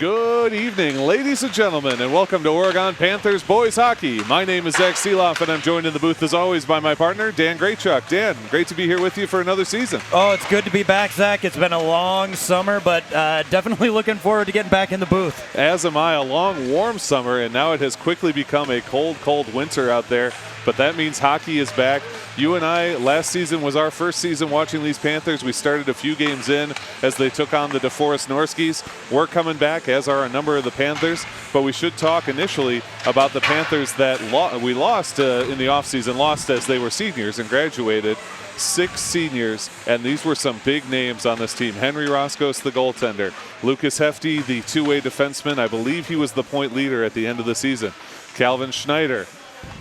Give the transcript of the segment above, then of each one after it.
Good evening, ladies and gentlemen, and welcome to Oregon Panthers Boys Hockey. My name is Zach Seeloff, and I'm joined in the booth as always by my partner, Dan Graychuk. Dan, great to be here with you for another season. Oh, it's good to be back, Zach. It's been a long summer, but definitely looking forward to getting back in the booth. As am I. A long, warm summer, and now it has quickly become a cold, cold winter out there. But that means hockey is back. You and I, last season was our first season watching these Panthers. We started a few games in as they took on the DeForest Norskies. We're coming back, as are a number of the Panthers. But we should talk initially about the Panthers that we lost in the offseason, lost as they were seniors and graduated. 6 seniors, and these were some big names on this team. Henry Roscos, the goaltender. Lucas Hefty, the two-way defenseman. I believe he was the point leader at the end of the season. Calvin Schneider.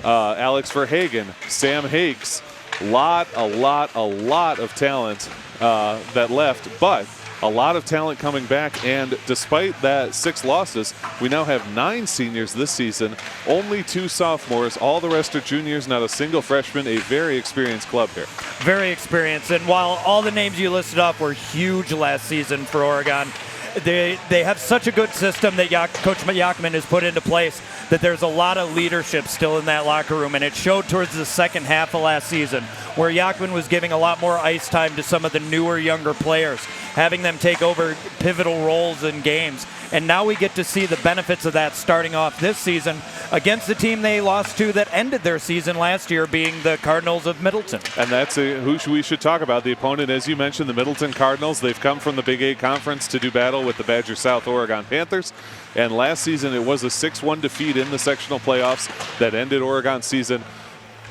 Alex Verhagen, Sam Hakes, a lot of talent that left, but a lot of talent coming back. And despite that 6 losses, we now have 9 seniors this season, only 2 sophomores, all the rest are juniors, not a single freshman, a very experienced club here. Very experienced, and while all the names you listed off were huge last season for Oregon, they have such a good system that Coach Hockman has put into place that there's a lot of leadership still in that locker room, and it showed towards the second half of last season where Hockman was giving a lot more ice time to some of the newer, younger players, having them take over pivotal roles in games. And now we get to see the benefits of that starting off this season against the team they lost to that ended their season last year, being the Cardinals of Middleton. And that's who we should talk about. The opponent, as you mentioned, the Middleton Cardinals. They've come from the Big 8 Conference to do battle with the Badger South Oregon Panthers. And last season it was a 6-1 defeat in the sectional playoffs that ended Oregon's season.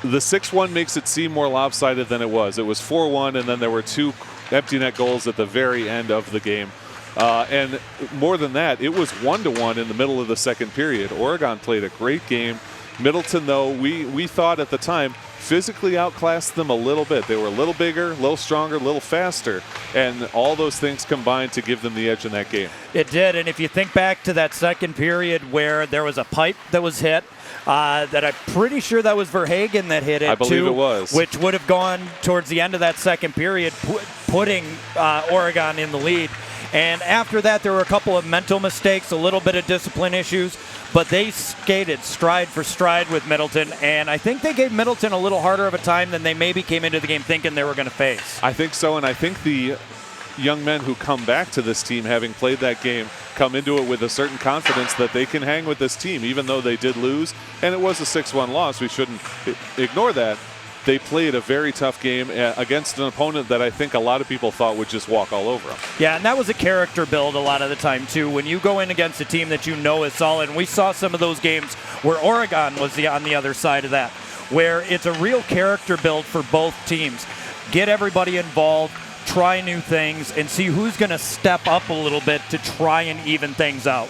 The 6-1 makes it seem more lopsided than it was. It was 4-1, and then there were 2 empty net goals at the very end of the game. And more than that, it was 1-1 in the middle of the second period. Oregon played a great game. Middleton, though, we thought at the time, physically outclassed them a little bit. They were a little bigger, a little stronger, a little faster, and all those things combined to give them the edge in that game. It did, and if you think back to that second period where there was a pipe that was hit, that I'm pretty sure that was Verhagen that hit it, I believe it was. Which would have gone towards the end of that second period, putting Oregon in the lead. And after that, there were a couple of mental mistakes, a little bit of discipline issues, but they skated stride for stride with Middleton, and I think they gave Middleton a little harder of a time than they maybe came into the game thinking they were going to face. I think so, and I think the young men who come back to this team, having played that game, come into it with a certain confidence that they can hang with this team, even though they did lose, and it was a 6-1 loss. We shouldn't ignore that. They played a very tough game against an opponent that I think a lot of people thought would just walk all over them. Yeah, and that was a character build a lot of the time, too. When you go in against a team that you know is solid, and we saw some of those games where Oregon was on the other side of that, where it's a real character build for both teams. Get everybody involved, try new things, and see who's going to step up a little bit to try and even things out.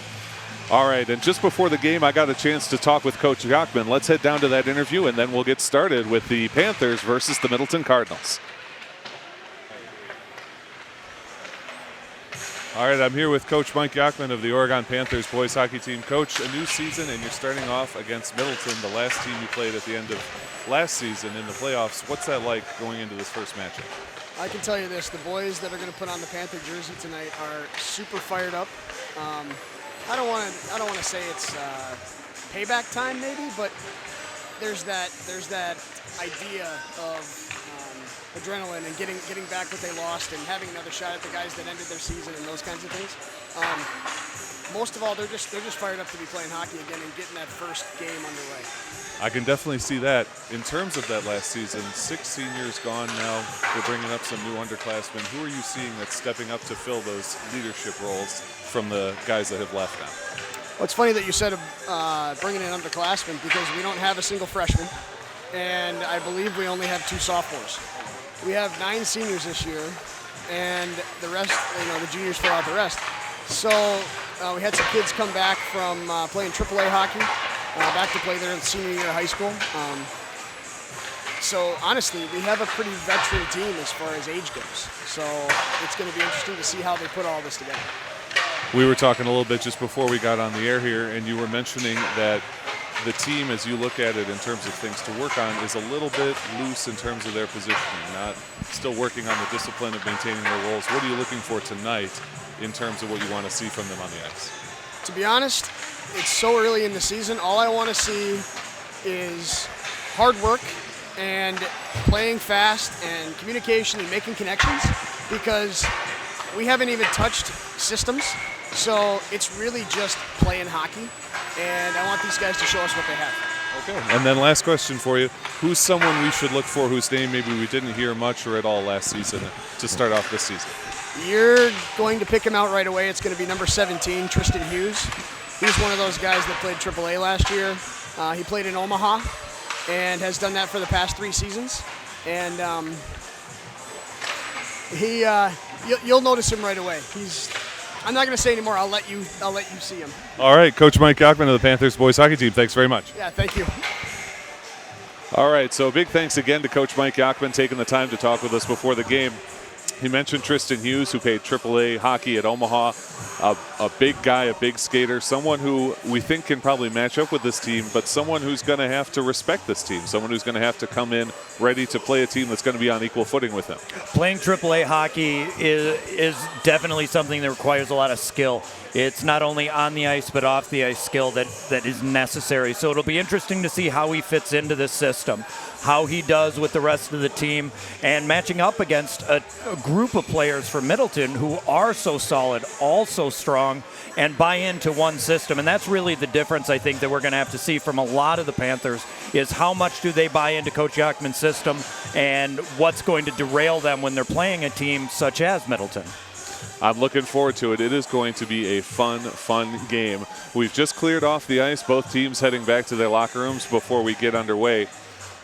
All right, and just before the game, I got a chance to talk with Coach Hockman. Let's head down to that interview, and then we'll get started with the Panthers versus the Middleton Cardinals. All right, I'm here with Coach Mike Hockman of the Oregon Panthers boys hockey team. Coach, a new season, and you're starting off against Middleton, the last team you played at the end of last season in the playoffs. What's that like going into this first matchup? I can tell you this, the boys that are going to put on the Panther jersey tonight are super fired up. I don't want to say it's payback time maybe, but there's that idea of adrenaline and getting back what they lost and having another shot at the guys that ended their season and those kinds of things. Most of all, they're just fired up to be playing hockey again and getting that first game underway. I can definitely see that. In terms of that last season, 6 seniors gone now. They're bringing up some new underclassmen. Who are you seeing that's stepping up to fill those leadership roles from the guys that have left now? Well, it's funny that you said bringing in underclassmen because we don't have a single freshman, and I believe we only have 2 sophomores. We have 9 seniors this year, and the rest, the juniors fill out the rest. So we had some kids come back from playing AAA hockey, back to play their senior year of high school. So honestly, we have a pretty veteran team as far as age goes. So it's going to be interesting to see how they put all this together. We were talking a little bit just before we got on the air here, and you were mentioning that the team, as you look at it in terms of things to work on, is a little bit loose in terms of their positioning, not still working on the discipline of maintaining their roles. What are you looking for tonight in terms of what you want to see from them on the ice? To be honest, it's so early in the season. All I want to see is hard work and playing fast and communication and making connections, because we haven't even touched systems. So it's really just playing hockey, and I want these guys to show us what they have. Okay. And then last question for you. Who's someone we should look for whose name maybe we didn't hear much or at all last season to start off this season? You're going to pick him out right away. It's going to be number 17, Tristan Hughes. He's one of those guys that played AAA last year. He played in Omaha and has done that for the past 3 seasons. And you'll notice him right away. I'm not going to say anymore. I'll let you see him. All right, Coach Mike Hockman of the Panthers boys hockey team. Thanks very much. Yeah, thank you. All right, so big thanks again to Coach Mike Hockman taking the time to talk with us before the game. He mentioned Tristan Hughes, who played AAA hockey at Omaha, a big guy, a big skater, someone who we think can probably match up with this team, but someone who's going to have to respect this team, someone who's going to have to come in ready to play a team that's going to be on equal footing with him. Playing AAA hockey is definitely something that requires a lot of skill. It's not only on the ice but off the ice skill that is necessary. So it'll be interesting to see how he fits into this system, how he does with the rest of the team, and matching up against a group of players from Middleton who are so solid, all so strong, and buy into one system. And that's really the difference, I think, that we're going to have to see from a lot of the Panthers, is how much do they buy into Coach Hockman's system and what's going to derail them when they're playing a team such as Middleton. I'm looking forward to it. It is going to be a fun game. We've just cleared off the ice, both teams heading back to their locker rooms before we get underway.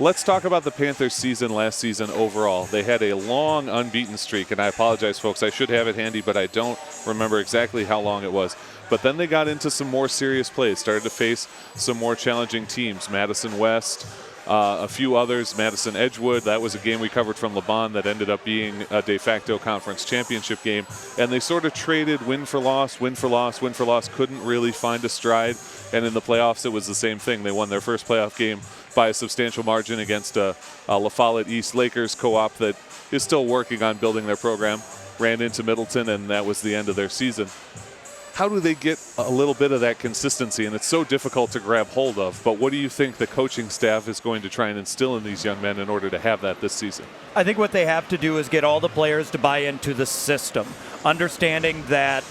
Let's talk about the Panthers' season last season overall. They had a long unbeaten streak, and I apologize, folks. I should have it handy, but I don't remember exactly how long it was. But then they got into some more serious plays, started to face some more challenging teams, Madison West, a few others, Madison Edgewood. That was a game we covered from LeBon that ended up being a de facto conference championship game. And they sort of traded win for loss, win for loss, win for loss, couldn't really find a stride. And in the playoffs, it was the same thing. They won their first playoff game by a substantial margin against a La Follette East Lakers co-op that is still working on building their program. Ran into Middleton, and that was the end of their season. How do they get a little bit of that consistency? And it's so difficult to grab hold of, but what do you think the coaching staff is going to try and instill in these young men in order to have that this season? I think what they have to do is get all the players to buy into the system, understanding that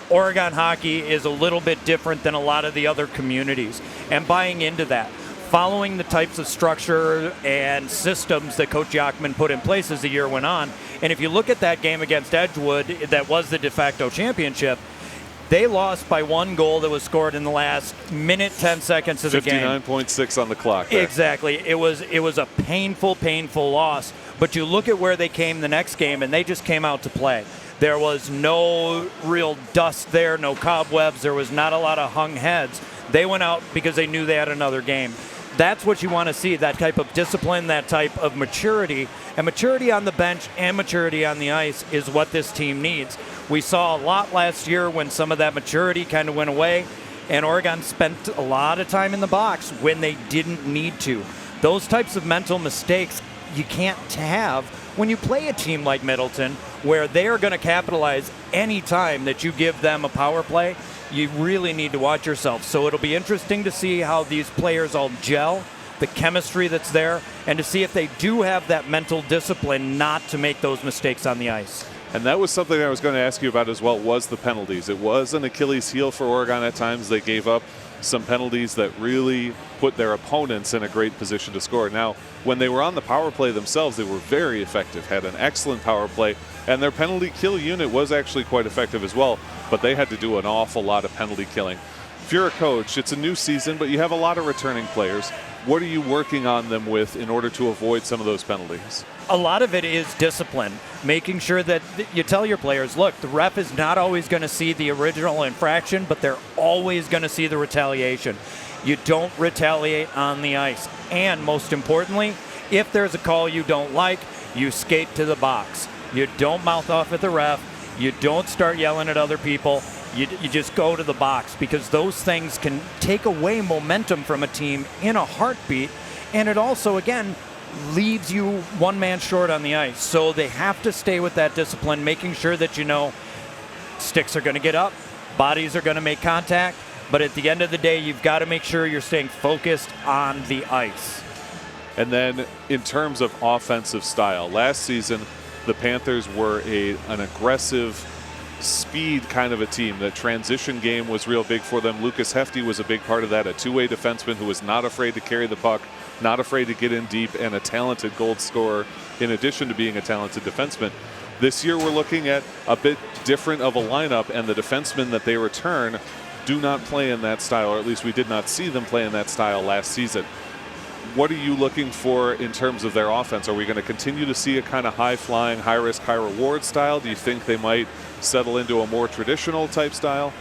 Oregon hockey is a little bit different than a lot of the other communities, and buying into that, following the types of structure and systems that Coach Hockman put in place as the year went on. And if you look at that game against Edgewood, that was the de facto championship, they lost by 1 goal that was scored in the last minute, 10 seconds of the game. 59.6 on the clock there. Exactly. It was a painful loss. But you look at where they came the next game, and they just came out to play. There was no real dust there, no cobwebs. There was not a lot of hung heads. They went out because they knew they had another game. That's what you want to see, that type of discipline, that type of maturity. And maturity on the bench and maturity on the ice is what this team needs. We saw a lot last year when some of that maturity kind of went away, and Oregon spent a lot of time in the box when they didn't need to. Those types of mental mistakes you can't have when you play a team like Middleton, where they are going to capitalize any time that you give them a power play. You really need to watch yourself. So it'll be interesting to see how these players all gel, the chemistry that's there, and to see if they do have that mental discipline not to make those mistakes on the ice. And that was something I was going to ask you about as well, was the penalties. It was an Achilles heel for Oregon at times. They gave up some penalties that really put their opponents in a great position to score. Now, when they were on the power play themselves, they were very effective, had an excellent power play, and their penalty kill unit was actually quite effective as well, but they had to do an awful lot of penalty killing. If you're a coach, it's a new season, but you have a lot of returning players. What are you working on them with in order to avoid some of those penalties? A lot of it is discipline, making sure that you tell your players, look, the ref is not always going to see the original infraction, but they're always going to see the retaliation. You don't retaliate on the ice. And most importantly, if there's a call you don't like, you skate to the box. You don't mouth off at the ref. You don't start yelling at other people. You just go to the box, because those things can take away momentum from a team in a heartbeat. And it also, again, leaves you one man short on the ice. So they have to stay with that discipline, making sure that, sticks are going to get up, Bodies are going to make contact, but at the end of the day, you've got to make sure you're staying focused on the ice. And then in terms of offensive style, last season the Panthers were an aggressive speed kind of a team. The transition game was real big for them. Lucas Hefty was a big part of that, a two-way defenseman who was not afraid to carry the puck, not afraid to get in deep, and a talented goal scorer in addition to being a talented defenseman. This year we're looking at a bit different of a lineup, and the defensemen that they return do not play in that style, or at least we did not see them play in that style last season. What are you looking for in terms of their offense? Are we going to continue to see a kind of high-flying, high-risk, high-reward style? Do you think they might settle into a more traditional type style?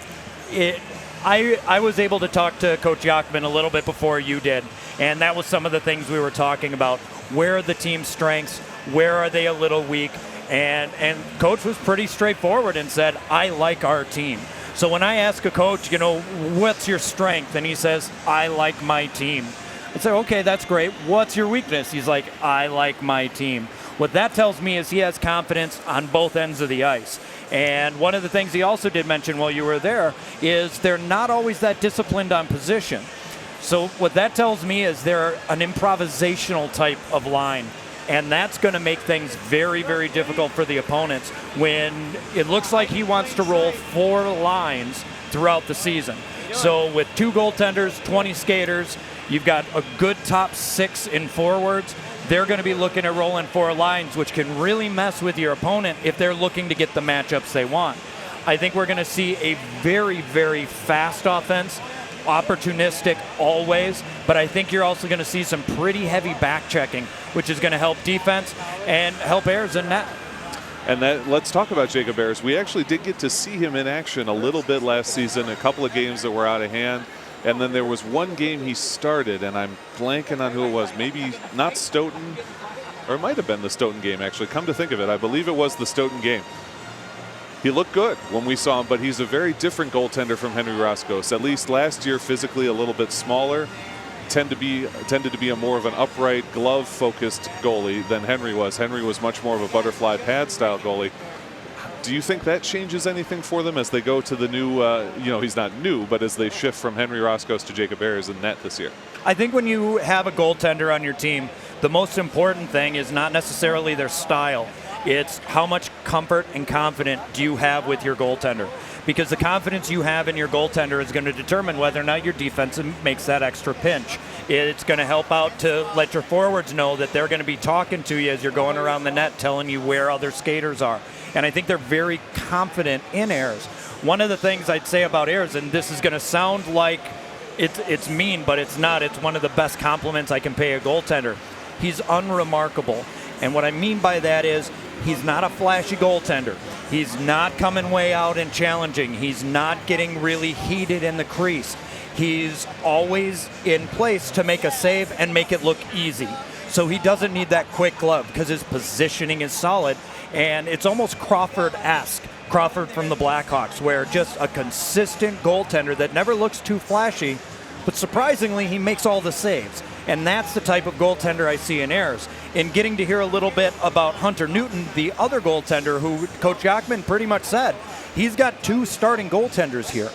I was able to talk to Coach Hockman a little bit before you did, and that was some of the things we were talking about. Where are the team's strengths? Where are they a little weak? And Coach was pretty straightforward and said, I like our team. So when I ask a coach, what's your strength? And he says, I like my team. I say, okay, that's great. What's your weakness? He's like, I like my team. What that tells me is he has confidence on both ends of the ice. And one of the things he also did mention while you were there is they're not always that disciplined on position. So what that tells me is they're an improvisational type of line. And that's going to make things very, very difficult for the opponents when it looks like he wants to roll 4 lines throughout the season. So with 2 goaltenders, 20 skaters, you've got a good top 6 in forwards. They're going to be looking at rolling 4 lines, which can really mess with your opponent if they're looking to get the matchups they want. I think we're going to see a very, very fast offense, opportunistic always, but I think you're also going to see some pretty heavy back checking, which is going to help defense and help Ayers in net. And let's talk about Jacob Ayers. We actually did get to see him in action a little bit last season, a couple of games that were out of hand. And then there was one game he started, and I'm blanking on who it was. Maybe not Stoughton, or it might have been the Stoughton game, actually. Come to think of it, I believe it was the Stoughton game. He looked good when we saw him, but he's a very different goaltender from Henry Roscos. At least last year, physically a little bit smaller, tended to be a more of an upright, glove-focused goalie than Henry was. Henry was much more of a butterfly pad-style goalie. Do you think that changes anything for them as they go to the new, he's not new, but as they shift from Henry Roscos to Jacob Ayers in net this year? I think when you have a goaltender on your team, the most important thing is not necessarily their style. It's how much comfort and confidence do you have with your goaltender. Because the confidence you have in your goaltender is going to determine whether or not your defense makes that extra pinch. It's going to help out to let your forwards know that they're going to be talking to you as you're going around the net, telling you where other skaters are. And I think they're very confident in Ayers. One of the things I'd say about Ayers, and this is going to sound like it's mean, but it's not. It's one of the best compliments I can pay a goaltender. He's unremarkable. And what I mean by that is he's not a flashy goaltender. He's not coming way out and challenging. He's not getting really heated in the crease. He's always in place to make a save and make it look easy. So he doesn't need that quick glove because his positioning is solid. And it's almost Crawford-esque, Crawford from the Blackhawks, where just a consistent goaltender that never looks too flashy, but surprisingly, he makes all the saves. And that's the type of goaltender I see in Ayers. In getting to hear a little bit about Hunter Newton, the other goaltender who Coach Hockman pretty much said, he's got 2 starting goaltenders here.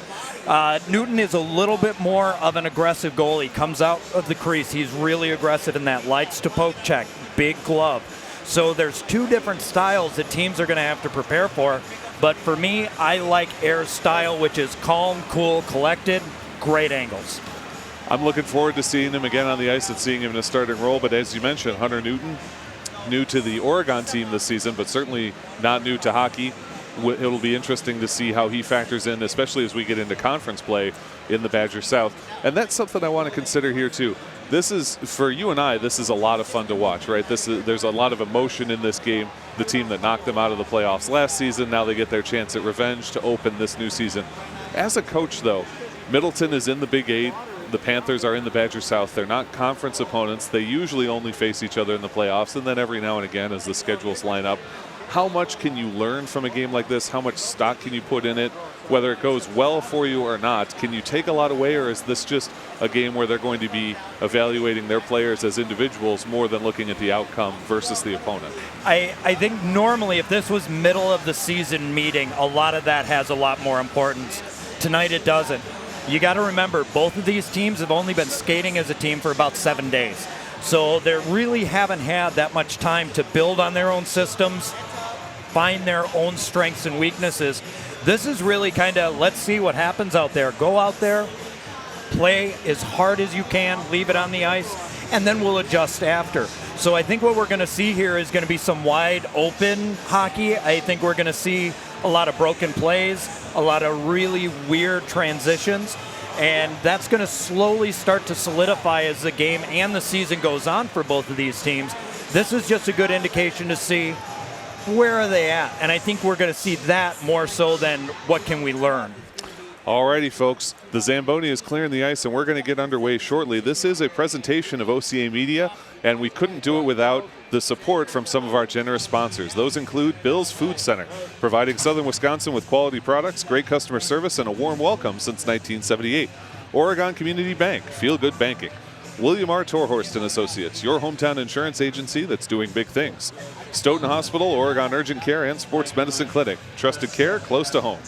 Newton is a little bit more of an aggressive goalie, comes out of the crease. He's really aggressive in that, likes to poke check, big glove. So there's 2 different styles that teams are going to have to prepare for. But for me, I like Ayers' style, which is calm, cool, collected, great angles. I'm looking forward to seeing him again on the ice and seeing him in a starting role. But as you mentioned, Hunter Newton, new to the Oregon team this season, but certainly not new to hockey. It'll be interesting to see how he factors in, especially as we get into conference play in the Badger South. And that's something I want to consider here too. This is, for you and I, this is a lot of fun to watch, right? There's a lot of emotion in this game. The team that knocked them out of the playoffs last season, now they get their chance at revenge to open this new season. As a coach, though, Middleton is in the Big 8. The Panthers are in the Badger South. They're not conference opponents. They usually only face each other in the playoffs, and then every now and again as the schedules line up. How much can you learn from a game like this? How much stock can you put in it? Whether it goes well for you or not, can you take a lot away, or is this just a game where they're going to be evaluating their players as individuals more than looking at the outcome versus the opponent? I think normally if this was middle of the season meeting, a lot of that has a lot more importance. Tonight it doesn't. You got to remember, both of these teams have only been skating as a team for about 7 days. So they really haven't had that much time to build on their own systems, find their own strengths and weaknesses. This is really kind of, let's see what happens out there. Go out there, play as hard as you can, leave it on the ice, and then we'll adjust after. So I think what we're going to see here is going to be some wide open hockey. I think we're going to see a lot of broken plays, a lot of really weird transitions, and that's going to slowly start to solidify as the game and the season goes on for both of these teams. This is just a good indication to see where are they at, and I think we're going to see that more so than what can we learn. Alrighty, folks, the Zamboni is clearing the ice, and we're going to get underway shortly. This is a presentation of OCAmedia, and we couldn't do it without the support from some of our generous sponsors. Those include Bill's Food Center, providing Southern Wisconsin with quality products, great customer service, and a warm welcome since 1978. Oregon Community Bank, feel good banking. William R. Torhorst & Associates, your hometown insurance agency that's doing big things. Stoughton Hospital, Oregon Urgent Care, and Sports Medicine Clinic, trusted care close to home.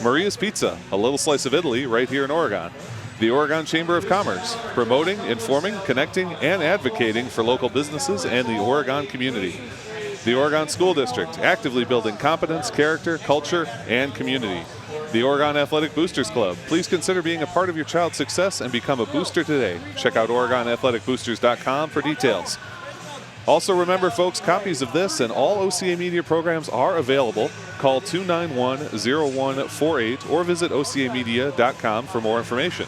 Maria's Pizza, a little slice of Italy right here in Oregon. The Oregon Chamber of Commerce, promoting, informing, connecting, and advocating for local businesses and the Oregon community. The Oregon School District, actively building competence, character, culture, and community. The Oregon Athletic Boosters Club. Please consider being a part of your child's success and become a booster today. Check out OregonAthleticBoosters.com for details. Also remember, folks, copies of this and all OCAmedia programs are available. Call 291-0148 or visit OCAmedia.com for more information.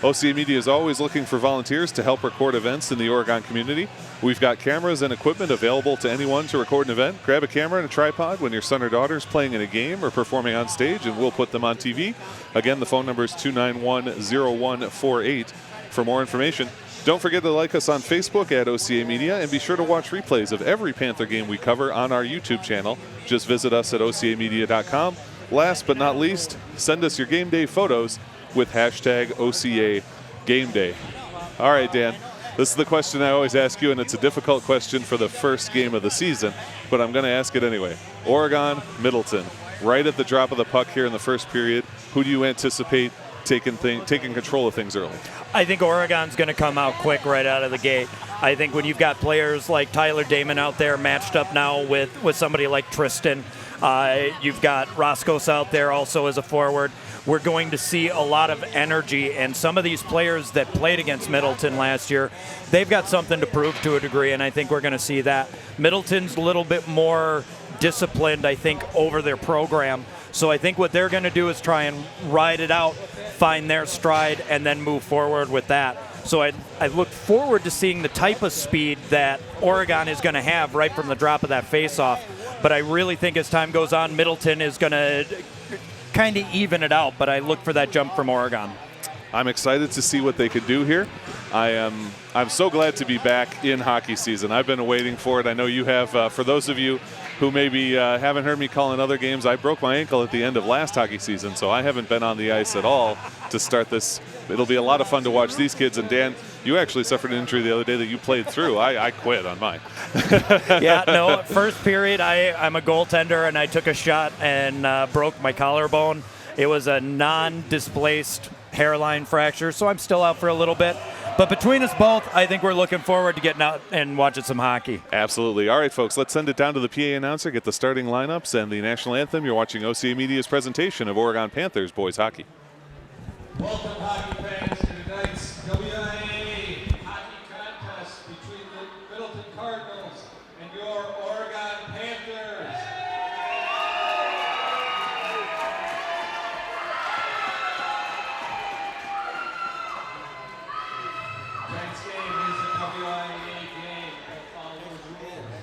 OCAmedia is always looking for volunteers to help record events in the Oregon community. We've got cameras and equipment available to anyone to record an event. Grab a camera and a tripod when your son or daughter is playing in a game or performing on stage, and we'll put them on TV. Again, the phone number is 291-0148 for more information. Don't forget to like us on Facebook at OCAmedia, and be sure to watch replays of every Panther game we cover on our YouTube channel. Just visit us at OCAmedia.com. Last but not least, send us your game day photos with hashtag OCA Game Day. All right, Dan, this is the question I always ask you, and it's a difficult question for the first game of the season, but I'm going to ask it anyway. Oregon, Middleton, right at the drop of the puck here in the first period. Who do you anticipate taking control of things early? I think Oregon's going to come out quick right out of the gate. I think when you've got players like Tyler Damon out there matched up now with somebody like Tristan, you've got Roscos out there also as a forward. We're going to see a lot of energy, and some of these players that played against Middleton last year, they've got something to prove to a degree, and I think we're going to see that. Middleton's a little bit more disciplined, I think, over their program. So I think what they're going to do is try and ride it out, find their stride, and then move forward with that. So I look forward to seeing the type of speed that Oregon is going to have right from the drop of that faceoff. But I really think as time goes on, Middleton is going to kind of even it out, but I look for that jump from Oregon. I'm excited to see what they could do here. I'm so glad to be back in hockey season. I've been waiting for it. I know you have. For those of you who maybe haven't heard me calling other games, I broke my ankle at the end of last hockey season, so I haven't been on the ice at all to start this. It'll be a lot of fun to watch these kids. And Dan, you actually suffered an injury the other day that you played through. I quit on mine. Yeah, no, first period, I'm a goaltender, and I took a shot and broke my collarbone. It was a non-displaced hairline fracture, so I'm still out for a little bit. But between us both, I think we're looking forward to getting out and watching some hockey. Absolutely. All right, folks, let's send it down to the PA announcer, get the starting lineups and the national anthem. You're watching OCAmedia's presentation of Oregon Panthers boys hockey. Welcome, hockey fans, to tonight's WIA hockey contest between the Middleton Cardinals and your Oregon Panthers. Tonight's game is a WIA game. We'll follow those rules.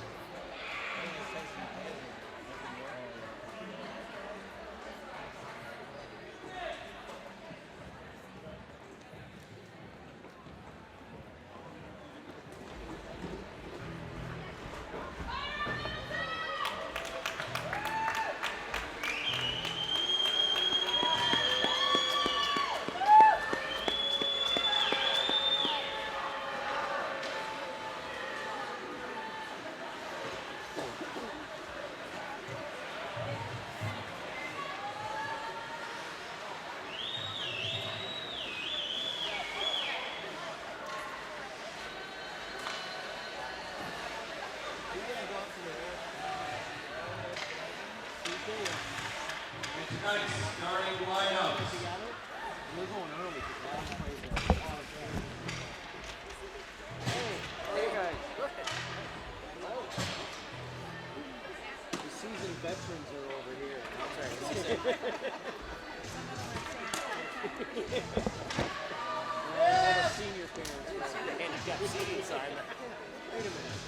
Tonight's starting lineups. The seasoned veterans are over here. All the senior parents. Handicap seating sign. Wait a minute.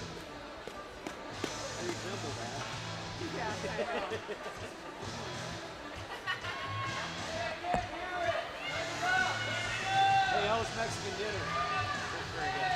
I resemble that. Hey, how was Mexican dinner? Very good.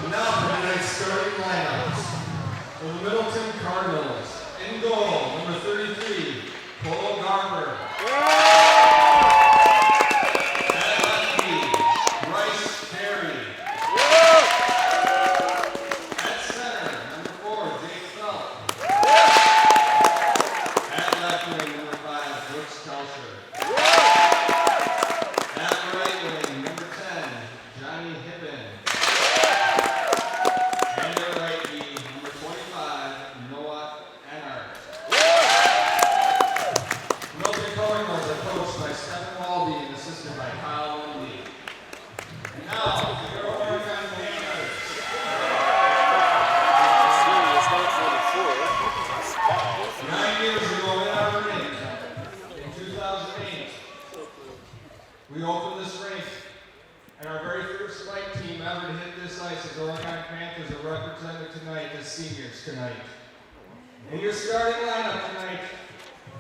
Now for tonight's starting lineups. For the Middleton Cardinals, in goal, number 33, Cole Garber. At lefty, Bryce Terry. At center, number 4, Jake Felt. At left wing, number 5, Brooks Kelcher. At right wing, number 10, Johnny Hippen. And at right wing, number 25, Noah Ennard. Middleton Cardinals are coached by Stephen Walby and assisted by Kyle Lundy. And now, your Oregon Panthers. 9 years ago in our rink, in 2008, we opened this rink, and our very first fight team ever to hit this ice as Oregon Panthers are represented tonight as seniors tonight. And your starting lineup tonight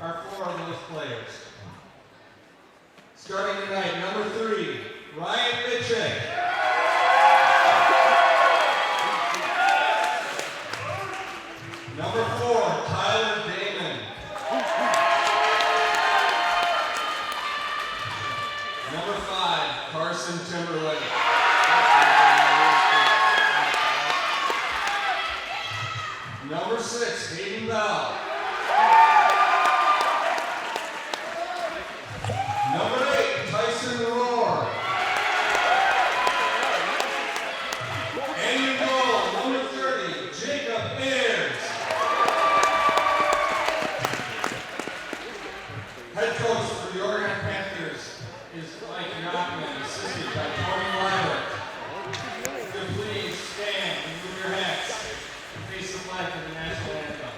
are 4 of those players. Starting tonight, number 3, Ryan Mitchell. Number 4, Tyler Damon. Number 5, Carson Timberlake. Number 6, Hayden Bell. Number 8, Tyson Rohr. And your goal, number 30, Jacob Ayers. Head coach for the Oregon Panthers is Mike Hockman, assisted by Tony Lyler. If you please stand and move your hats and face the flag for the national anthem.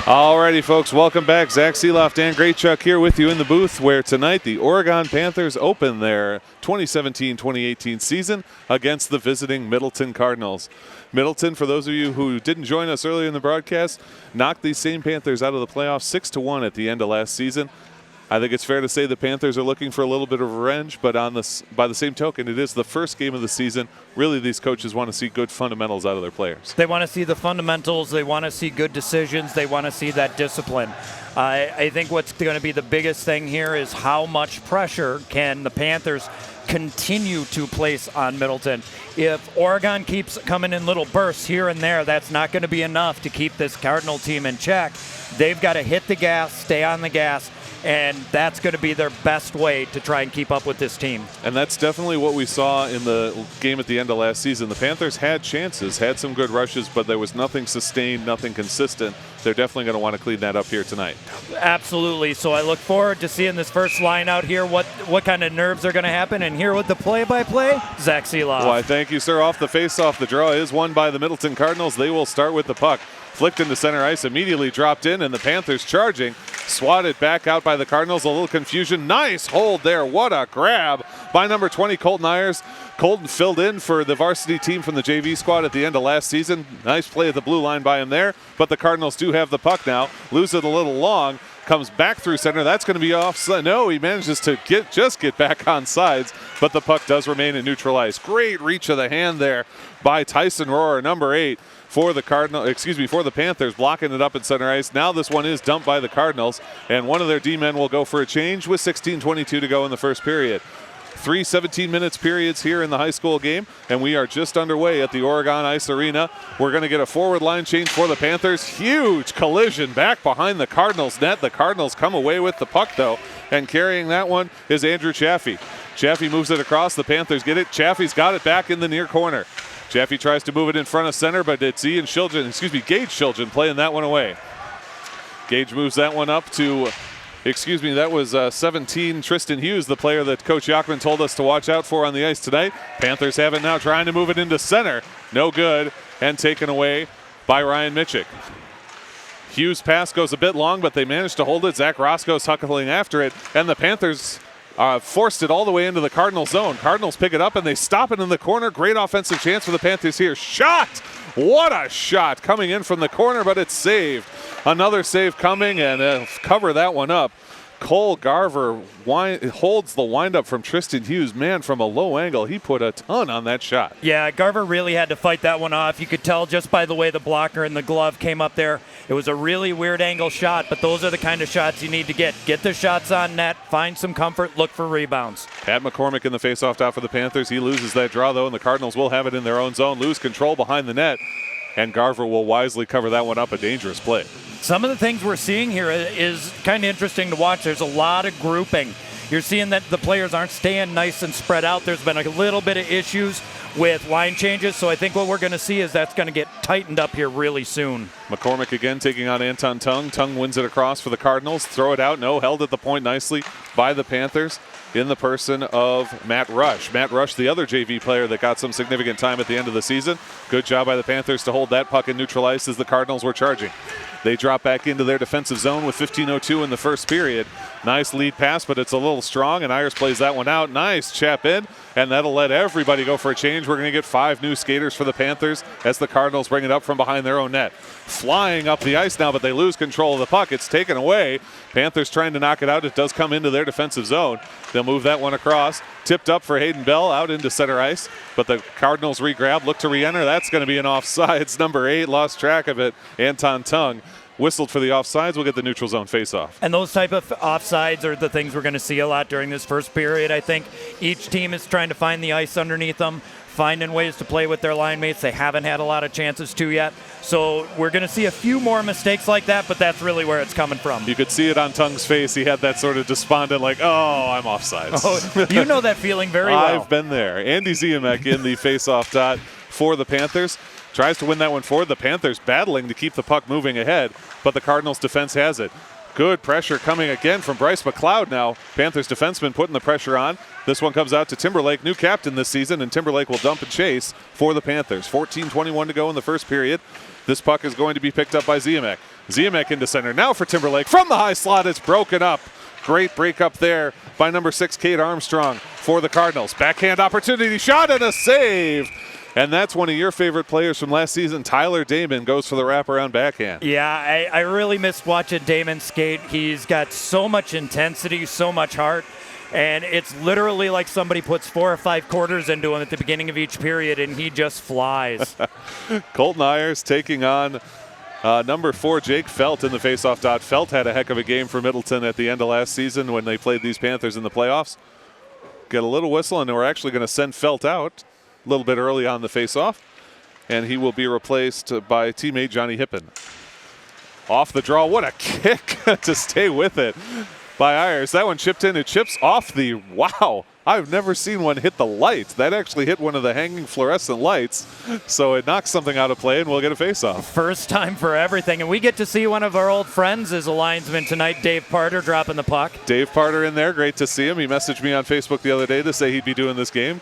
Alrighty, folks, welcome back. Zach Seeloft and Great Chuck here with you in the booth, where tonight the Oregon Panthers open their 2017-2018 season against the visiting Middleton Cardinals. Middleton, for those of you who didn't join us earlier in the broadcast, knocked these same Panthers out of the playoffs 6-1 at the end of last season. I think it's fair to say the Panthers are looking for a little bit of revenge, but by the same token, it is the first game of the season. Really, these coaches want to see good fundamentals out of their players. They want to see the fundamentals. They want to see good decisions. They want to see that discipline. I think what's going to be the biggest thing here is how much pressure can the Panthers continue to place on Middleton. If Oregon keeps coming in little bursts here and there, that's not going to be enough to keep this Cardinal team in check. They've got to hit the gas, stay on the gas, and that's going to be their best way to try and keep up with this team. And that's definitely what we saw in the game at the end of last season. The Panthers had chances, had some good rushes, but there was nothing sustained, nothing consistent. They're definitely going to want to clean that up here tonight. Absolutely. So I look forward to seeing this first line out here, what kind of nerves are going to happen. And here with the play-by-play, Zach Seeloff. Why, thank you, sir. Off the face-off, the draw is won by the Middleton Cardinals. They will start with the puck. Flicked into center ice, immediately dropped in, and the Panthers charging. Swatted back out by the Cardinals. A little confusion. Nice hold there. What a grab by number 20, Colton Ayers. Colton filled in for the varsity team from the JV squad at the end of last season. Nice play at the blue line by him there, but the Cardinals do have the puck now. Lose it a little long. Comes back through center. That's going to be offside. No, he manages to get back on sides, but the puck does remain in neutral ice. Great reach of the hand there by Tyson Rohrer, number 8. For the for the Panthers, blocking it up in center ice. Now this one is dumped by the Cardinals, and one of their D-men will go for a change with 16:22 to go in the first period. 3 17-minute periods here in the high school game, and we are just underway at the Oregon Ice Arena. We're going to get a forward line change for the Panthers. Huge collision back behind the Cardinals net. The Cardinals come away with the puck, though, and carrying that one is Andrew Chaffee. Chaffee moves it across. The Panthers get it. Chaffee's got it back in the near corner. Chaffee tries to move it in front of center, but it's Gage Shilgen playing that one away. Gage moves that one up to, that was 17, Tristan Hughes, the player that Coach Hockman told us to watch out for on the ice tonight. Panthers have it now, trying to move it into center. No good, and taken away by Ryan Mitchick. Hughes' pass goes a bit long, but they managed to hold it. Zach Roscoe's huckling after it, and the Panthers forced it all the way into the Cardinal zone. Cardinals pick it up, and they stop it in the corner. Great offensive chance for the Panthers here. Shot! What a shot coming in from the corner, but it's saved. Another save coming, and cover that one up. Cole Garver holds the windup from Tristan Hughes. Man, from a low angle, he put a ton on that shot. Yeah, Garver really had to fight that one off. You could tell just by the way the blocker and the glove came up there. It was a really weird angle shot, but those are the kind of shots you need to get. Get the shots on net, find some comfort, look for rebounds. Pat McCormick in the faceoff dot for the Panthers. He loses that draw, though, and the Cardinals will have it in their own zone. Lose control behind the net, and Garver will wisely cover that one up. A dangerous play. Some of the things we're seeing here is kind of interesting to watch. There's a lot of grouping. You're seeing that the players aren't staying nice and spread out. There's been a little bit of issues with line changes, so I think what we're going to see is that's going to get tightened up here really soon. McCormick again taking on Anton Tung. Tung wins it across for the Cardinals. Throw it out. No, held at the point nicely by the Panthers in the person of Matt Rush. Matt Rush, the other JV player that got some significant time at the end of the season. Good job by the Panthers to hold that puck in neutral ice as the Cardinals were charging. They drop back into their defensive zone with 15:02 in the first period. Nice lead pass, but it's a little strong, and Ayers plays that one out. Nice chap in, and that'll let everybody go for a change. We're going to get 5 new skaters for the Panthers as the Cardinals bring it up from behind their own net. Flying up the ice now, but they lose control of the puck. It's taken away. Panthers trying to knock it out. It does come into their defensive zone. They'll move that one across. Tipped up for Hayden Bell out into center ice, but the Cardinals re-grab, look to re-enter. That's going to be an offsides. Number 8 lost track of it. Anton Tung whistled for the offsides. We'll get the neutral zone face-off. And those type of offsides are the things we're going to see a lot during this first period. I think each team is trying to find the ice underneath them, finding ways to play with their line mates. They haven't had a lot of chances to yet. So we're going to see a few more mistakes like that, but that's really where it's coming from. You could see it on Tung's face. He had that sort of despondent, like, oh, I'm offsides. Oh, you know that feeling very well. I've been there. Andy Ziemek in the face-off dot for the Panthers. Tries to win that one forward. The Panthers battling to keep the puck moving ahead, but the Cardinals defense has it. Good pressure coming again from Bryce McLeod now. Panthers defenseman putting the pressure on. This one comes out to Timberlake, new captain this season, and Timberlake will dump and chase for the Panthers. 14:21 to go in the first period. This puck is going to be picked up by Ziemek. Ziemek into center now for Timberlake. From the high slot, it's broken up. Great break up there by number 6, Kate Armstrong for the Cardinals. Backhand opportunity, shot and a save. And that's one of your favorite players from last season. Tyler Damon goes for the wraparound backhand. Yeah, I really missed watching Damon skate. He's got so much intensity, so much heart. And it's literally like somebody puts 4 or 5 quarters into him at the beginning of each period, and he just flies. Colton Ayers taking on number 4, Jake Felt in the faceoff dot. Felt had a heck of a game for Middleton at the end of last season when they played these Panthers in the playoffs. Get a little whistle, and we're actually going to send Felt out a little bit early on the faceoff, and he will be replaced by teammate Johnny Hippen. Off the draw, what a kick to stay with it by Ayers. That one chipped in. It chips off the, wow, I've never seen one hit the light. That actually hit one of the hanging fluorescent lights, so it knocks something out of play, and we'll get a face-off. First time for everything, and we get to see one of our old friends as a linesman tonight, Dave Parter, dropping the puck. Dave Parter in there, great to see him. He messaged me on Facebook the other day to say he'd be doing this game.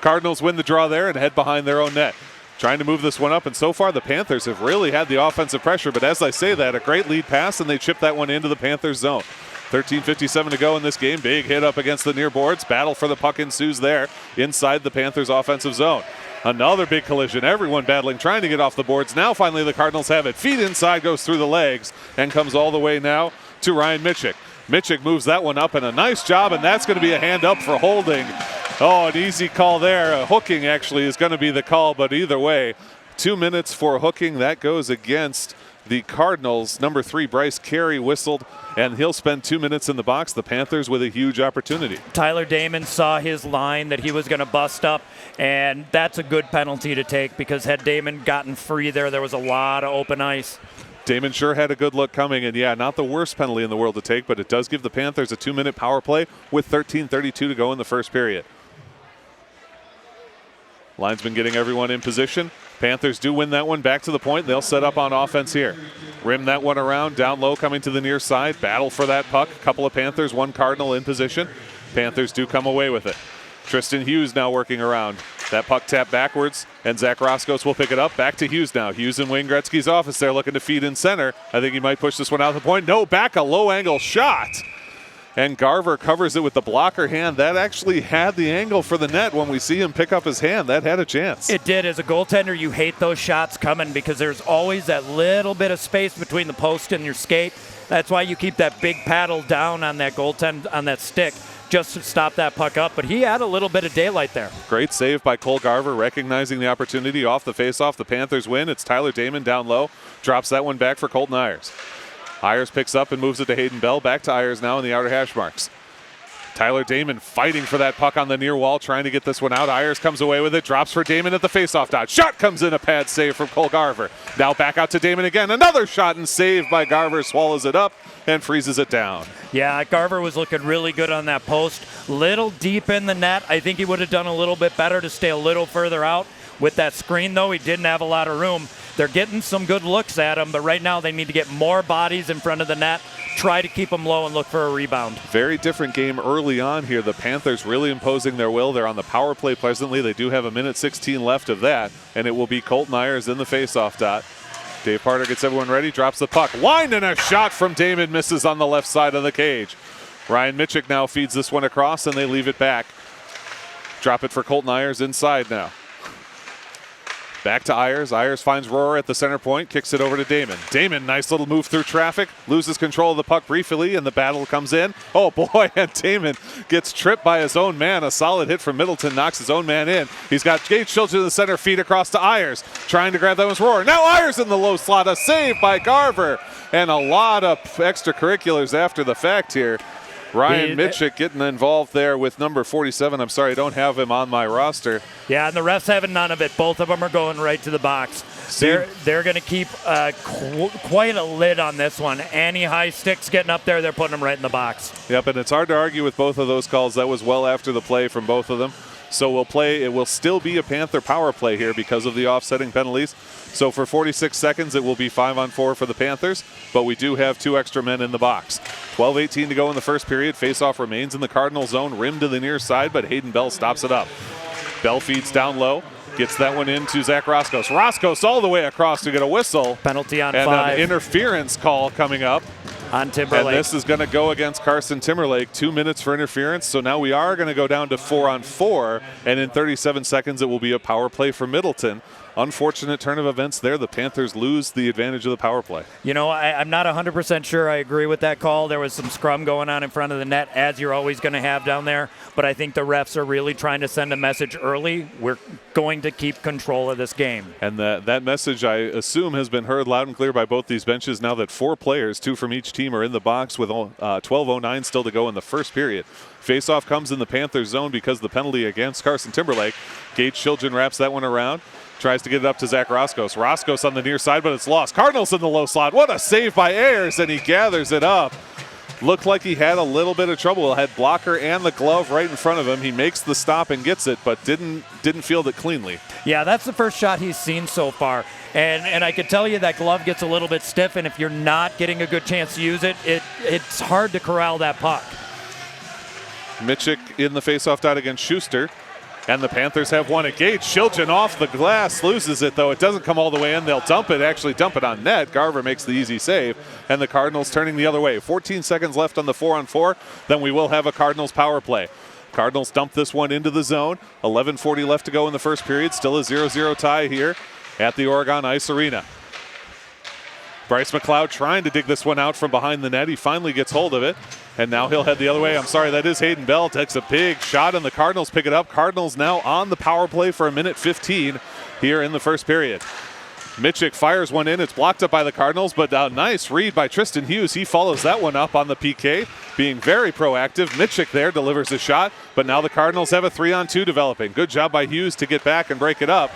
Cardinals win the draw there and head behind their own net. Trying to move this one up, and so far the Panthers have really had the offensive pressure, but as I say that, a great lead pass, and they chip that one into the Panthers zone. 13:57 to go in this game. Big hit up against the near boards. Battle for the puck ensues there inside the Panthers offensive zone. Another big collision. Everyone battling, trying to get off the boards. Now finally the Cardinals have it. Feet inside, goes through the legs, and comes all the way now to Ryan Mitchick. Mitchick moves that one up, and a nice job, and that's going to be a hand up for holding. Oh, an easy call there. Hooking actually is going to be the call, but either way, 2 minutes for hooking. That goes against the Cardinals. Number 3, Bryce Carey whistled, and he'll spend 2 minutes in the box. The Panthers with a huge opportunity. Tyler Damon saw his line that he was going to bust up, and that's a good penalty to take because had Damon gotten free there was a lot of open ice. Damon sure had a good look coming, and yeah, not the worst penalty in the world to take, but it does give the Panthers a 2-minute power play with 13:32 to go in the first period. Linesman getting everyone in position. Panthers do win that one back to the point. They'll set up on offense here. Rim that one around, down low, coming to the near side. Battle for that puck. Couple of Panthers, 1 Cardinal in position. Panthers do come away with it. Tristan Hughes now working around. That puck tapped backwards, and Zach Roscos will pick it up. Back to Hughes now. Hughes in Wayne Gretzky's office there looking to feed in center. I think he might push this one out the point. No, back a low angle shot. And Garver covers it with the blocker hand. That actually had the angle for the net. When we see him pick up his hand, that had a chance. It did. As a goaltender, you hate those shots coming because there's always that little bit of space between the post and your skate. That's why you keep that big paddle down on that goaltend, on that stick, just to stop that puck up. But he had a little bit of daylight there. Great save by Cole Garver, recognizing the opportunity off the faceoff. The Panthers win. It's Tyler Damon down low. Drops that one back for Colton Ayers. Ayers picks up and moves it to Hayden Bell. Back to Ayers now in the outer hash marks. Tyler Damon fighting for that puck on the near wall, trying to get this one out. Ayers comes away with it, drops for Damon at the faceoff dot. Shot comes in, a pad save from Cole Garver. Now back out to Damon again. Another shot and save by Garver, swallows it up and freezes it down. Yeah, Garver was looking really good on that post. Little deep in the net. I think he would have done a little bit better to stay a little further out. With that screen, though, he didn't have a lot of room. They're getting some good looks at him, but right now they need to get more bodies in front of the net, try to keep them low and look for a rebound. Very different game early on here. The Panthers really imposing their will. They're on the power play presently. They do have a minute 16 left of that, and it will be Colton Ayers in the faceoff dot. Dave Parter gets everyone ready, drops the puck. Line and a shot from Damon, misses on the left side of the cage. Ryan Mitchick now feeds this one across, and they leave it back. Drop it for Colton Ayers inside now. Back to Ayers. Ayers finds Rohrer at the center point, kicks it over to Damon. Damon, nice little move through traffic, loses control of the puck briefly, and the battle comes in. Oh boy, and Damon gets tripped by his own man. A solid hit from Middleton knocks his own man in. He's got Gage Schultz to the center, feed across to Ayers. Trying to grab that one's Rohrer. Now Ayers in the low slot, a save by Garver. And a lot of extracurriculars after the fact here. Ryan Mitchick getting involved there with number 47. I'm sorry, I don't have him on my roster. Yeah, and the refs having none of it. Both of them are going right to the box. They're going to keep quite a lid on this one. Any high sticks getting up there, they're putting them right in the box. Yep, and it's hard to argue with both of those calls. That was well after the play from both of them. So we'll play. It will still be a Panther power play here because of the offsetting penalties. So for 46 seconds, it will be 5-on-4 for the Panthers, but we do have 2 extra men in the box. 12:18 to go in the first period. Faceoff remains in the Cardinal zone, rim to the near side, but Hayden Bell stops it up. Bell feeds down low, gets that one into Zach Roscos. Roscos all the way across to get a whistle. Penalty on and 5. An interference call coming up. on Timberlake. And this is going to go against Carson Timberlake. 2 minutes for interference. So now we are going to go down to 4-on-4. And in 37 seconds, it will be a power play for Middleton. Unfortunate turn of events there. The Panthers lose the advantage of the power play. You know, I'm not 100% sure I agree with that call. There was some scrum going on in front of the net, as you're always going to have down there. But I think the refs are really trying to send a message early. We're going to keep control of this game. And that message, I assume, has been heard loud and clear by both these benches now that 4 players, 2 from each team, are in the box with 12:09 still to go in the first period. Faceoff comes in the Panthers zone because of the penalty against Carson Timberlake. Gage Shilgen wraps that one around. Tries to get it up to Zach Roscos. Roscos on the near side, but it's lost. Cardinals in the low slot. What a save by Ayers, and he gathers it up. Looked like he had a little bit of trouble. Had blocker and the glove right in front of him. He makes the stop and gets it, but didn't field it cleanly. Yeah, that's the first shot he's seen so far. And I could tell you that glove gets a little bit stiff, and if you're not getting a good chance to use it, it's hard to corral that puck. Mitchik in the faceoff dot against Schuster. And the Panthers have won it. Gage Shilgen off the glass, loses it though. It doesn't come all the way in. They'll dump it on net. Garver makes the easy save. And the Cardinals turning the other way. 14 seconds left on the 4-on-4. Then we will have a Cardinals power play. Cardinals dump this one into the zone. 11:40 left to go in the first period. Still a 0-0 tie here at the Oregon Ice Arena. Bryce McLeod trying to dig this one out from behind the net. He finally gets hold of it. And now he'll head the other way. I'm sorry, that is Hayden Bell. Takes a big shot, and the Cardinals pick it up. Cardinals now on the power play for 1:15 here in the first period. Mitchik fires one in. It's blocked up by the Cardinals, but a nice read by Tristan Hughes. He follows that one up on the PK, being very proactive. Mitchik there delivers a shot, but now the Cardinals have a 3-on-2 developing. Good job by Hughes to get back and break it up.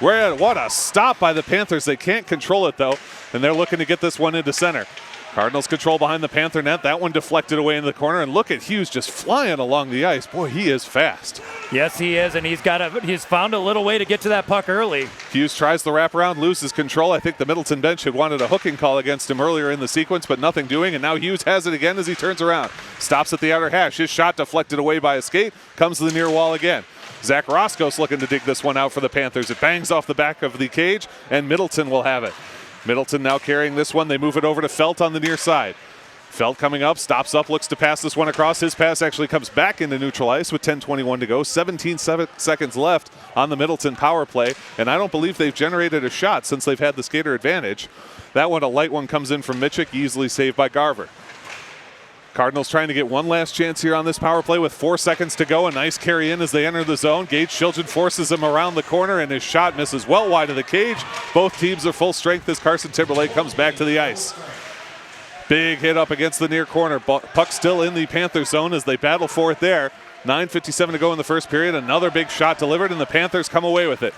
What a stop by the Panthers. They can't control it, though, and they're looking to get this one into center. Cardinals control behind the Panther net. That one deflected away in the corner, and look at Hughes just flying along the ice. Boy, he is fast. Yes, he is, and he's found a little way to get to that puck early. Hughes tries the wraparound, loses control. I think the Middleton bench had wanted a hooking call against him earlier in the sequence, but nothing doing, and now Hughes has it again as he turns around. Stops at the outer hash. His shot deflected away by a skate, comes to the near wall again. Zach Roscos looking to dig this one out for the Panthers. It bangs off the back of the cage, and Middleton will have it. Middleton now carrying this one. They move it over to Felt on the near side. Felt coming up, stops up, looks to pass this one across. His pass actually comes back into neutral ice with 10:21 to go. 17 seconds left on the Middleton power play, and I don't believe they've generated a shot since they've had the skater advantage. That one, a light one, comes in from Mitchik, easily saved by Garver. Cardinals trying to get one last chance here on this power play with 4 seconds to go. A nice carry in as they enter the zone. Gage Shilgen forces him around the corner, and his shot misses well wide of the cage. Both teams are full strength as Carson Timberlake comes back to the ice. Big hit up against the near corner. Puck still in the Panther zone as they battle for it there. 9:57 to go in the first period. Another big shot delivered, and the Panthers come away with it.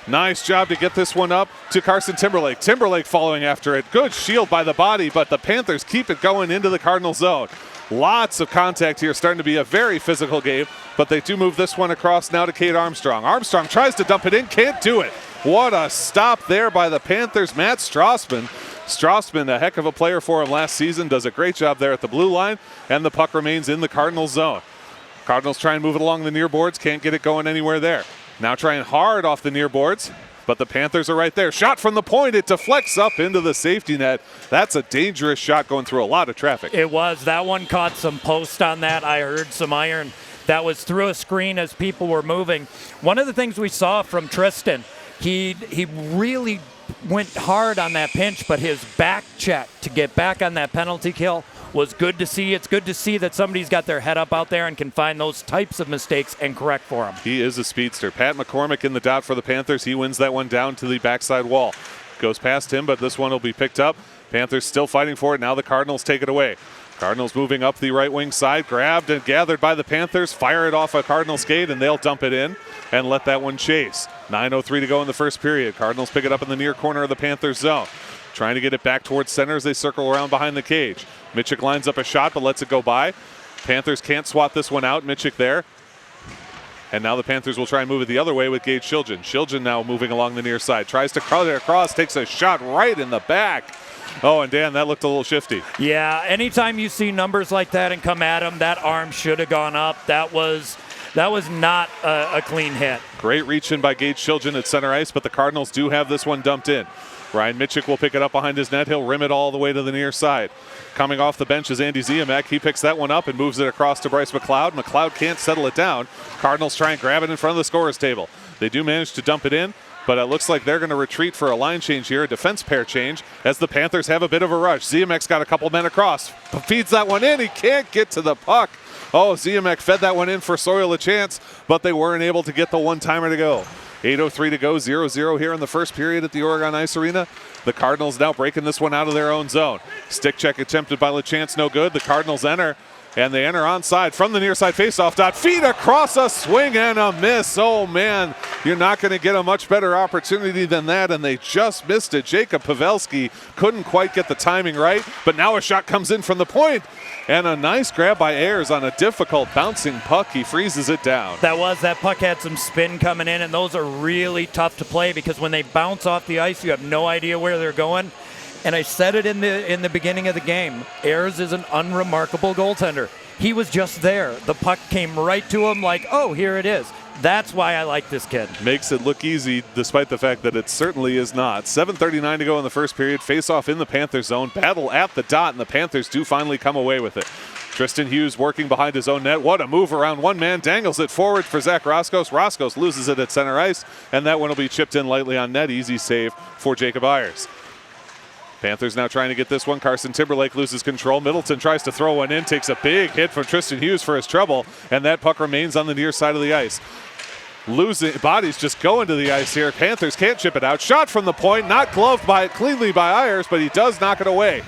Nice job to get this one up to Carson Timberlake. Timberlake following after it. Good shield by the body, but the Panthers keep it going into the Cardinal zone. Lots of contact here, starting to be a very physical game, but they do move this one across now to Kate Armstrong. Armstrong tries to dump it in, can't do it. What a stop there by the Panthers. Matt Strassman. Strassman, a heck of a player for him last season, does a great job there at the blue line, and the puck remains in the Cardinal zone. Cardinals try and move it along the near boards, can't get it going anywhere there. Now trying hard off the near boards, but the Panthers are right there. Shot from the point, it deflects up into the safety net. That's a dangerous shot going through a lot of traffic. It was. That one caught some post on that. I heard some iron. That was through a screen as people were moving. One of the things we saw from Tristan, he really went hard on that pinch, but his back check to get back on that penalty kill was good to see. It's good to see that somebody's got their head up out there and can find those types of mistakes and correct for them. He is a speedster. Pat McCormick in the dot for the Panthers. He wins that one down to the backside wall. Goes past him, but this one will be picked up. Panthers still fighting for it. Now the Cardinals take it away. Cardinals moving up the right wing side. Grabbed and gathered by the Panthers. Fire it off a Cardinal skate, and they'll dump it in and let that one chase. 9:03 to go in the first period. Cardinals pick it up in the near corner of the Panthers zone. Trying to get it back towards center as they circle around behind the cage. Mitchik lines up a shot but lets it go by. Panthers can't swat this one out. Mitchik there. And now the Panthers will try and move it the other way with Gage Shilgen. Shilgen now moving along the near side. Tries to cut it across, takes a shot right in the back. Oh, and Dan, that looked a little shifty. Yeah, anytime you see numbers like that and come at him, that arm should have gone up. That was not a clean hit. Great reach in by Gage Shilgen at center ice, but the Cardinals do have this one dumped in. Ryan Mitchell will pick it up behind his net. He'll rim it all the way to the near side. Coming off the bench is Andy Ziemek. He picks that one up and moves it across to Bryce McLeod. McLeod can't settle it down. Cardinals try and grab it in front of the scorer's table. They do manage to dump it in, but it looks like they're going to retreat for a line change here, a defense pair change, as the Panthers have a bit of a rush. Ziemek's got a couple men across. Feeds that one in. He can't get to the puck. Oh, Ziemek fed that one in for Soil a chance, but they weren't able to get the one-timer to go. 8:03 to go, 0-0 here in the first period at the Oregon Ice Arena. The Cardinals now breaking this one out of their own zone. Stick check attempted by LeChance, no good. The Cardinals enter, and they enter onside from the near side faceoff dot. Feed across, a swing and a miss. Oh, man, you're not going to get a much better opportunity than that, and they just missed it. Jacob Pavelski couldn't quite get the timing right, but now a shot comes in from the point, and a nice grab by Ayers on a difficult bouncing puck. He freezes it down. That puck had some spin coming in, and those are really tough to play because when they bounce off the ice, you have no idea where they're going. And I said it in the beginning of the game. Ayers is an unremarkable goaltender. He was just there. The puck came right to him like, oh, here it is. That's why I like this kid. Makes it look easy, despite the fact that it certainly is not. 7:39 to go in the first period. Face-off in the Panthers zone. Battle at the dot, and the Panthers do finally come away with it. Tristan Hughes working behind his own net. What a move around one man. Dangles it forward for Zach Roskos. Roskos loses it at center ice, and that one will be chipped in lightly on net. Easy save for Jacob Ayers. Panthers now trying to get this one. Carson Timberlake loses control. Middleton tries to throw one in, takes a big hit from Tristan Hughes for his trouble, and that puck remains on the near side of the ice. Losing bodies just going to the ice here. Panthers can't chip it out. Shot from the point, not gloved cleanly by Ayers, but he does knock it away.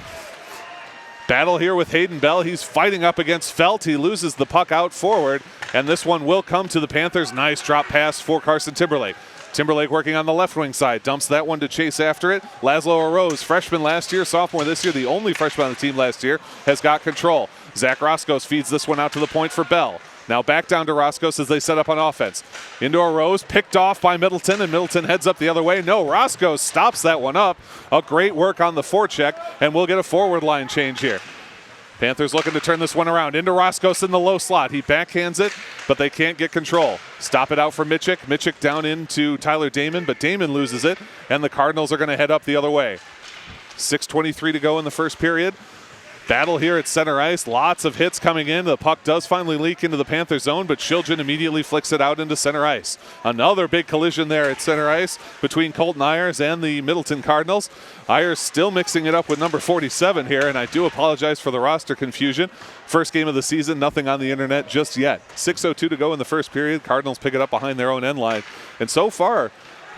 Battle here with Hayden Bell. He's fighting up against Felt. He loses the puck out forward, and this one will come to the Panthers. Nice drop pass for Carson Timberlake. Timberlake working on the left wing side. Dumps that one to chase after it. Laszlo Arose, freshman last year, sophomore this year, the only freshman on the team last year, has got control. Zach Roskos feeds this one out to the point for Bell. Now back down to Roskos as they set up on offense. Into Arose, picked off by Middleton, and Middleton heads up the other way. No, Roskos stops that one up. A great work on the forecheck, and we'll get a forward line change here. Panthers looking to turn this one around. Into Roskos in the low slot. He backhands it, but they can't get control. Stop it out for Mitchik. Mitchik down into Tyler Damon, but Damon loses it, and the Cardinals are going to head up the other way. 6:23 to go in the first period. Battle here at center ice. Lots of hits coming in. The puck does finally leak into the Panther zone, but Shiljan immediately flicks it out into center ice. Another big collision there at center ice between Colton Ayers and the Middleton Cardinals. Ayers still mixing it up with number 47 here, and I do apologize for the roster confusion. First game of the season, nothing on the internet just yet. 6:02 to go in the first period. Cardinals pick it up behind their own end line. And so far,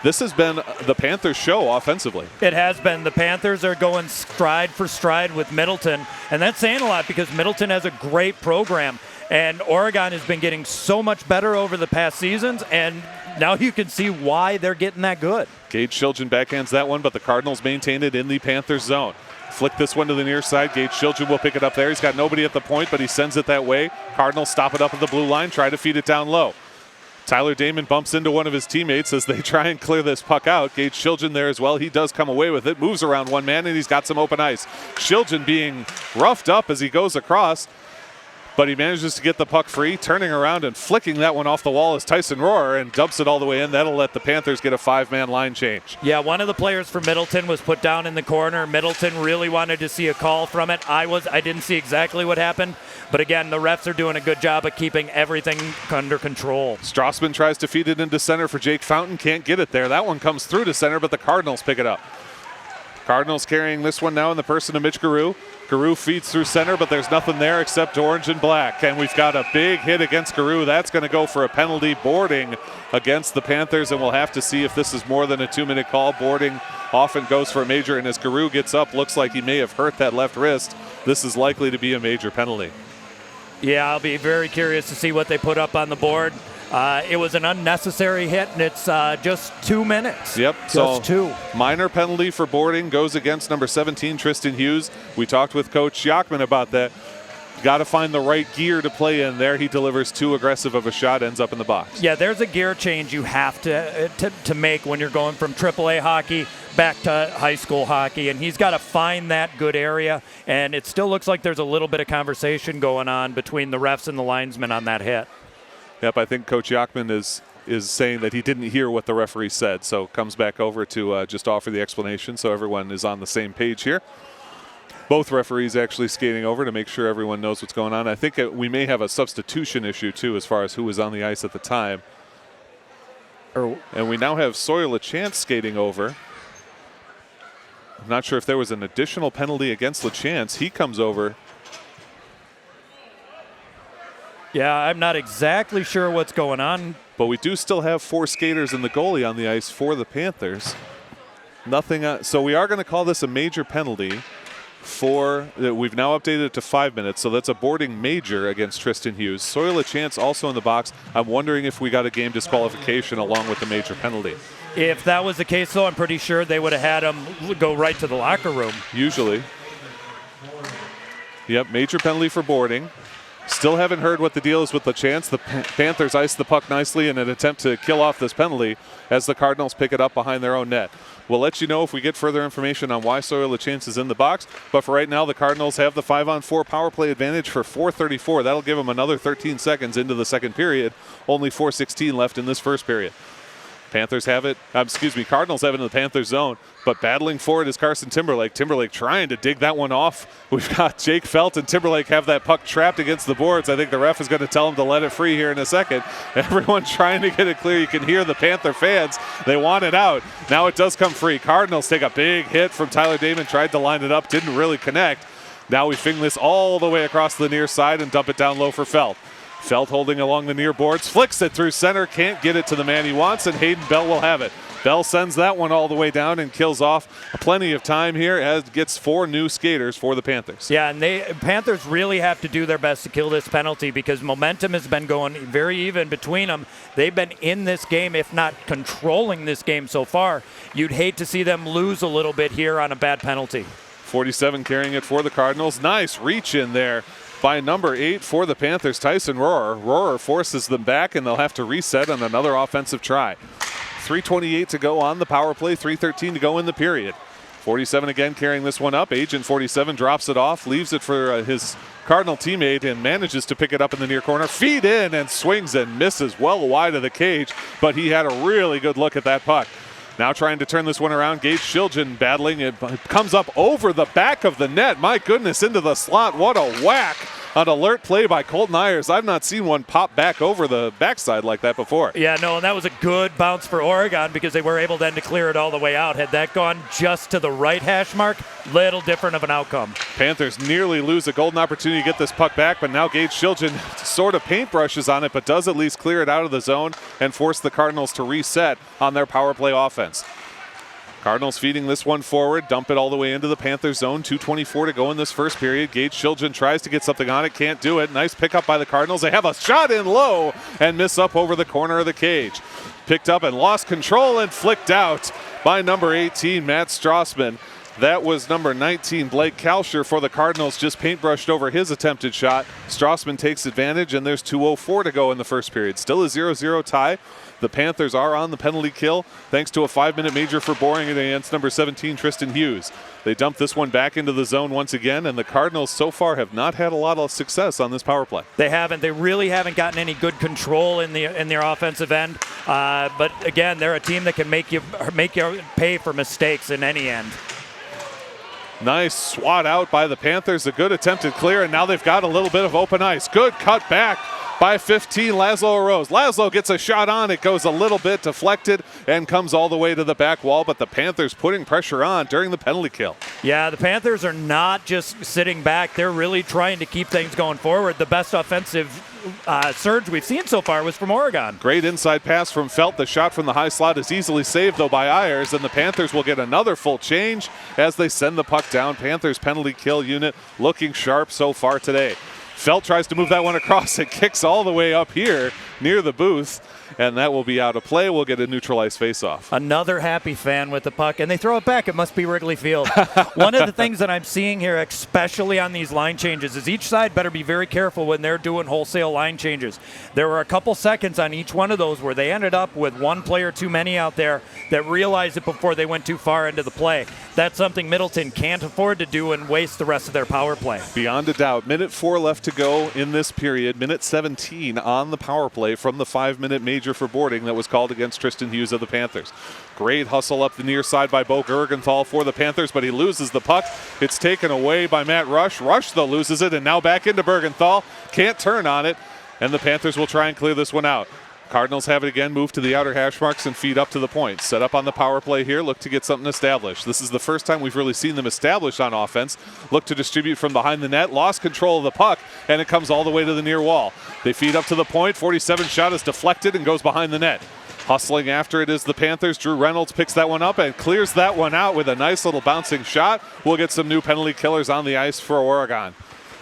this has been the Panthers' show offensively. It has been. The Panthers are going stride for stride with Middleton, and that's saying a lot because Middleton has a great program, and Oregon has been getting so much better over the past seasons, and now you can see why they're getting that good. Gage Shiljan backhands that one, but the Cardinals maintain it in the Panthers' zone. Flick this one to the near side. Gage Shiljan will pick it up there. He's got nobody at the point, but he sends it that way. Cardinals stop it up at the blue line, try to feed it down low. Tyler Damon bumps into one of his teammates as they try and clear this puck out. Gage Shiljan there as well. He does come away with it, moves around one man, and he's got some open ice. Shiljan being roughed up as he goes across, but he manages to get the puck free, turning around and flicking that one off the wall as Tyson Rohrer and dumps it all the way in. That'll let the Panthers get a five-man line change. Yeah, one of the players for Middleton was put down in the corner. Middleton really wanted to see a call from it. I didn't see exactly what happened. But again, the refs are doing a good job of keeping everything under control. Strassman tries to feed it into center for Jake Fountain. Can't get it there. That one comes through to center, but the Cardinals pick it up. Cardinals carrying this one now in the person of Mitch Garou. Garou feeds through center, but there's nothing there except orange and black. And we've got a big hit against Garou. That's going to go for a penalty, boarding against the Panthers, and we'll have to see if this is more than a 2-minute call. Boarding often goes for a major, and as Garou gets up, looks like he may have hurt that left wrist. This is likely to be a major penalty. Yeah, I'll be very curious to see what they put up on the board. It was an unnecessary hit, and it's just 2 minutes. Yep. Just two. Minor penalty for boarding goes against number 17, Tristan Hughes. We talked with Coach Hockman about that. Got to find the right gear to play in there. He delivers too aggressive of a shot, ends up in the box. Yeah, there's a gear change you have to make when you're going from AAA hockey back to high school hockey, and he's got to find that good area, and it still looks like there's a little bit of conversation going on between the refs and the linesmen on that hit. Yep, I think Coach Hockman is is saying that he didn't hear what the referee said, so comes back over to just offer the explanation so everyone is on the same page here. Both referees actually skating over to make sure everyone knows what's going on. I think we may have a substitution issue, too, as far as who was on the ice at the time. And we now have Sawyer LaChance skating over. I'm not sure if there was an additional penalty against LaChance. He comes over. Yeah, I'm not exactly sure what's going on. But we do still have 4 skaters and the goalie on the ice for the Panthers. Nothing. So we are going to call this a major penalty. We've now updated it to 5 minutes, so that's a boarding major against Tristan Hughes. Sawyer LaChance also in the box. I'm wondering if we got a game disqualification along with the major penalty. If that was the case, though, I'm pretty sure they would have had him go right to the locker room. Usually. Yep, major penalty for boarding. Still haven't heard what the deal is with LaChance. The Panthers ice the puck nicely in an attempt to kill off this penalty as the Cardinals pick it up behind their own net. We'll let you know if we get further information on why Sawyer LaChance is in the box. But for right now, the Cardinals have the 5-on-4 power play advantage for 4:34. That'll give them another 13 seconds into the second period. Only 4:16 left in this first period. Cardinals have it in the Panthers zone, but battling for it is Carson Timberlake. Timberlake trying to dig that one off. We've got Jake Felt and Timberlake have that puck trapped against the boards. I think the ref is going to tell him to let it free here in a second. Everyone trying to get it clear. You can hear the Panther fans. They want it out. Now it does come free. Cardinals take a big hit from Tyler Damon. Tried to line it up, didn't really connect. Now we fing this all the way across the near side and dump it down low for Felt. Felt holding along the near boards, flicks it through center, can't get it to the man he wants, and Hayden Bell will have it. Bell sends that one all the way down and kills off plenty of time here as gets 4 new skaters for the Panthers. Yeah, and Panthers really have to do their best to kill this penalty because momentum has been going very even between them. They've been in this game, if not controlling this game so far. You'd hate to see them lose a little bit here on a bad penalty. 47 carrying it for the Cardinals. Nice reach in there by number 8 for the Panthers, Tyson Rohrer. Rohrer forces them back, and they'll have to reset on another offensive try. 3:28 to go on the power play, 3:13 to go in the period. 47 again carrying this one up. Agent 47 drops it off, leaves it for his Cardinal teammate, and manages to pick it up in the near corner. Feed in and swings and misses well wide of the cage, but he had a really good look at that puck. Now trying to turn this one around, Gage Shiljan battling. It comes up over the back of the net. My goodness, into the slot. What a whack. An alert play by Colton Ayers. I've not seen one pop back over the backside like that before. Yeah, no, and that was a good bounce for Oregon because they were able then to clear it all the way out. Had that gone just to the right hash mark, little different of an outcome. Panthers nearly lose a golden opportunity to get this puck back, but now Gage Shiljan sort of paintbrushes on it, but does at least clear it out of the zone and force the Cardinals to reset on their power play offense. Cardinals feeding this one forward, dump it all the way into the Panthers zone. 2:24 to go in this first period. Gage Shiljan tries to get something on it, can't do it. Nice pickup by the Cardinals. They have a shot in low and miss up over the corner of the cage. Picked up and lost control and flicked out by number 18, Matt Strassman. That was number 19, Blake Kalsher for the Cardinals, just paintbrushed over his attempted shot. Strassman takes advantage, and there's 2:04 to go in the first period. Still a 0-0 tie. The Panthers are on the penalty kill thanks to a 5-minute major for boring it against number 17, Tristan Hughes. They dump this one back into the zone once again, and the Cardinals so far have not had a lot of success on this power play. They haven't. They really haven't gotten any good control in their offensive end. But again, they're a team that can make you pay for mistakes in any end. Nice swat out by the Panthers. A good attempted clear, and now they've got a little bit of open ice. Good cut back by 15, Laszlo Rose. Laszlo gets a shot on. It goes a little bit deflected and comes all the way to the back wall, but the Panthers putting pressure on during the penalty kill. Yeah, the Panthers are not just sitting back. They're really trying to keep things going forward. The best offensive surge we've seen so far was from Oregon. Great inside pass from Felt. The shot from the high slot is easily saved, though, by Ayers, and the Panthers will get another full change as they send the puck down. Panthers penalty kill unit looking sharp so far today. Felt tries to move that one across. It kicks all the way up here near the booth, and that will be out of play. We'll get a neutralized faceoff. Another happy fan with the puck, and they throw it back. It must be Wrigley Field. One of the things that I'm seeing here, especially on these line changes, is each side better be very careful when they're doing wholesale line changes. There were a couple seconds on each one of those where they ended up with one player too many out there that realized it before they went too far into the play. That's something Middleton can't afford to do and waste the rest of their power play. Beyond a doubt. Minute 4 left to go in this period. Minute 17 on the power play. play from the 5-minute major for boarding that was called against Tristan Hughes of the Panthers. Great hustle up the near side by Bo Gergenthal for the Panthers, but he loses the puck. It's taken away by Matt Rush. Rush, though, loses it, and now back into Bergenthal. Can't turn on it, and the Panthers will try and clear this one out. Cardinals have it again, move to the outer hash marks and feed up to the point. Set up on the power play here, look to get something established. This is the first time we've really seen them established on offense. Look to distribute from behind the net, lost control of the puck, and it comes all the way to the near wall. They feed up to the point, 47 shot is deflected and goes behind the net. Hustling after it is the Panthers. Drew Reynolds picks that one up and clears that one out with a nice little bouncing shot. We'll get some new penalty killers on the ice for Oregon.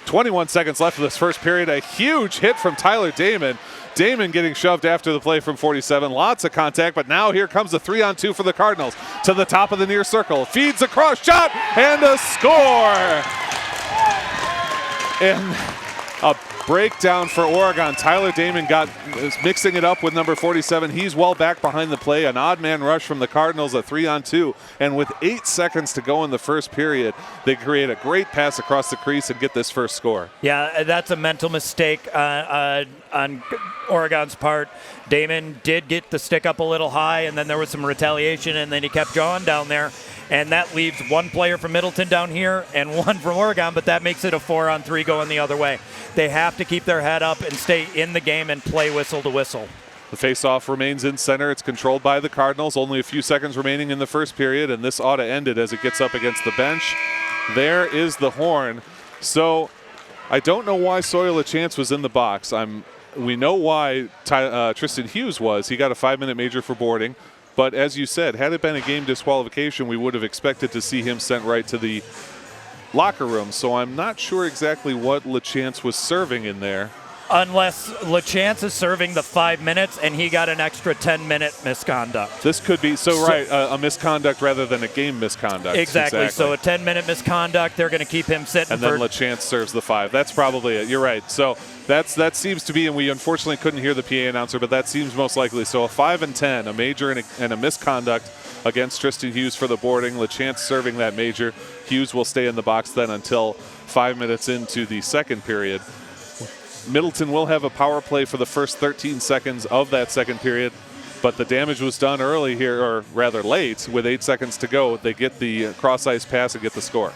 21 seconds left of this first period. A huge hit from Tyler Damon. Damon getting shoved after the play from 47. Lots of contact, but now here comes the 3-on-2 for the Cardinals. To the top of the near circle. Feeds across, shot, and a score! And a breakdown for Oregon. Tyler Damon is mixing it up with number 47. He's well back behind the play. An odd man rush from the Cardinals, a 3-on-2. And with 8 seconds to go in the first period, they create a great pass across the crease and get this first score. Yeah, that's a mental mistake on Oregon's part. Damon did get the stick up a little high, and then there was some retaliation, and then he kept going down there. And that leaves one player from Middleton down here and one from Oregon, but that makes it a 4-on-3 going the other way. They have to keep their head up and stay in the game and play whistle to whistle. The faceoff remains in center. It's controlled by the Cardinals. Only a few seconds remaining in the first period, and this ought to end it as it gets up against the bench. There is the horn. So I don't know why Sawyer LaChance was in the box. We know why Tristan Hughes was. He got a 5-minute major for boarding. But as you said, had it been a game disqualification, we would have expected to see him sent right to the locker room. So I'm not sure exactly what LaChance was serving in there. Unless LaChance is serving the 5 minutes and he got an extra 10-minute misconduct. This could be, a misconduct rather than a game misconduct. Exactly. So a 10-minute misconduct, they're going to keep him sitting. And then LaChance serves the 5. That's probably it. You're right. So that seems to be, and we unfortunately couldn't hear the PA announcer, but that seems most likely. So a 5 and 10, a major and a misconduct against Tristan Hughes for the boarding. LaChance serving that major. Hughes will stay in the box then until 5 minutes into the second period. Middleton will have a power play for the first 13 seconds of that second period, but the damage was done early here, or rather late, with 8 seconds to go. They get the cross-ice pass and get the score.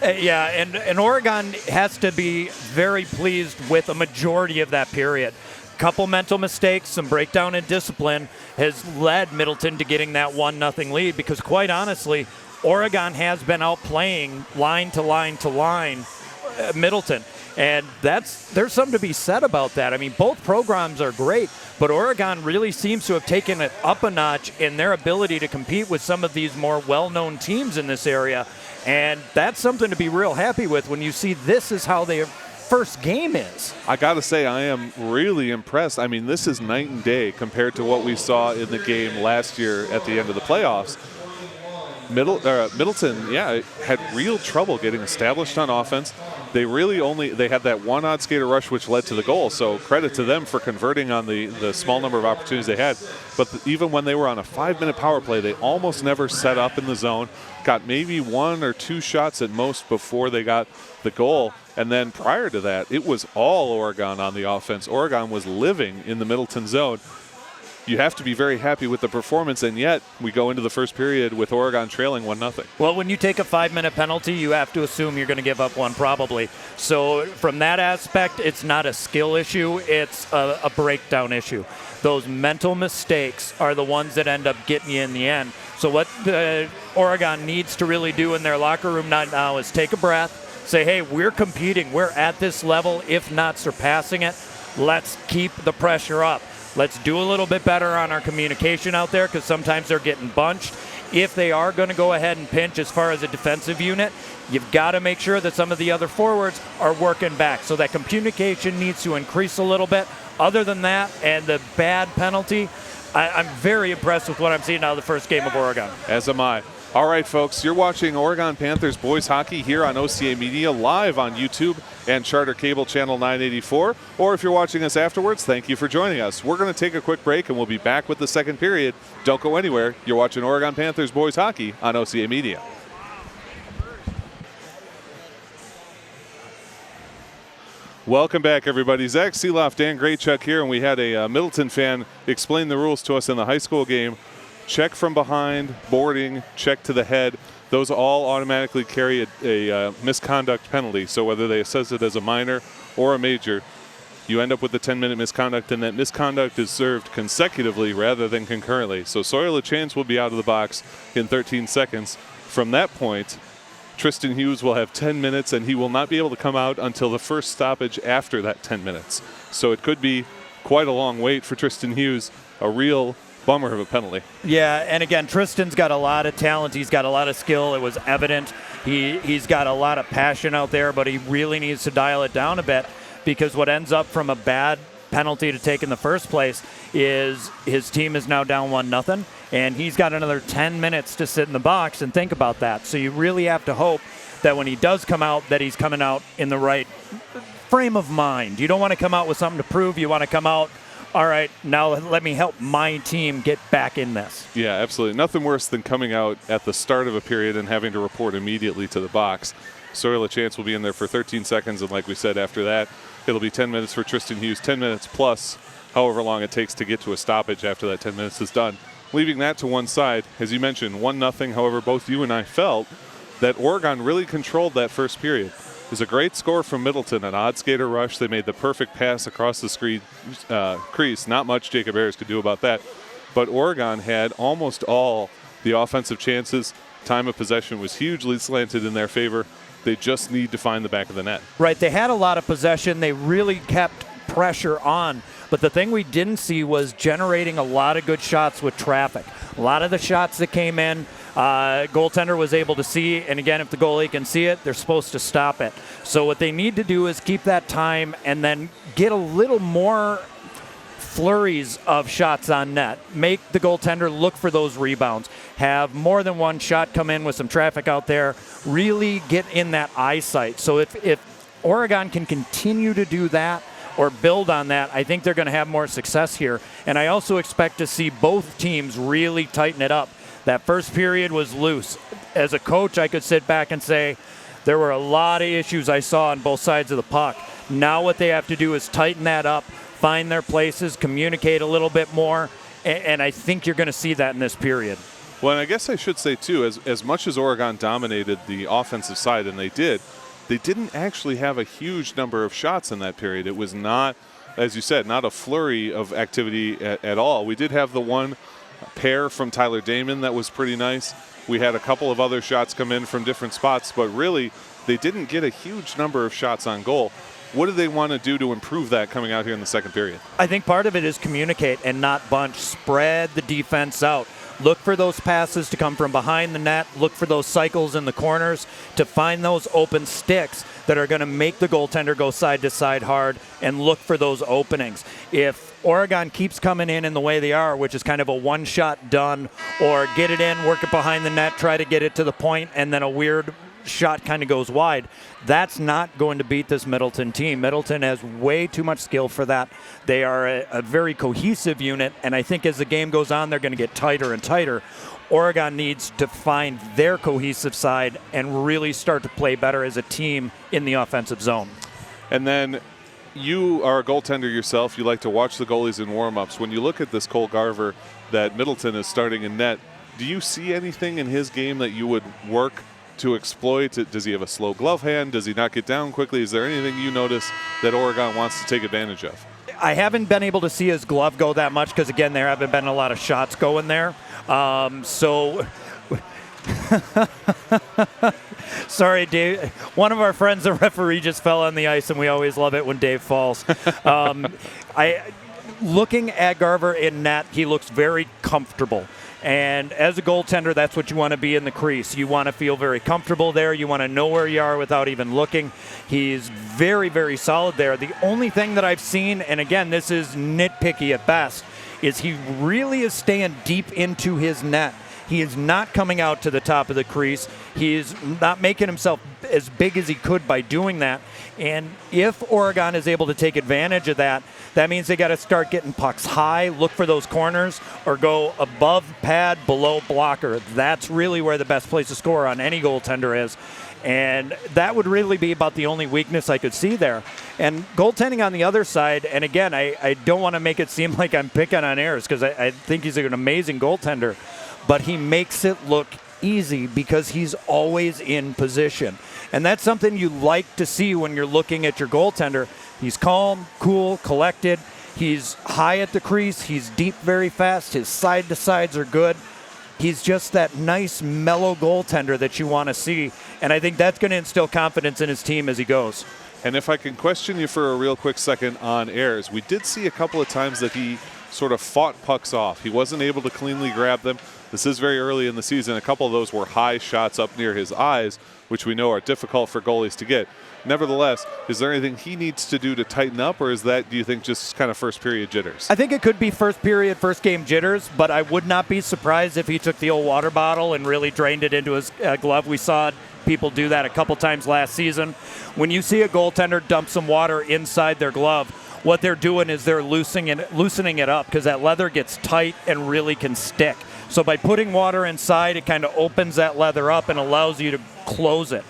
Yeah, and Oregon has to be very pleased with a majority of that period. Couple mental mistakes, some breakdown in discipline has led Middleton to getting that 1-0 lead, because quite honestly, Oregon has been outplaying line to line to line Middleton. And there's something to be said about that. I mean, both programs are great, but Oregon really seems to have taken it up a notch in their ability to compete with some of these more well-known teams in this area. And that's something to be real happy with when you see this is how their first game is. I got to say, I am really impressed. I mean, this is night and day compared to what we saw in the game last year at the end of the playoffs. Middleton, had real trouble getting established on offense. They had that one odd skater rush which led to the goal, so credit to them for converting on the small number of opportunities they had. But even when they were on a 5-minute power play, they almost never set up in the zone, got maybe 1 or 2 shots at most before they got the goal. And then prior to that, it was all Oregon on the offense. Oregon was living in the Middleton zone. You have to be very happy with the performance, and yet we go into the first period with Oregon trailing 1-0. Well, when you take a 5-minute penalty, you have to assume you're going to give up one probably. So from that aspect, it's not a skill issue, it's a breakdown issue. Those mental mistakes are the ones that end up getting you in the end. So what Oregon needs to really do in their locker room now is take a breath, say, hey, we're competing, we're at this level, if not surpassing it. Let's keep the pressure up. Let's do a little bit better on our communication out there, because sometimes they're getting bunched. If they are going to go ahead and pinch as far as a defensive unit, you've got to make sure that some of the other forwards are working back. So that communication needs to increase a little bit. Other than that, and the bad penalty, I'm very impressed with what I'm seeing out of the first game of Oregon. As am I. All right, folks, you're watching Oregon Panthers boys hockey here on OCAmedia, live on YouTube and Charter Cable Channel 984. Or if you're watching us afterwards, thank you for joining us. We're going to take a quick break, and we'll be back with the second period. Don't go anywhere. You're watching Oregon Panthers boys hockey on OCAmedia. Welcome back, everybody. Zach Seeloff, Dan Graychuk here, and we had a Middleton fan explain the rules to us in the high school game. Check from behind, boarding, check to the head. Those all automatically carry a misconduct penalty. So whether they assess it as a minor or a major, you end up with the 10-minute misconduct, and that misconduct is served consecutively rather than concurrently. So Sawyer LaChance will be out of the box in 13 seconds. From that point, Tristan Hughes will have 10 minutes, and he will not be able to come out until the first stoppage after that 10 minutes. So it could be quite a long wait for Tristan Hughes, a real bummer of a penalty. Yeah, and again, Tristan's got a lot of talent. He's got a lot of skill. It was evident. He's got a lot of passion out there, but he really needs to dial it down a bit, because what ends up from a bad penalty to take in the first place is his team is now down 1-0, and he's got another 10 minutes to sit in the box and think about that. So you really have to hope that when he does come out, that he's coming out in the right frame of mind. You don't want to come out with something to prove. You want to come out, all right, now let me help my team get back in this. Yeah, absolutely. Nothing worse than coming out at the start of a period and having to report immediately to the box. Sawyer LaChance will be in there for 13 seconds, and like we said, after that, it'll be 10 minutes for Tristan Hughes, 10 minutes plus however long it takes to get to a stoppage after that 10 minutes is done. Leaving that to one side, as you mentioned, 1-0. However, both you and I felt that Oregon really controlled that first period. It was a great score from Middleton, an odd skater rush. They made the perfect pass across the crease. Not much Jacob Ayers could do about that. But Oregon had almost all the offensive chances. Time of possession was hugely slanted in their favor. They just need to find the back of the net. Right, they had a lot of possession. They really kept pressure on. But the thing we didn't see was generating a lot of good shots with traffic. A lot of the shots that came in, goaltender was able to see, and again, if the goalie can see it, they're supposed to stop it. So what they need to do is keep that time and then get a little more flurries of shots on net. Make the goaltender look for those rebounds. Have more than one shot come in with some traffic out there. Really get in that eyesight. So if Oregon can continue to do that or build on that, I think they're going to have more success here. And I also expect to see both teams really tighten it up. That first period was loose. As a coach, I could sit back and say there were a lot of issues I saw on both sides of the puck. Now what they have to do is tighten that up, find their places, communicate a little bit more, and I think you're going to see that in this period. Well, and I guess I should say, too, as much as Oregon dominated the offensive side, and they didn't actually have a huge number of shots in that period. It was not, as you said, not a flurry of activity at all. We did have the one pair from Tyler Damon that was pretty nice. We had a couple of other shots come in from different spots, but really they didn't get a huge number of shots on goal. What do they want to do to improve that coming out here in the second period? I think part of it is communicate and not bunch. Spread the defense out. Look for those passes to come from behind the net. Look for those cycles in the corners to find those open sticks that are going to make the goaltender go side to side hard, and look for those openings. If Oregon keeps coming in the way they are, which is kind of a one-shot done, or get it in, work it behind the net, try to get it to the point, and then a weird shot kind of goes wide, that's not going to beat this Middleton team. Middleton has way too much skill for that. They are a very cohesive unit, and I think as the game goes on, they're going to get tighter and tighter. Oregon needs to find their cohesive side and really start to play better as a team in the offensive zone. And then you are a goaltender yourself. You like to watch the goalies in warm-ups. When you look at this Cole Garver that Middleton is starting in net, do you see anything in his game that you would work to exploit? Does he have a slow glove hand? Does he not get down quickly? Is there anything you notice that Oregon wants to take advantage of? I haven't been able to see his glove go that much because, again, there haven't been a lot of shots going there. Sorry, Dave. One of our friends, the referee, just fell on the ice, and we always love it when Dave falls. Looking at Garver in net, he looks very comfortable. And as a goaltender, that's what you want to be in the crease. You want to feel very comfortable there. You want to know where you are without even looking. He's very, very solid there. The only thing that I've seen, and again, this is nitpicky at best, is he really is staying deep into his net. He is not coming out to the top of the crease. He is not making himself as big as he could by doing that. And if Oregon is able to take advantage of that, that means they got to start getting pucks high, look for those corners, or go above pad, below blocker. That's really where the best place to score on any goaltender is. And that would really be about the only weakness I could see there. And goaltending on the other side, and again, I don't want to make it seem like I'm picking on Ayers because I think he's an amazing goaltender, but he makes it look easy because he's always in position. And that's something you like to see when you're looking at your goaltender. He's calm, cool, collected. He's high at the crease. He's deep very fast. His side-to-sides are good. He's just that nice, mellow goaltender that you want to see. And I think that's going to instill confidence in his team as he goes. And if I can question you for a real quick second on Ayers, we did see a couple of times that he sort of fought pucks off. He wasn't able to cleanly grab them. This is very early in the season. A couple of those were high shots up near his eyes, which we know are difficult for goalies to get. Nevertheless, is there anything he needs to do to tighten up, or is that, do you think, just kind of first period jitters? I think it could be first period, first game jitters, but I would not be surprised if he took the old water bottle and really drained it into his glove. We saw people do that a couple times last season. When you see a goaltender dump some water inside their glove, what they're doing is they're loosening it up because that leather gets tight and really can stick. So by putting water inside, it kind of opens that leather up and allows you to close it.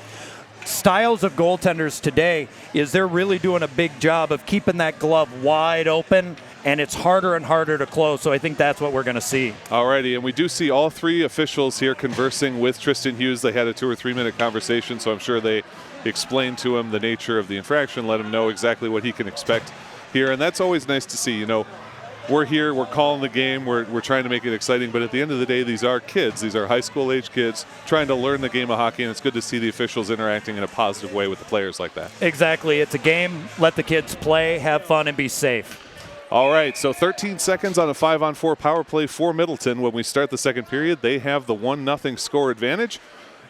Styles of goaltenders today is they're really doing a big job of keeping that glove wide open, and it's harder and harder to close. So I think that's what we're going to see. Alrighty, and we do see all three officials here conversing with Tristan Hughes. They had a 2 or 3 minute conversation, so I'm sure they explained to him the nature of the infraction, let him know exactly what he can expect here, and that's always nice to see. You know, we're here, we're calling the game, we're trying to make it exciting, but at the end of the day, these are kids. These are high school age kids trying to learn the game of hockey, and it's good to see the officials interacting in a positive way with the players like that. Exactly. It's a game. Let the kids play, have fun, and be safe. All right, so 13 seconds on a 5-on-4 power play for Middleton. When we start the second period, they have the 1-0 score advantage.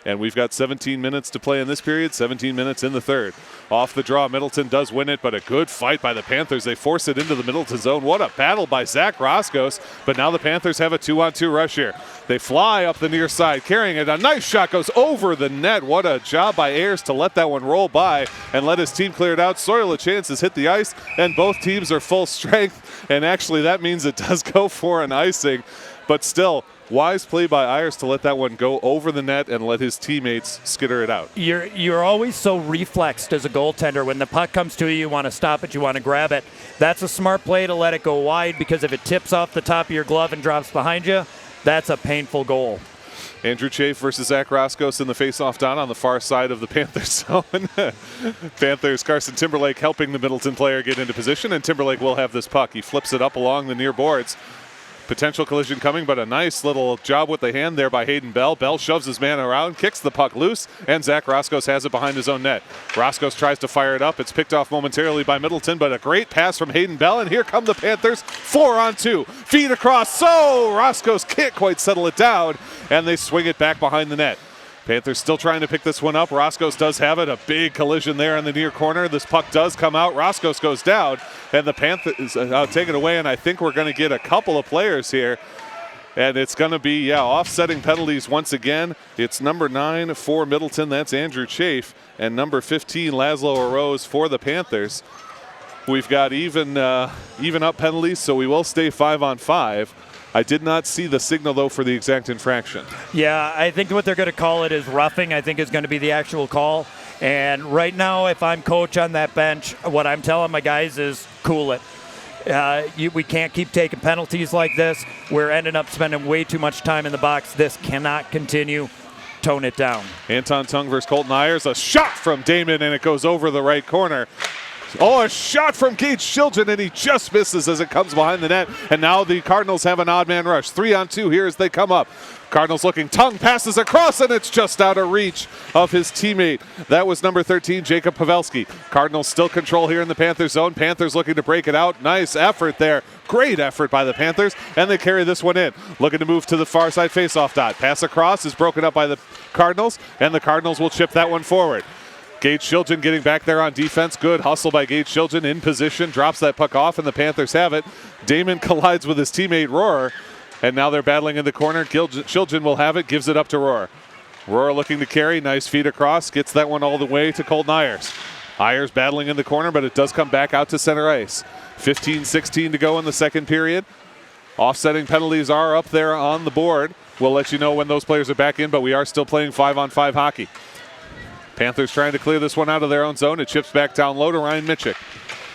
And we've got 17 minutes to play in this period, 17 minutes in the third. Off the draw, Middleton does win it, but a good fight by the Panthers. They force it into the Middleton zone. What a battle by Zach Roscos, but now the Panthers have a 2-on-2 rush here. They fly up the near side, carrying it. A nice shot goes over the net. What a job by Ayers to let that one roll by and let his team clear it out. Soil of chances hit the ice, and both teams are full strength, and actually that means it does go for an icing, but still, wise play by Ayers to let that one go over the net and let his teammates skitter it out. You're always so reflexed as a goaltender. When the puck comes to you, you want to stop it, you want to grab it. That's a smart play to let it go wide, because if it tips off the top of your glove and drops behind you, that's a painful goal. Andrew Chafe versus Zach Roscos in the face-off down on the far side of the Panthers zone. Panthers, Carson Timberlake helping the Middleton player get into position, and Timberlake will have this puck. He flips it up along the near boards. Potential collision coming, but a nice little job with the hand there by Hayden Bell. Bell shoves his man around, kicks the puck loose, and Zach Roscos has it behind his own net. Roscos tries to fire it up. It's picked off momentarily by Middleton, but a great pass from Hayden Bell, and here come the Panthers. 4-on-2. Feed across. So Roscos can't quite settle it down, and they swing it back behind the net. Panthers still trying to pick this one up. Roscos does have it. A big collision there in the near corner. This puck does come out. Roscos goes down, and the Panthers take it away, and I think we're going to get a couple of players here. And it's going to be, offsetting penalties once again. It's number 9 for Middleton. That's Andrew Chafe. And number 15, Laszlo Arose for the Panthers. We've got even up penalties, so we will stay 5-on-5. I did not see the signal, though, for the exact infraction. Yeah, I think what they're going to call it is roughing, I think is going to be the actual call. And right now, if I'm coach on that bench, what I'm telling my guys is cool it. We can't keep taking penalties like this. We're ending up spending way too much time in the box. This cannot continue. Tone it down. Anton Tung versus Colton Ayers. A shot from Damon, and it goes over the right corner. Oh, a shot from Gage Shilton, and he just misses as it comes behind the net. And now the Cardinals have an odd man rush. 3-on-2 here as they come up. Cardinals looking, Tung passes across, and it's just out of reach of his teammate. That was number 13, Jacob Pavelski. Cardinals still control here in the Panthers zone. Panthers looking to break it out. Nice effort there. Great effort by the Panthers, and they carry this one in. Looking to move to the far side faceoff dot. Pass across is broken up by the Cardinals, and the Cardinals will chip that one forward. Gage Shilton getting back there on defense. Good hustle by Gage Shilton in position. Drops that puck off, and the Panthers have it. Damon collides with his teammate Rohrer. And now they're battling in the corner. Shiljan will have it, gives it up to Rohr. Rohr looking to carry, nice feed across, gets that one all the way to Colton Ayers. Ayers battling in the corner, but it does come back out to center ice. 15-16 to go in the second period. Offsetting penalties are up there on the board. We'll let you know when those players are back in, but we are still playing 5-on-5 hockey. Panthers trying to clear this one out of their own zone. It chips back down low to Ryan Mitchik.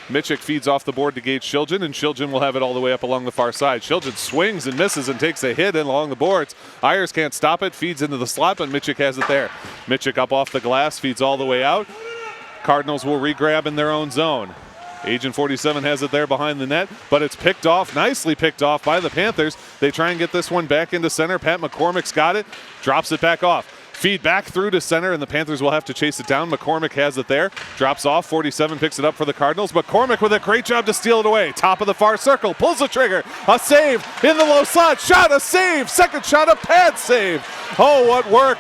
Mitchik feeds off the board to Gage Shiljan, and Shiljan will have it all the way up along the far side. Shiljan swings and misses and takes a hit in along the boards. Ayers can't stop it, feeds into the slot, but Mitchik has it there. Mitchik up off the glass, feeds all the way out. Cardinals will re-grab in their own zone. Agent 47 has it there behind the net, but it's picked off, nicely picked off by the Panthers. They try and get this one back into center. Pat McCormick's got it, drops it back off. Feed back through to center, and the Panthers will have to chase it down. McCormick has it there. Drops off. 47 picks it up for the Cardinals. McCormick with a great job to steal it away. Top of the far circle. Pulls the trigger. A save in the low slot. Shot, a save. Second shot, a pad save. Oh, what work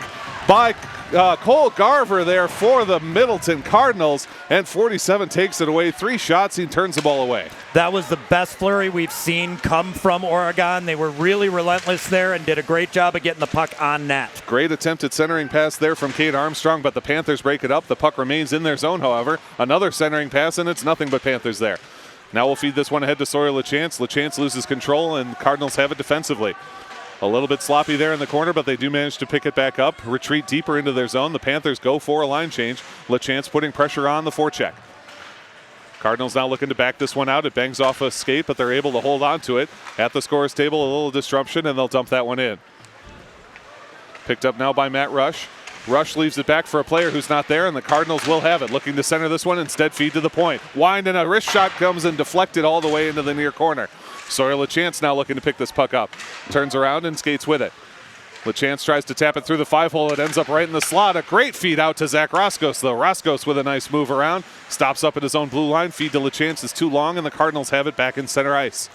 by Cole Garver there for the Middleton Cardinals. And 47 takes it away. 3 shots. He turns the ball away. That was the best flurry we've seen come from Oregon. They were really relentless there and did a great job of getting the puck on net. Great attempt at centering pass there from Kate Armstrong, but the Panthers break it up. The puck remains in their zone, however. Another centering pass, and it's nothing but Panthers there. Now we'll feed this one ahead to Sawyer LaChance. LaChance loses control, and Cardinals have it defensively. A little bit sloppy there in the corner, but they do manage to pick it back up, retreat deeper into their zone. The Panthers go for a line change. LaChance putting pressure on the forecheck. Cardinals now looking to back this one out. It bangs off a skate, but they're able to hold on to it. At the scorer's table, a little disruption, and they'll dump that one in. Picked up now by Matt Rush. Rush leaves it back for a player who's not there, and the Cardinals will have it. Looking to center this one, instead feed to the point. Wind and a wrist shot comes and deflected all the way into the near corner. Sawyer LaChance now looking to pick this puck up. Turns around and skates with it. LaChance tries to tap it through the 5-hole. It ends up right in the slot. A great feed out to Zach Roscos, though. Roscos with a nice move around. Stops up at his own blue line. Feed to LaChance is too long, and the Cardinals have it back in center ice.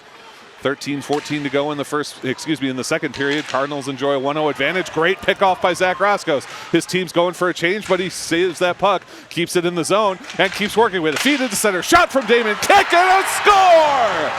13-14 to go in the second period. Cardinals enjoy a 1-0 advantage. Great pickoff by Zach Roscos. His team's going for a change, but he saves that puck, keeps it in the zone, and keeps working with it. Feed into center. Shot from Damon. Kick and a score!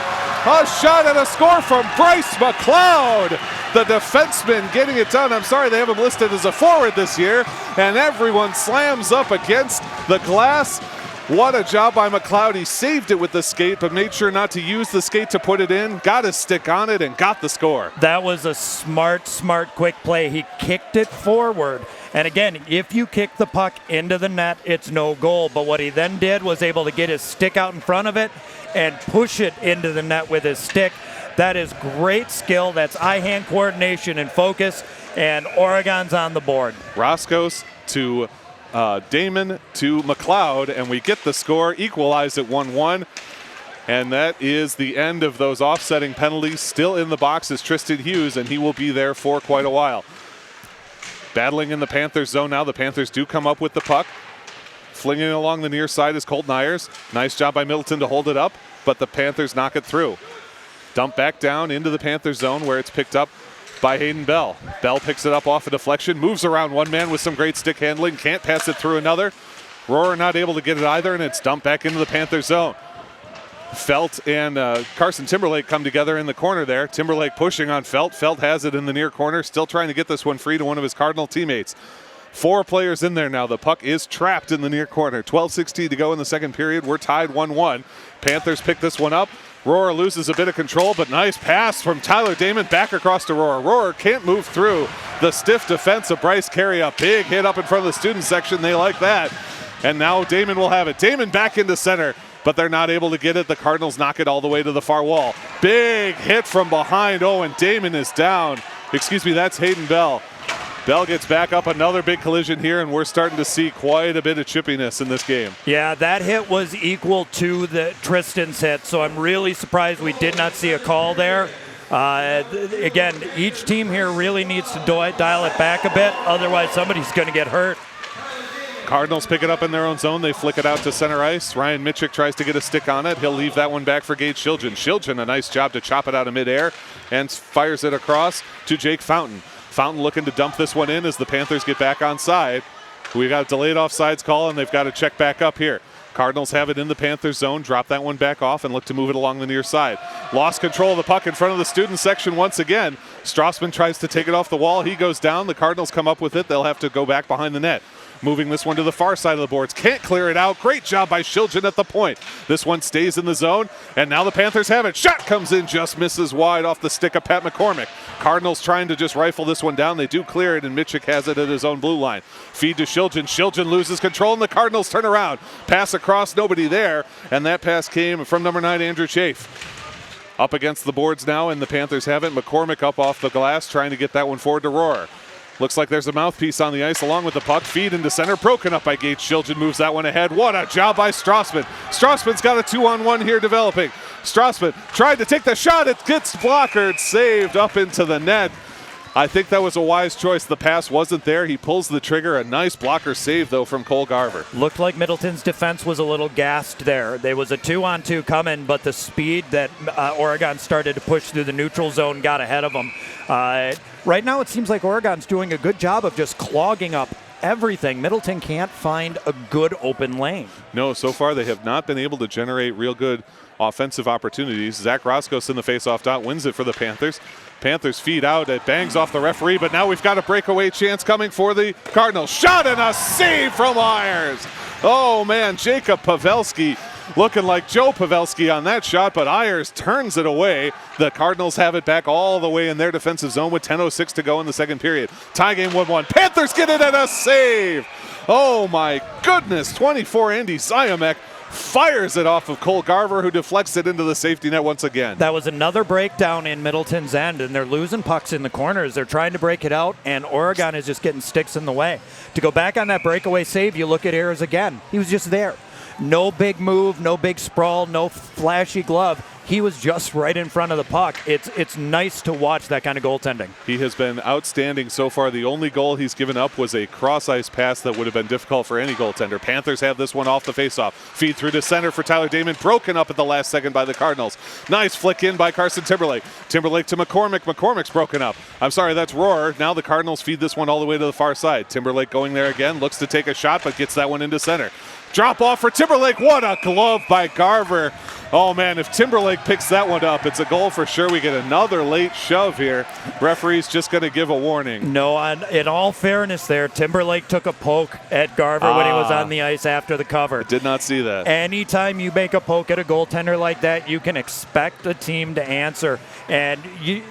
A shot and a score from Bryce McLeod. The defenseman getting it done. I'm sorry they have him listed as a forward this year. And everyone slams up against the glass. What a job by McLeod. He saved it with the skate, but made sure not to use the skate to put it in. Got his stick on it and got the score. That was a smart, quick play. He kicked it forward. And again, if you kick the puck into the net, it's no goal. But what he then did was able to get his stick out in front of it and push it into the net with his stick. That is great skill. That's eye-hand coordination and focus. And Oregon's on the board. Roscos to Damon to McLeod, and we get the score, equalized at 1-1. And that is the end of those offsetting penalties. Still in the box is Tristan Hughes, and he will be there for quite a while. Battling in the Panthers zone now. The Panthers do come up with the puck. Flinging it along the near side is Colton Ayers. Nice job by Middleton to hold it up, but the Panthers knock it through. Dump back down into the Panthers zone where it's picked up by Hayden Bell. Bell picks it up off a deflection, moves around one man with some great stick handling, can't pass it through another. Rohr not able to get it either, and it's dumped back into the Panthers zone. Felt and Carson Timberlake come together in the corner there. Timberlake pushing on Felt. Felt has it in the near corner, still trying to get this one free to one of his Cardinal teammates. 4 players in there now. The puck is trapped in the near corner. 12:16 to go in the second period. We're tied 1-1. Panthers pick this one up. Rohr loses a bit of control, but nice pass from Tyler Damon back across to Rohr. Rohr can't move through the stiff defense of Bryce Carey. A big hit up in front of the student section. They like that. And now Damon will have it. Damon back into center, but they're not able to get it. The Cardinals knock it all the way to the far wall. Big hit from behind. Oh, and Damon is down. That's Hayden Bell. Bell gets back up, another big collision here, and we're starting to see quite a bit of chippiness in this game. Yeah, that hit was equal to the Tristan's hit, so I'm really surprised we did not see a call there. Again, each team here really needs to dial it back a bit, otherwise somebody's going to get hurt. Cardinals pick it up in their own zone. They flick it out to center ice. Ryan Mitchik tries to get a stick on it. He'll leave that one back for Gage Shiljan. Shiljan, a nice job to chop it out of midair and fires it across to Jake Fountain. Fountain looking to dump this one in as the Panthers get back on side. We got a delayed offsides call, and they've got to check back up here. Cardinals have it in the Panthers zone. Drop that one back off and look to move it along the near side. Lost control of the puck in front of the student section once again. Strassman tries to take it off the wall. He goes down. The Cardinals come up with it. They'll have to go back behind the net. Moving this one to the far side of the boards. Can't clear it out. Great job by Shiljan at the point. This one stays in the zone, and now the Panthers have it. Shot comes in, just misses wide off the stick of Pat McCormick. Cardinals trying to just rifle this one down. They do clear it, and Mitchik has it at his own blue line. Feed to Shiljan. Shiljan loses control, and the Cardinals turn around. Pass across, nobody there, and that pass came from number 9, Andrew Chafe. Up against the boards now, and the Panthers have it. McCormick up off the glass, trying to get that one forward to Rohrer. Looks like there's a mouthpiece on the ice along with the puck. Feed into center, broken up by Gates. Shiljan moves that one ahead. What a job by Strassman. Strassman's got a 2-on-1 here developing. Strassman tried to take the shot. It gets blockered, saved up into the net. I think that was a wise choice. The pass wasn't there. He pulls the trigger. A nice blocker save, though, from Cole Garver. Looked like Middleton's defense was a little gassed there. There was a 2-on-2 coming, but the speed that Oregon started to push through the neutral zone got ahead of them. Right now, it seems like Oregon's doing a good job of just clogging up everything. Middleton can't find a good open lane. No, so far they have not been able to generate real good offensive opportunities. Zach Roscos in the faceoff dot wins it for the Panthers. Panthers feed out. It bangs off the referee, but now we've got a breakaway chance coming for the Cardinals. Shot and a save from Ayers. Oh, man, Jacob Pavelski looking like Joe Pavelski on that shot, but Ayers turns it away. The Cardinals have it back all the way in their defensive zone with 10:06 to go in the second period. Tie game 1-1. Panthers get it and a save. Oh, my goodness. 24, Andy Zymek fires it off of Cole Garver, who deflects it into the safety net once again. That was another breakdown in Middleton's end, and they're losing pucks in the corners. They're trying to break it out, and Oregon is just getting sticks in the way. To go back on that breakaway save, you look at Ayers again. He was just there. No big move, no big sprawl, no flashy glove. He was just right in front of the puck. It's nice to watch that kind of goaltending. He has been outstanding so far. The only goal he's given up was a cross-ice pass that would have been difficult for any goaltender. Panthers have this one off the faceoff. Feed through to center for Tyler Damon. Broken up at the last second by the Cardinals. Nice flick in by Carson Timberlake. Timberlake to McCormick. McCormick's broken up. I'm sorry, that's Rohrer. Now the Cardinals feed this one all the way to the far side. Timberlake going there again. Looks to take a shot, but gets that one into center. Drop off for Timberlake. What a glove by Garver. Oh, man, if Timberlake picks that one up, it's a goal for sure. We get another late shove here. Referee's just going to give a warning. No, in all fairness there, Timberlake took a poke at Garver when he was on the ice after the cover. I did not see that. Anytime you make a poke at a goaltender like that, you can expect the team to answer. And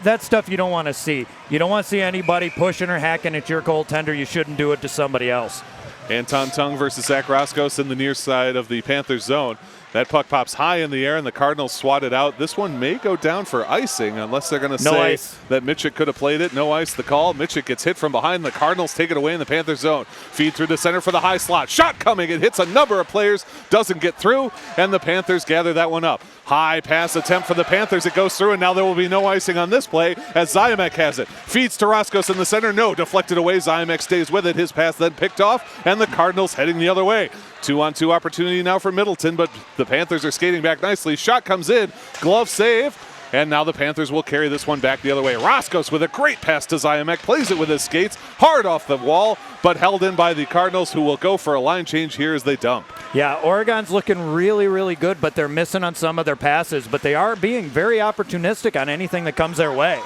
that stuff you don't want to see. You don't want to see anybody pushing or hacking at your goaltender. You shouldn't do it to somebody else. Anton Tung versus Zach Roscos in the near side of the Panthers zone. That puck pops high in the air, and the Cardinals swat it out. This one may go down for icing unless they're going to say ice. That Mitchik could have played it. No ice, the call. Mitchik gets hit from behind. The Cardinals take it away in the Panthers zone. Feed through the center for the high slot. Shot coming. It hits a number of players. Doesn't get through, and the Panthers gather that one up. High pass attempt for the Panthers. It goes through, and now there will be no icing on this play as Zymek has it. Feeds to Roscos in the center. No, deflected away. Zymek stays with it. His pass then picked off, and the Cardinals heading the other way. 2-on-2 opportunity now for Middleton, but the Panthers are skating back nicely. Shot comes in. Glove save. And now the Panthers will carry this one back the other way. Roscos with a great pass to Zymek. Plays it with his skates. Hard off the wall, but held in by the Cardinals, who will go for a line change here as they dump. Yeah, Oregon's looking really, really good, but they're missing on some of their passes. But they are being very opportunistic on anything that comes their way.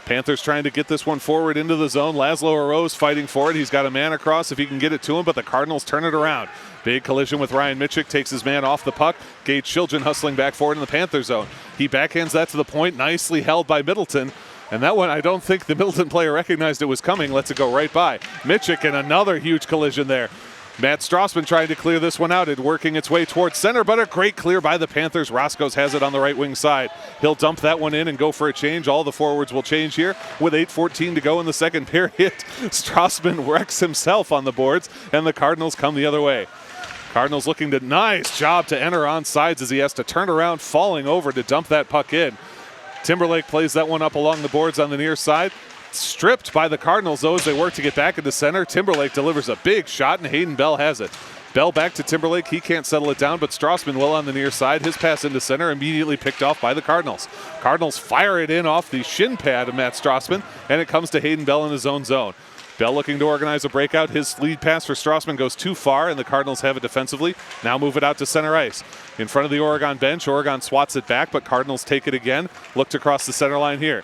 Panthers trying to get this one forward into the zone. Laszlo Arose fighting for it. He's got a man across if he can get it to him, but the Cardinals turn it around. Big collision with Ryan Mitchik, takes his man off the puck. Gage Shiljan hustling back forward in the Panther zone. He backhands that to the point, nicely held by Middleton. And that one, I don't think the Middleton player recognized it was coming. Lets it go right by. Mitchik and another huge collision there. Matt Strassman trying to clear this one out and working its way towards center, but a great clear by the Panthers. Roscos has it on the right wing side. He'll dump that one in and go for a change. All the forwards will change here with 8:14 to go in the second period. Strassman wrecks himself on the boards, and the Cardinals come the other way. Cardinals looking to nice job to enter on sides as he has to turn around, falling over to dump that puck in. Timberlake plays that one up along the boards on the near side. Stripped by the Cardinals, though, as they work to get back into center. Timberlake delivers a big shot, and Hayden Bell has it. Bell back to Timberlake. He can't settle it down, but Strassman will on the near side. His pass into center immediately picked off by the Cardinals. Cardinals fire it in off the shin pad of Matt Strassman, and it comes to Hayden Bell in his own zone. Bell looking to organize a breakout. His lead pass for Strassman goes too far, and the Cardinals have it defensively. Now move it out to center ice. In front of the Oregon bench, Oregon swats it back, but Cardinals take it again. Looked across the center line here.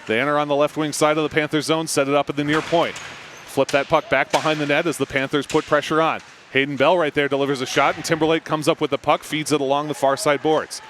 They enter on the left wing side of the Panthers zone, set it up at the near point. Flip that puck back behind the net as the Panthers put pressure on. Hayden Bell right there delivers a shot, and Timberlake comes up with the puck, feeds it along the far side boards.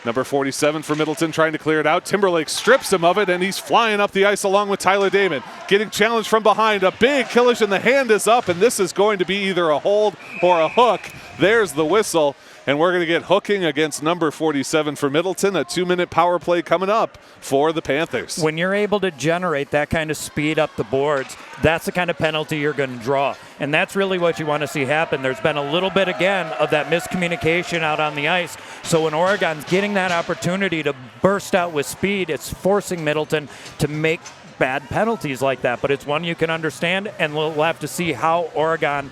Number 47 for Middleton trying to clear it out. Timberlake strips him of it, and he's flying up the ice along with Tyler Damon. Getting challenged from behind. A big collision. The hand is up, and this is going to be either a hold or a hook. There's the whistle, and we're going to get hooking against number 47 for Middleton. A 2-minute power play coming up for the Panthers. When you're able to generate that kind of speed up the boards, that's the kind of penalty you're going to draw. And that's really what you want to see happen. There's been a little bit, again, of that miscommunication out on the ice. So when Oregon's getting that opportunity to burst out with speed, it's forcing Middleton to make bad penalties like that. But it's one you can understand, and we'll have to see how Oregon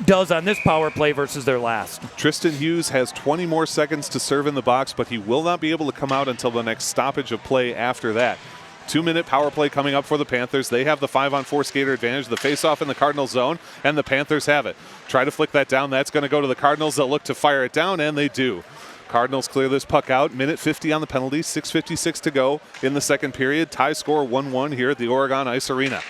does on this power play versus their last. Tristan Hughes has 20 more seconds to serve in the box, but he will not be able to come out until the next stoppage of play after that. 2-minute power play coming up for the Panthers. They have the 5-on-4 skater advantage, the face-off in the Cardinals zone, and the Panthers have it. Try to flick that down. That's going to go to the Cardinals. They'll look to fire it down, and they do. Cardinals clear this puck out. Minute 50 on the penalty, 6:56 to go in the second period. Tie score 1-1 here at the Oregon Ice Arena.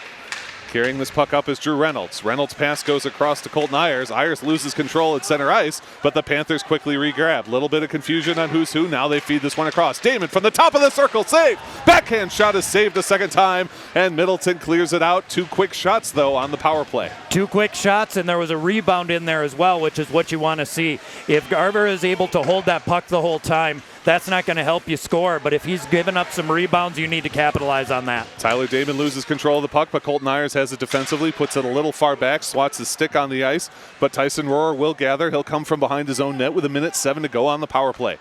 Carrying this puck up is Drew Reynolds. Reynolds' pass goes across to Colton Ayers. Ayers loses control at center ice, but the Panthers quickly re-grab. Little bit of confusion on who's who. Now they feed this one across. Damon from the top of the circle, save! Backhand shot is saved a second time, and Middleton clears it out. 2 quick shots, though, on the power play. 2 quick shots, and there was a rebound in there as well, which is what you want to see. If Garver is able to hold that puck the whole time, that's not going to help you score, but if he's given up some rebounds, you need to capitalize on that. Tyler Damon loses control of the puck, but Colton Ayers has it defensively, puts it a little far back, swats his stick on the ice, but Tyson Rohrer will gather. He'll come from behind his own net with 1:07 to go on the power play.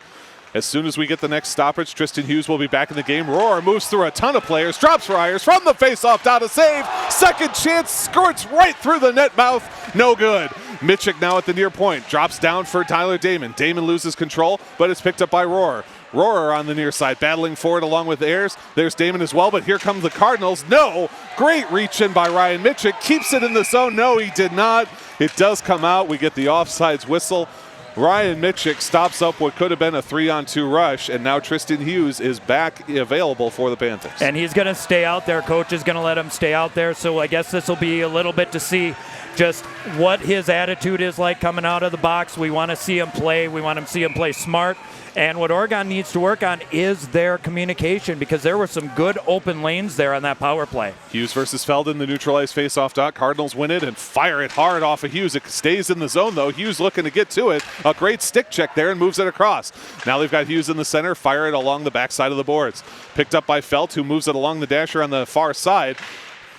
As soon as we get the next stoppage, Tristan Hughes will be back in the game. Rohrer moves through a ton of players, drops for Ayers from the faceoff, down to save. Second chance, squirts right through the net mouth. No good. Mitchik now at the near point, drops down for Tyler Damon. Damon loses control, but it's picked up by Rohrer. Rohrer on the near side, battling forward along with Ayers. There's Damon as well, but here come the Cardinals. No! Great reach in by Ryan Mitchik. Keeps it in the zone. No, he did not. It does come out. We get the offsides whistle. Ryan Mitchik stops up what could have been a 3-on-2 rush, and now Tristan Hughes is back available for the Panthers. And he's going to stay out there. Coach is going to let him stay out there, so I guess this will be a little bit to see just what his attitude is like coming out of the box. We want to see him play. We want to see him play smart. And what Oregon needs to work on is their communication, because there were some good open lanes there on that power play. Hughes versus Felden, the neutralized faceoff dot. Cardinals win it and fire it hard off of Hughes. It stays in the zone, though. Hughes looking to get to it. A great stick check there and moves it across. Now they've got Hughes in the center. Fire it along the backside of the boards. Picked up by Felt, who moves it along the dasher on the far side.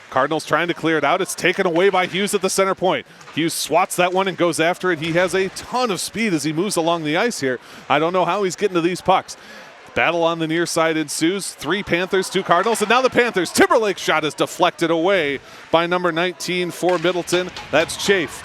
Cardinals trying to clear it out. It's taken away by Hughes at the center point. Hughes swats that one and goes after it. He has a ton of speed as he moves along the ice here. I don't know how he's getting to these pucks. Battle on the near side ensues. 3 Panthers, 2 Cardinals, and now the Panthers. Timberlake's shot is deflected away by number 19 for Middleton. That's Chafe.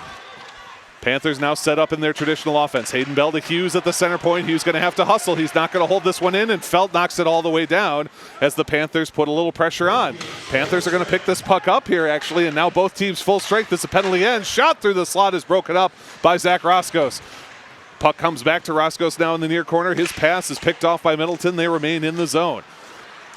Panthers now set up in their traditional offense. Hayden Bell to Hughes at the center point. Hughes going to have to hustle. He's not going to hold this one in, and Felt knocks it all the way down as the Panthers put a little pressure on. Panthers are going to pick this puck up here, actually, and now both teams full strength as the penalty ends. Shot through the slot is broken up by Zach Roscos. Puck comes back to Roscos now in the near corner. His pass is picked off by Middleton. They remain in the zone.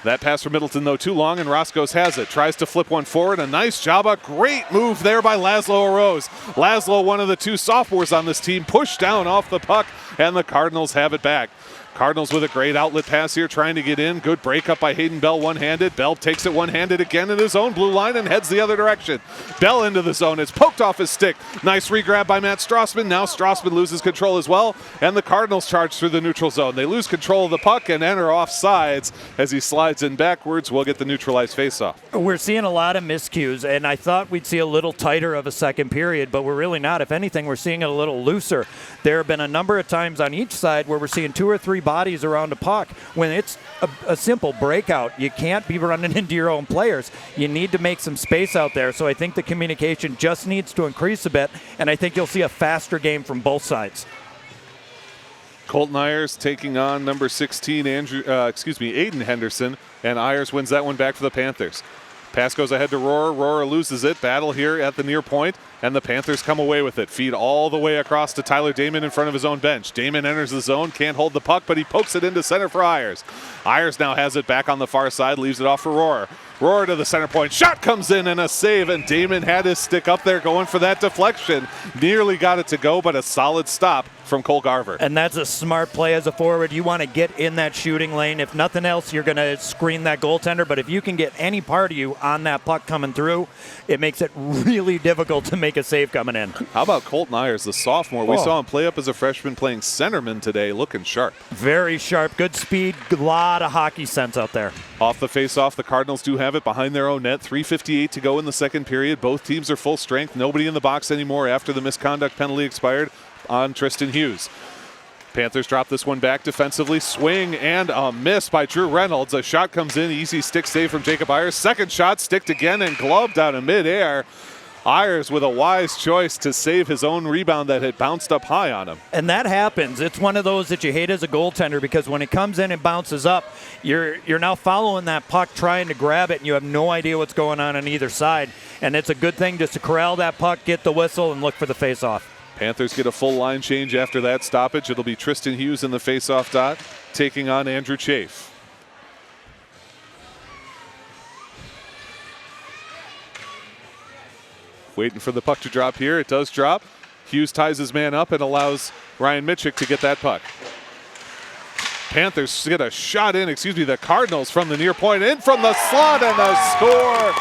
That pass for Middleton, though, too long, and Roscos has it. Tries to flip one forward. A nice job. A great move there by Laszlo Arose. Laszlo, one of the 2 sophomores on this team, pushed down off the puck, and the Cardinals have it back. Cardinals with a great outlet pass here, trying to get in. Good breakup by Hayden Bell, one-handed. Bell takes it one-handed again in his own blue line and heads the other direction. Bell into the zone. It's poked off his stick. Nice regrab by Matt Strassman. Now Strassman loses control as well, and the Cardinals charge through the neutral zone. They lose control of the puck and enter off sides as he slides in backwards. We'll get the neutralized faceoff. We're seeing a lot of miscues, and I thought we'd see a little tighter of a second period, but we're really not. If anything, we're seeing it a little looser. There have been a number of times on each side where we're seeing 2 or 3 bodies around a puck. When it's a simple breakout, you can't be running into your own players. You need to make some space out there. So I think the communication just needs to increase a bit, and I think you'll see a faster game from both sides. Colton Ayers taking on number 16, Aiden Henderson, and Ayers wins that one back for the Panthers. Pass goes ahead to Rohrer. Rohrer loses it. Battle here at the near point, and the Panthers come away with it. Feed all the way across to Tyler Damon in front of his own bench. Damon enters the zone, can't hold the puck, but he pokes it into center for Ayers. Ayers now has it back on the far side, leaves it off for Rohrer. Rohrer to the center point. Shot comes in and a save, and Damon had his stick up there going for that deflection. Nearly got it to go, but a solid stop from Cole Garver. And that's a smart play as a forward. You want to get in that shooting lane. If nothing else, you're going to screen that goaltender. But if you can get any part of you on that puck coming through, it makes it really difficult to make a save coming in. How about Colton Ayers, the sophomore? We saw him play up as a freshman playing centerman today, looking sharp. Very sharp, good speed, a lot of hockey sense out there. Off the face-off, the Cardinals do have it behind their own net. 3:58 to go in the second period. Both teams are full strength. Nobody in the box anymore after the misconduct penalty expired on Tristan Hughes. Panthers drop this one back defensively. Swing and a miss by Drew Reynolds. A shot comes in. Easy stick save from Jacob Ayers. Second shot sticked again and gloved out of midair. Ayers with a wise choice to save his own rebound that had bounced up high on him. And that happens. It's one of those that you hate as a goaltender because when it comes in and bounces up, you're now following that puck trying to grab it and you have no idea what's going on either side. And it's a good thing just to corral that puck, get the whistle, and look for the face-off. Panthers get a full line change after that stoppage. It'll be Tristan Hughes in the face-off dot, taking on Andrew Chafe. Waiting for the puck to drop here. It does drop. Hughes ties his man up and allows Ryan Mitchick to get that puck. Panthers get a shot in, the Cardinals from the near point, in from the slot, and the score.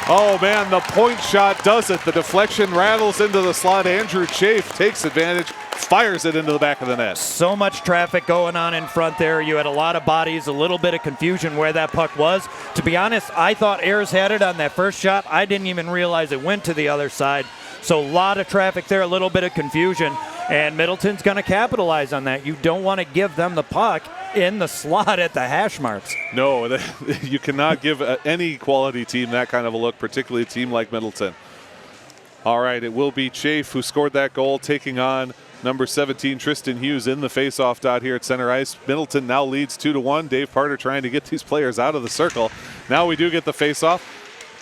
Oh man, the point shot does it. The deflection rattles into the slot. Andrew Chafe takes advantage, fires it into the back of the net. So much traffic going on in front there. You had a lot of bodies, a little bit of confusion where that puck was. To be honest, I thought Ayers had it on that first shot. I didn't even realize it went to the other side. So a lot of traffic there, a little bit of confusion. And Middleton's going to capitalize on that. You don't want to give them the puck in the slot at the hash marks. No, you cannot give any quality team that kind of a look, particularly a team like Middleton. All right, it will be Chafe who scored that goal, taking on number 17, Tristan Hughes, in the face-off dot here at center ice. Middleton now leads 2-1. Dave Parter trying to get these players out of the circle. Now we do get the face-off.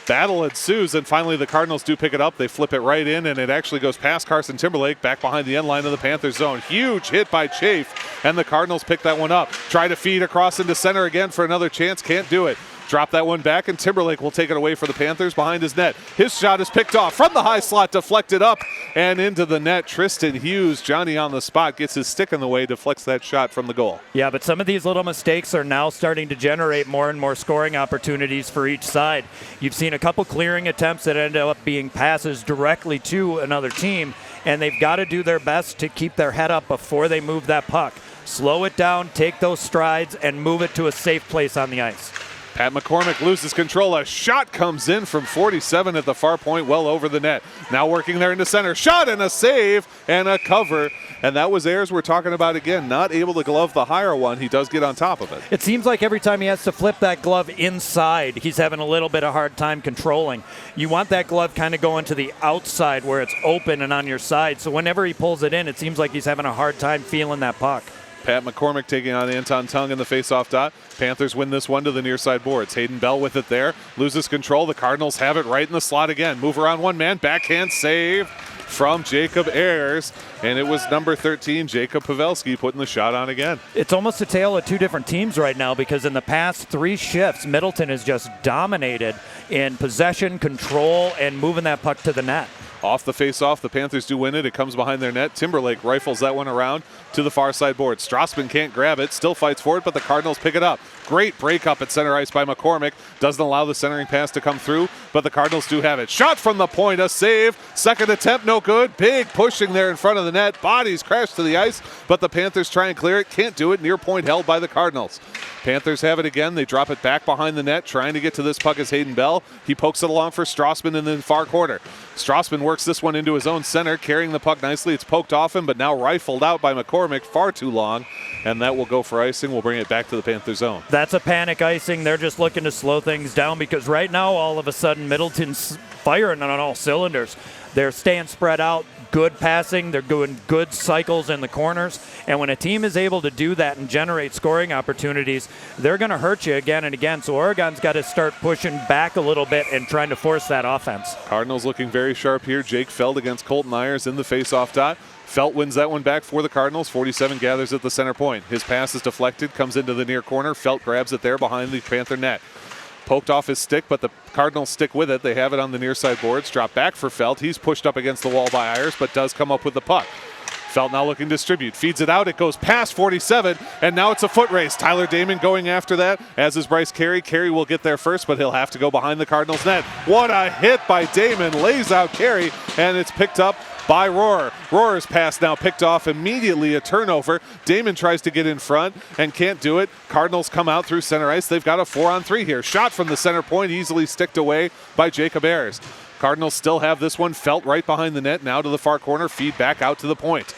Battle ensues, and finally the Cardinals do pick it up. They flip it right in, and it actually goes past Carson Timberlake back behind the end line of the Panthers zone. Huge hit by Chafe, and the Cardinals pick that one up. Try to feed across into center again for another chance. Can't do it. Drop that one back, and Timberlake will take it away for the Panthers behind his net. His shot is picked off from the high slot, deflected up and into the net. Tristan Hughes, Johnny on the spot, gets his stick in the way, deflects that shot from the goal. Yeah, but some of these little mistakes are now starting to generate more and more scoring opportunities for each side. You've seen a couple clearing attempts that end up being passes directly to another team, and they've got to do their best to keep their head up before they move that puck. Slow it down, take those strides, and move it to a safe place on the ice. Pat McCormick loses control. A shot comes in from 47 at the far point, well over the net. Now working there into center. Shot and a save and a cover. And that was Ayers we're talking about again. Not able to glove the higher one. He does get on top of it. It seems like every time he has to flip that glove inside, he's having a little bit of hard time controlling. You want that glove kind of going to the outside where it's open and on your side. So whenever he pulls it in, it seems like he's having a hard time feeling that puck. Pat McCormick taking on Anton Tung in the face-off dot. Panthers win this one to the near side boards. Hayden Bell with it there. Loses control. The Cardinals have it right in the slot again. Move around one man. Backhand save from Jacob Ayers. And it was number 13, Jacob Pavelski, putting the shot on again. It's almost a tale of two different teams right now because in the past 3 shifts, Middleton has just dominated in possession, control, and moving that puck to the net. Off the face-off, the Panthers do win it. It comes behind their net. Timberlake rifles that one around to the far side board. Strassman can't grab it, still fights for it, but the Cardinals pick it up. Great break up at center ice by McCormick. Doesn't allow the centering pass to come through, but the Cardinals do have it. Shot from the point, a save. Second attempt, no good. Big pushing there in front of the net. Bodies crash to the ice, but the Panthers try and clear it. Can't do it. Near point held by the Cardinals. Panthers have it again. They drop it back behind the net. Trying to get to this puck is Hayden Bell. He pokes it along for Strassman in the far corner. Strassman works this one into his own center, carrying the puck nicely. It's poked off him, but now rifled out by McCormick. Far too long, and that will go for icing. We'll bring it back to the Panther zone. That's a panic icing. They're just looking to slow things down because right now, all of a sudden, Middleton's firing on all cylinders. They're staying spread out, good passing, they're doing good cycles in the corners, and when a team is able to do that and generate scoring opportunities, they're going to hurt you again and again. So Oregon's got to start pushing back a little bit and trying to force that offense. Cardinals looking very sharp here. Jake Feld against Colton Ayers in the face-off dot. Felt wins that one back for the Cardinals. 47 gathers at the center point. His pass is deflected, comes into the near corner. Felt grabs it there behind the Panther net. Poked off his stick, but the Cardinals stick with it. They have it on the near side boards. Drop back for Felt. He's pushed up against the wall by Ayers, but does come up with the puck. Felt now looking to distribute. Feeds it out. It goes past 47, and now it's a foot race. Tyler Damon going after that, as is Bryce Carey. Carey will get there first, but he'll have to go behind the Cardinals net. What a hit by Damon. Lays out Carey, and it's picked up by Rohrer. Rohrer's pass now picked off immediately, a turnover. Damon tries to get in front and can't do it. Cardinals come out through center ice. They've got a 4-on-3 here. Shot from the center point, easily sticked away by Jacob Ayers. Cardinals still have this one. Felt right behind the net, now to the far corner, feed back out to the point.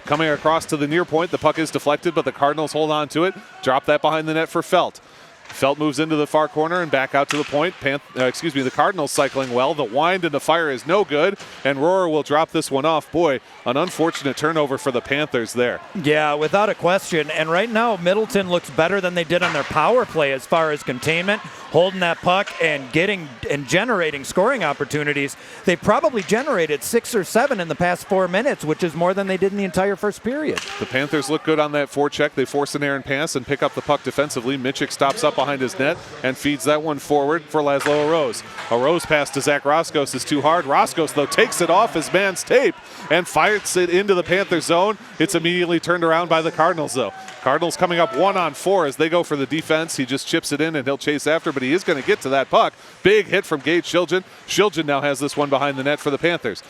Coming across to the near point, the puck is deflected, but the Cardinals hold on to it. Drop that behind the net for Felt. Felt moves into the far corner and back out to the point. The Cardinals cycling well. The wind and the fire is no good, and Rohrer will drop this one off. Boy, an unfortunate turnover for the Panthers there. Yeah, without a question. And right now, Middleton looks better than they did on their power play as far as containment, holding that puck and getting and generating scoring opportunities. They probably generated 6 or 7 in the past 4 minutes, which is more than they did in the entire first period. The Panthers look good on that forecheck. They force an errant pass and pick up the puck defensively. Mitchik stops up behind his net and feeds that one forward for Laszlo Arose. Arose pass to Zach Roscos is too hard. Roscos, though, takes it off his man's tape and fires it into the Panther zone. It's immediately turned around by the Cardinals, though. Cardinals coming up 1-on-4 as they go for the defense. He just chips it in and he'll chase after, but he is going to get to that puck. Big hit from Gage Shiljan. Shiljan now has this one behind the net for the Panthers.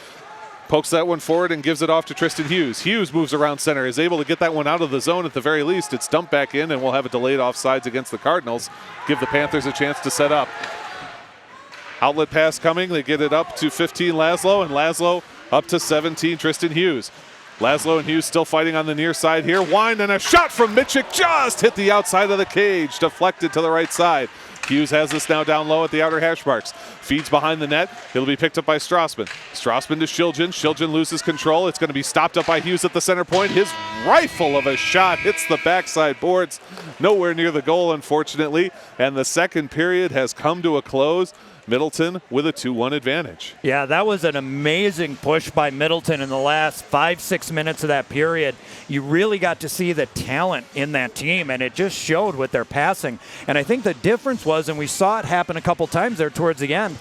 Pokes that one forward and gives it off to Tristan Hughes. Hughes moves around center, is able to get that one out of the zone at the very least. It's dumped back in, and we'll have a delayed offsides against the Cardinals. Give the Panthers a chance to set up. Outlet pass coming. They get it up to 15 Laszlo, and Laszlo up to 17 Tristan Hughes. Laszlo and Hughes still fighting on the near side here. Wind and a shot from Mitchik just hit the outside of the cage, deflected to the right side. Hughes has this now down low at the outer hash marks. Feeds behind the net. It'll be picked up by Strassman. Strassman to Shiljan. Shiljan loses control. It's going to be stopped up by Hughes at the center point. His rifle of a shot hits the backside boards. Nowhere near the goal, unfortunately. And the second period has come to a close. Middleton with a 2-1 advantage. Yeah, that was an amazing push by Middleton in the last 5-6 minutes of that period. You really got to see the talent in that team, and it just showed with their passing. And I think the difference was, and we saw it happen a couple times there towards the end,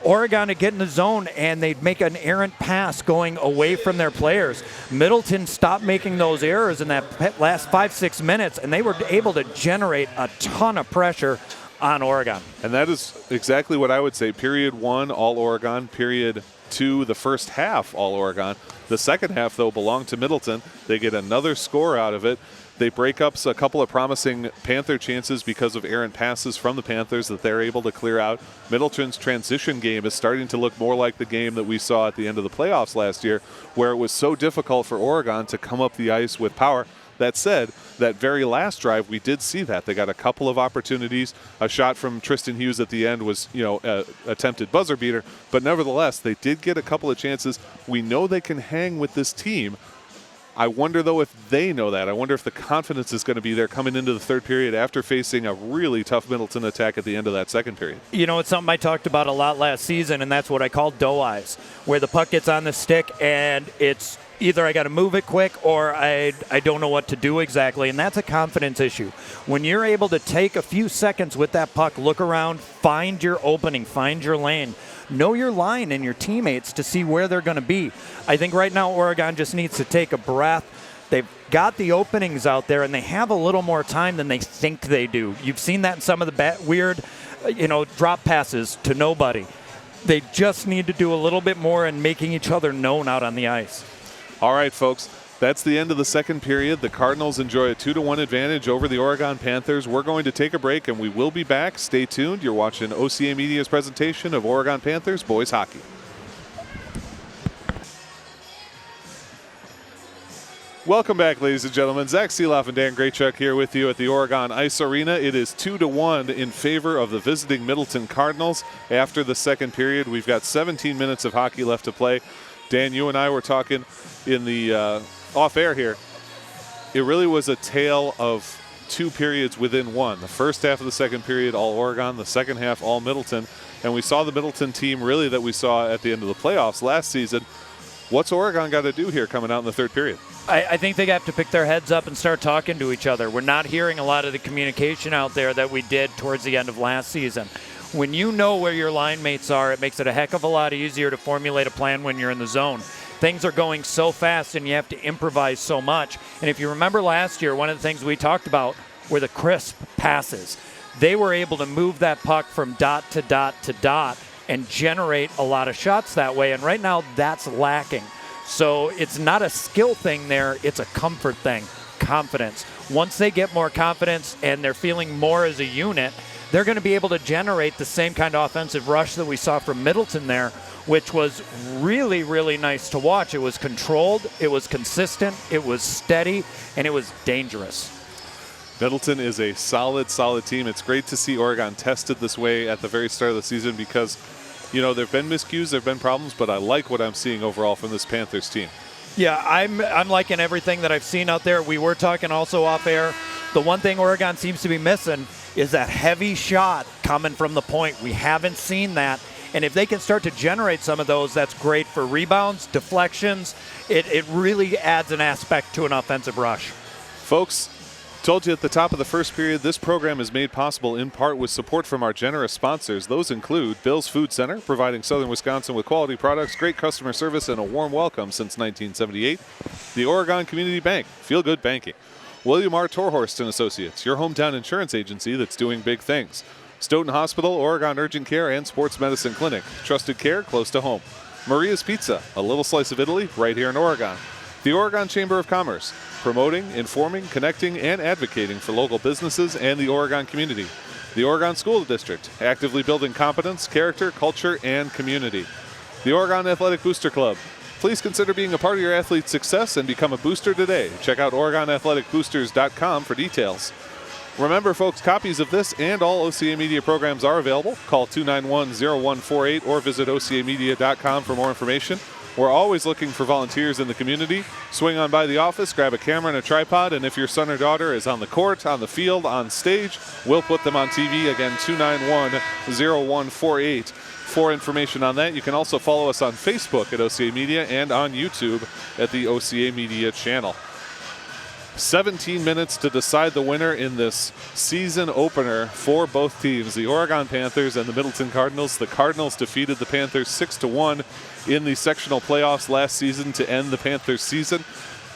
Oregon would get in the zone and they'd make an errant pass going away from their players. Middleton stopped making those errors in that last 5-6 minutes, and they were able to generate a ton of pressure on Oregon. And that is exactly what I would say. Period 1, all Oregon. Period 2, the first half, all Oregon. The second half, though, belonged to Middleton. They get another score out of it. They break up a couple of promising Panther chances because of errant passes from the Panthers that they're able to clear out. Middleton's transition game is starting to look more like the game that we saw at the end of the playoffs last year, where it was so difficult for Oregon to come up the ice with power. That said, that very last drive, we did see that. They got a couple of opportunities. A shot from Tristan Hughes at the end was, attempted buzzer beater. But nevertheless, they did get a couple of chances. We know they can hang with this team. I wonder, though, if they know that. I wonder if the confidence is going to be there coming into the third period after facing a really tough Middleton attack at the end of that second period. You know, it's something I talked about a lot last season, and that's what I call doe eyes, where the puck gets on the stick and it's either I got to move it quick or I don't know what to do exactly, and that's a confidence issue. When you're able to take a few seconds with that puck, look around, find your opening, find your lane, know your line and your teammates to see where they're going to be. I think right now Oregon just needs to take a breath. They've got the openings out there, and they have a little more time than they think they do. You've seen that in some of the weird, drop passes to nobody. They just need to do a little bit more in making each other known out on the ice. All right, folks, that's the end of the second period. The Cardinals enjoy a 2-1 advantage over the Oregon Panthers. We're going to take a break, and we will be back. Stay tuned. You're watching OCAmedia's presentation of Oregon Panthers boys hockey. Welcome back, ladies and gentlemen. Zach Seeloff and Dan Graychuk here with you at the Oregon Ice Arena. It is 2-1 in favor of the visiting Middleton Cardinals after the second period. We've got 17 minutes of hockey left to play. Dan, you and I were talking in the off-air here. It really was a tale of two periods within one. The first half of the second period, all Oregon. The second half, all Middleton. And we saw the Middleton team really that we saw at the end of the playoffs last season. What's Oregon got to do here coming out in the third period? I think they have to pick their heads up and start talking to each other. We're not hearing a lot of the communication out there that we did towards the end of last season. When you know where your line mates are, it makes it a heck of a lot easier to formulate a plan when you're in the zone. Things are going so fast and you have to improvise so much. And if you remember last year, one of the things we talked about were the crisp passes. They were able to move that puck from dot to dot to dot and generate a lot of shots that way. And right now that's lacking. So it's not a skill thing there, it's a comfort thing, confidence. Once they get more confidence and they're feeling more as a unit, they're going to be able to generate the same kind of offensive rush that we saw from Middleton there, which was really, really nice to watch. It was controlled, it was consistent, it was steady, and it was dangerous. Middleton is a solid, solid team. It's great to see Oregon tested this way at the very start of the season because, you know, there have been miscues, there have been problems, but I like what I'm seeing overall from this Panthers team. Yeah, I'm liking everything that I've seen out there. We were talking also off air. The one thing Oregon seems to be missing is that heavy shot coming from the point. We haven't seen that. And if they can start to generate some of those, that's great for rebounds, deflections. It really adds an aspect to an offensive rush. Folks, told you at the top of the first period, this program is made possible in part with support from our generous sponsors. Those include Bill's Food Center, providing Southern Wisconsin with quality products, great customer service, and a warm welcome since 1978. The Oregon Community Bank, feel good banking. William R. Torhorst and Associates, your hometown insurance agency that's doing big things. Stoughton Hospital, Oregon Urgent Care, and Sports Medicine Clinic. Trusted care close to home. Maria's Pizza, a little slice of Italy right here in Oregon. The Oregon Chamber of Commerce, promoting, informing, connecting, and advocating for local businesses and the Oregon community. The Oregon School District, actively building competence, character, culture, and community. The Oregon Athletic Booster Club. Please consider being a part of your athlete's success and become a booster today. Check out OregonAthleticBoosters.com for details. Remember, folks, copies of this and all OCAmedia programs are available. Call 291-0148 or visit OCAmedia.com for more information. We're always looking for volunteers in the community. Swing on by the office, grab a camera and a tripod, and if your son or daughter is on the court, on the field, on stage, we'll put them on TV. Again, 291-0148 for information on that. You can also follow us on Facebook at OCA Media and on YouTube at the OCA Media channel. 17 minutes to decide the winner in this season opener for both teams, the Oregon Panthers and the Middleton Cardinals. The Cardinals defeated the Panthers 6-1 in the sectional playoffs last season to end the Panthers season.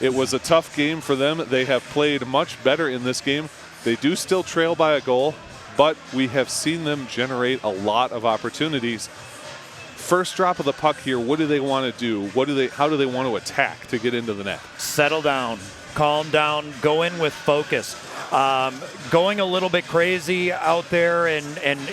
It was a tough game for them. They have played much better in this game. They do still trail by a goal, but we have seen them generate a lot of opportunities. First drop of the puck here, what do they want to do? How do they want to attack to get into the net? Settle down. Calm down, go in with focus. Going a little bit crazy out there and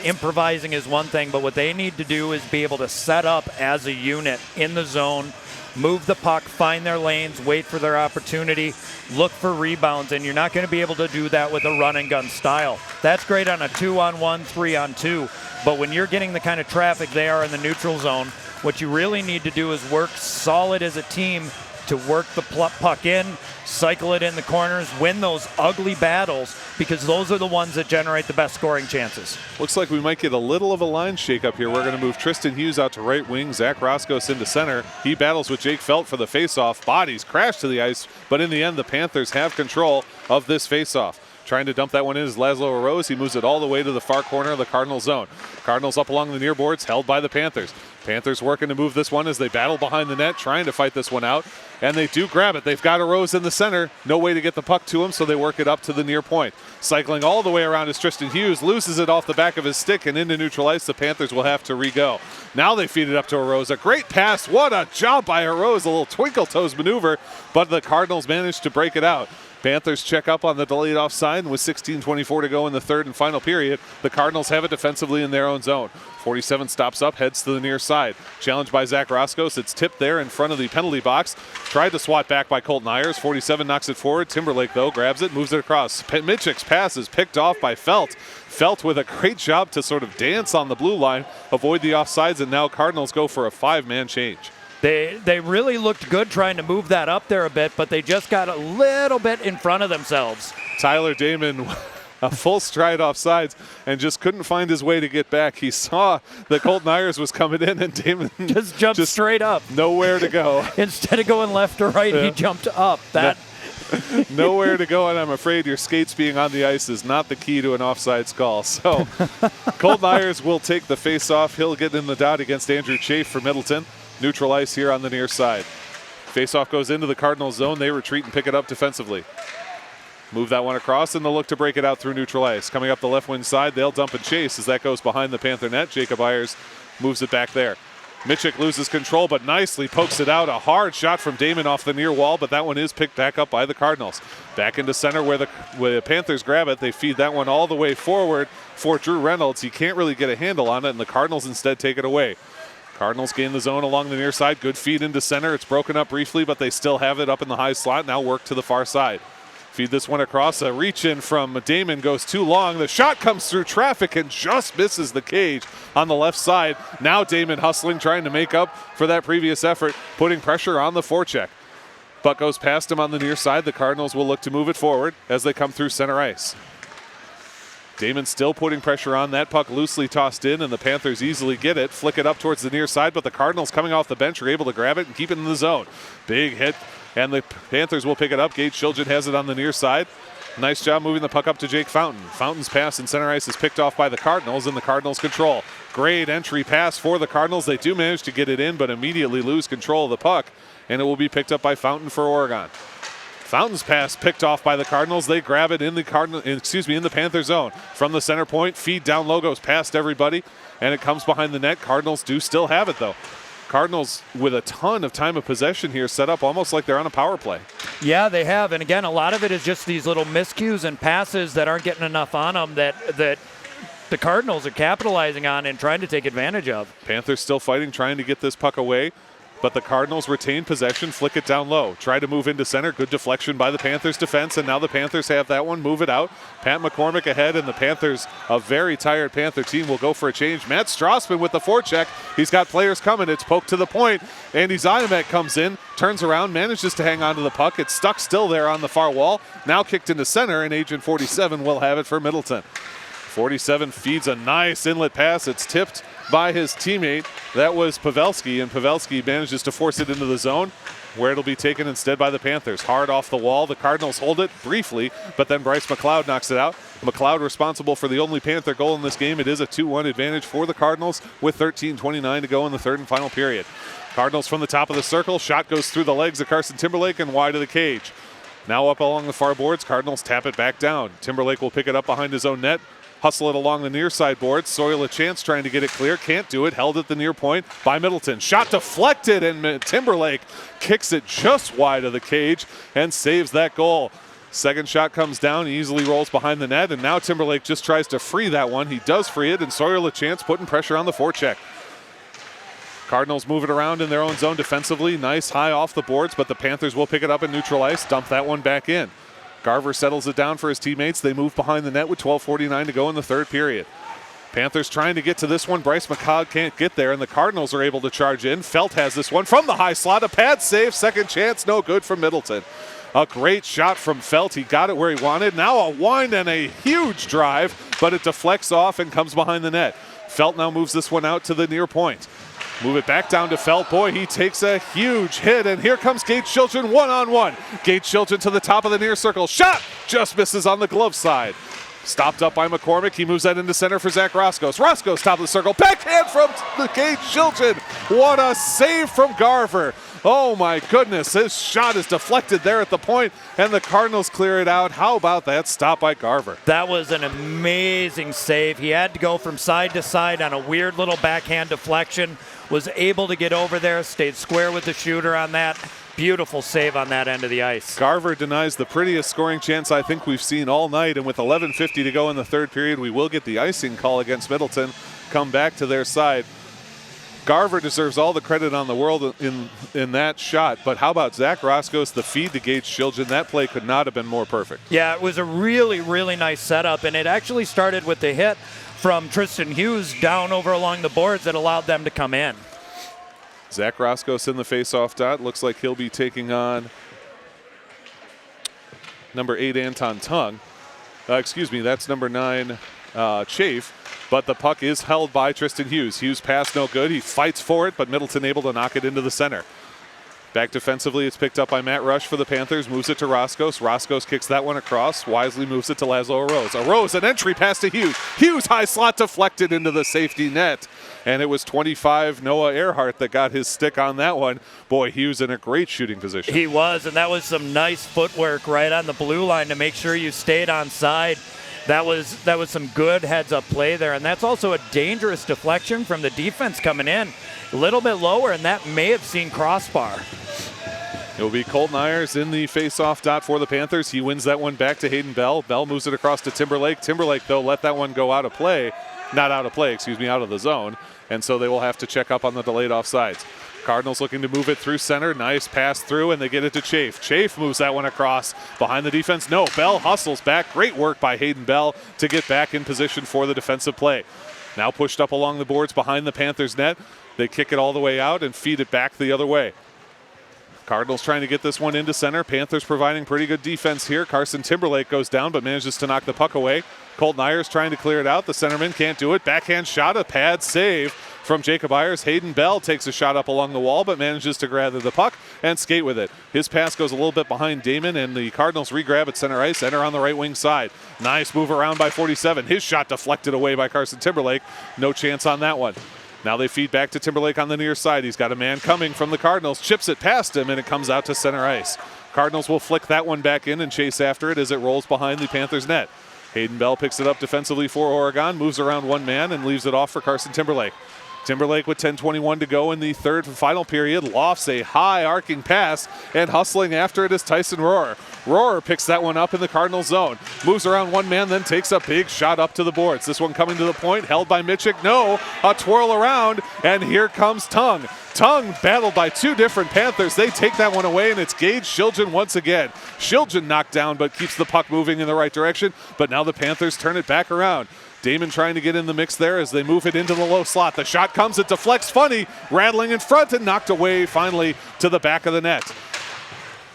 improvising is one thing, but what they need to do is be able to set up as a unit in the zone, move the puck, find their lanes, wait for their opportunity, look for rebounds, and you're not going to be able to do that with a run and gun style. That's great on a 2-on-1, 3-on-2, but when you're getting the kind of traffic they are in the neutral zone, what you really need to do is work solid as a team to work the puck in, cycle it in the corners, win those ugly battles, because those are the ones that generate the best scoring chances. Looks like we might get a little of a line shakeup here. We're going to move Tristan Hughes out to right wing, Zach Roscos into center. He battles with Jake Felt for the faceoff. Bodies crash to the ice, but in the end, the Panthers have control of this faceoff. Trying to dump that one in is Laszlo Rose. He moves it all the way to the far corner of the Cardinal zone. Cardinals up along the near boards, held by the Panthers. Panthers working to move this one as they battle behind the net, trying to fight this one out. And they do grab it. They've got a Rose in the center. No way to get the puck to him, so they work it up to the near point. Cycling all the way around is Tristan Hughes. Loses it off the back of his stick and into neutral ice. The Panthers will have to re-go. Now they feed it up to Rose. A great pass. What a job by Rose. A little twinkle toes maneuver, but the Cardinals managed to break it out. Panthers check up on the delayed offside, and with 16:24 to go in the third and final period, the Cardinals have it defensively in their own zone. 47 stops up, heads to the near side. Challenged by Zach Roscos. It's tipped there in front of the penalty box. Tried to swat back by Colton Ayers. 47 knocks it forward. Timberlake, though, grabs it, moves it across. Mitchick's pass is picked off by Felt. Felt with a great job to sort of dance on the blue line, avoid the offsides, and now Cardinals go for a 5-man change. They really looked good trying to move that up there a bit, but they just got a little bit in front of themselves. Tyler Damon, a full stride off sides, and just couldn't find his way to get back. He saw that Colton Ayers was coming in, and Damon just jumped straight up. Nowhere to go. Instead of going left or right, he jumped up. Nowhere to go, and I'm afraid your skates being on the ice is not the key to an offsides call. So Colton Ayers will take the face-off. He'll get in the dot against Andrew Chafe for Middleton. Neutral ice here on the near side. Face-off goes into the Cardinals zone. They retreat and pick it up defensively. Move that one across, and they'll look to break it out through neutral ice. Coming up the left wing side, they'll dump and chase as that goes behind the Panther net. Jacob Ayers moves it back there. Mitchick loses control, but nicely pokes it out. A hard shot from Damon off the near wall, but that one is picked back up by the Cardinals. Back into center where the Panthers grab it. They feed that one all the way forward for Drew Reynolds. He can't really get a handle on it, and the Cardinals instead take it away. Cardinals gain the zone along the near side. Good feed into center. It's broken up briefly, but they still have it up in the high slot. Now work to the far side. Feed this one across. A reach in from Damon goes too long. The shot comes through traffic and just misses the cage on the left side. Now Damon hustling, trying to make up for that previous effort, putting pressure on the forecheck. Puck goes past him on the near side. The Cardinals will look to move it forward as they come through center ice. Damon still putting pressure on. That puck loosely tossed in, and the Panthers easily get it. Flick it up towards the near side, but the Cardinals coming off the bench are able to grab it and keep it in the zone. Big hit, and the Panthers will pick it up. Gage Shiljan has it on the near side. Nice job moving the puck up to Jake Fountain. Fountain's pass in center ice is picked off by the Cardinals, and the Cardinals control. Great entry pass for the Cardinals. They do manage to get it in, but immediately lose control of the puck, and it will be picked up by Fountain for Oregon. Fountain's pass picked off by the Cardinals. They grab it in the Panther zone. From the center point, feed down low, goes past everybody, and it comes behind the net. Cardinals do still have it, though. Cardinals with a ton of time of possession here, set up almost like they're on a power play. Yeah, they have. And again, a lot of it is just these little miscues and passes that aren't getting enough on them that the Cardinals are capitalizing on and trying to take advantage of. Panthers still fighting, trying to get this puck away. But the Cardinals retain possession, flick it down low. Try to move into center. Good deflection by the Panthers defense, and now the Panthers have that one. Move it out. Pat McCormick ahead, and the Panthers, a very tired Panther team, will go for a change. Matt Strassman with the forecheck. He's got players coming. It's poked to the point. Andy Ziamek comes in, turns around, manages to hang on to the puck. It's stuck still there on the far wall. Now kicked into center, and Agent 47 will have it for Middleton. 47 feeds a nice inlet pass. It's tipped by his teammate. That was Pavelski, and Pavelski manages to force it into the zone, where it'll be taken instead by the Panthers. Hard off the wall. The Cardinals hold it briefly, but then Bryce McLeod knocks it out. McLeod responsible for the only Panther goal in this game. It is a 2-1 advantage for the Cardinals with 13:29 to go in the third and final period. Cardinals from the top of the circle. Shot goes through the legs of Carson Timberlake and wide of the cage. Now up along the far boards. Cardinals tap it back down. Timberlake will pick it up behind his own net. Hustle it along the near side boards. Soil a chance trying to get it clear. Can't do it. Held at the near point by Middleton. Shot deflected, and Timberlake kicks it just wide of the cage and saves that goal. Second shot comes down. He easily rolls behind the net, and now Timberlake just tries to free that one. He does free it, and Soil a chance putting pressure on the forecheck. Cardinals move it around in their own zone defensively. Nice high off the boards, but the Panthers will pick it up and neutral ice. Dump that one back in. Garver settles it down for his teammates. They move behind the net with 12:49 to go in the third period. Panthers trying to get to this one. Bryce McLeod can't get there, and the Cardinals are able to charge in. Felt has this one from the high slot. A pad save. Second chance. No good from Middleton. A great shot from Felt. He got it where he wanted. Now a wind and a huge drive, but it deflects off and comes behind the net. Felt now moves this one out to the near point. Move it back down to Felt. Boy, he takes a huge hit, and here comes Gage Shiljan one-on-one. Gage Shiljan to the top of the near circle. Shot! Just misses on the glove side. Stopped up by McCormick. He moves that into center for Zach Roscos. Roscos top of the circle. Backhand from Gage Shiljan. What a save from Garver. Oh my goodness, his shot is deflected there at the point, and the Cardinals clear it out. How about that stop by Garver? That was an amazing save. He had to go from side to side on a weird little backhand deflection, was able to get over there, stayed square with the shooter on that. beautiful save on that end of the ice. Garver denies the prettiest scoring chance I think we've seen all night, and with 11:50 to go in the third period, we will get the icing call against Middleton come back to their side. Garver deserves all the credit on the world in that shot, but how about Zach Roscoe's the feed to Gage Shiljan? That play could not have been more perfect. Yeah, it was a really, really nice setup, and it actually started with the hit from Tristan Hughes down over along the boards that allowed them to come in. Zach Roscoe's in the face-off dot. Looks like he'll be taking on number 8, Anton Tung. Excuse me, that's number 9, Chafe. But the puck is held by Tristan Hughes. Hughes pass no good. He fights for it, but Middleton able to knock it into the center. Back defensively, it's picked up by Matt Rush for the Panthers. Moves it to Roscoe. Roscoe kicks that one across. Wisely moves it to Laszlo Arose. Arose, an entry pass to Hughes. Hughes, high slot deflected into the safety net. And it was 25 Noah Earhart that got his stick on that one. Boy, Hughes in a great shooting position. He was, and that was some nice footwork right on the blue line to make sure you stayed on side. That was some good heads-up play there, and that's also a dangerous deflection from the defense coming in. A little bit lower, and that may have seen crossbar. It will be Colton Ayers in the face-off dot for the Panthers. He wins that one back to Hayden Bell. Bell moves it across to Timberlake. Timberlake, though, let that one go out of play. Not out of play, excuse me, out of the zone. And so they will have to check up on the delayed offsides. Cardinals looking to move it through center. Nice pass through, and they get it to Chafe. Chafe moves that one across behind the defense. No, Bell hustles back. Great work by Hayden Bell to get back in position for the defensive play. Now pushed up along the boards behind the Panthers net. They kick it all the way out and feed it back the other way. Cardinals trying to get this one into center. Panthers providing pretty good defense here. Carson Timberlake goes down but manages to knock the puck away. Colton Ayers trying to clear it out. The centerman can't do it. Backhand shot, a pad save from Jacob Ayers. Hayden Bell takes a shot up along the wall but manages to gather the puck and skate with it. His pass goes a little bit behind Damon, and the Cardinals regrab at center ice. Enter on the right wing side. Nice move around by 47. His shot deflected away by Carson Timberlake. No chance on that one. Now they feed back to Timberlake on the near side. He's got a man coming from the Cardinals. Chips it past him, and it comes out to center ice. Cardinals will flick that one back in and chase after it as it rolls behind the Panthers net. Hayden Bell picks it up defensively for Oregon, moves around one man, and leaves it off for Carson Timberlake. Timberlake with 10:21 to go in the third and final period lofts a high arcing pass, and hustling after it is Tyson Rohrer. Rohrer picks that one up in the Cardinal zone. Moves around one man, then takes a big shot up to the boards. This one coming to the point, held by Mitchik. No, a twirl around, and here comes Tung. Tung battled by two different Panthers. They take that one away, and it's Gage Shiljan once again. Shiljan knocked down but keeps the puck moving in the right direction, but now the Panthers turn it back around. Damon trying to get in the mix there as they move it into the low slot. The shot comes, it deflects funny, rattling in front and knocked away finally to the back of the net.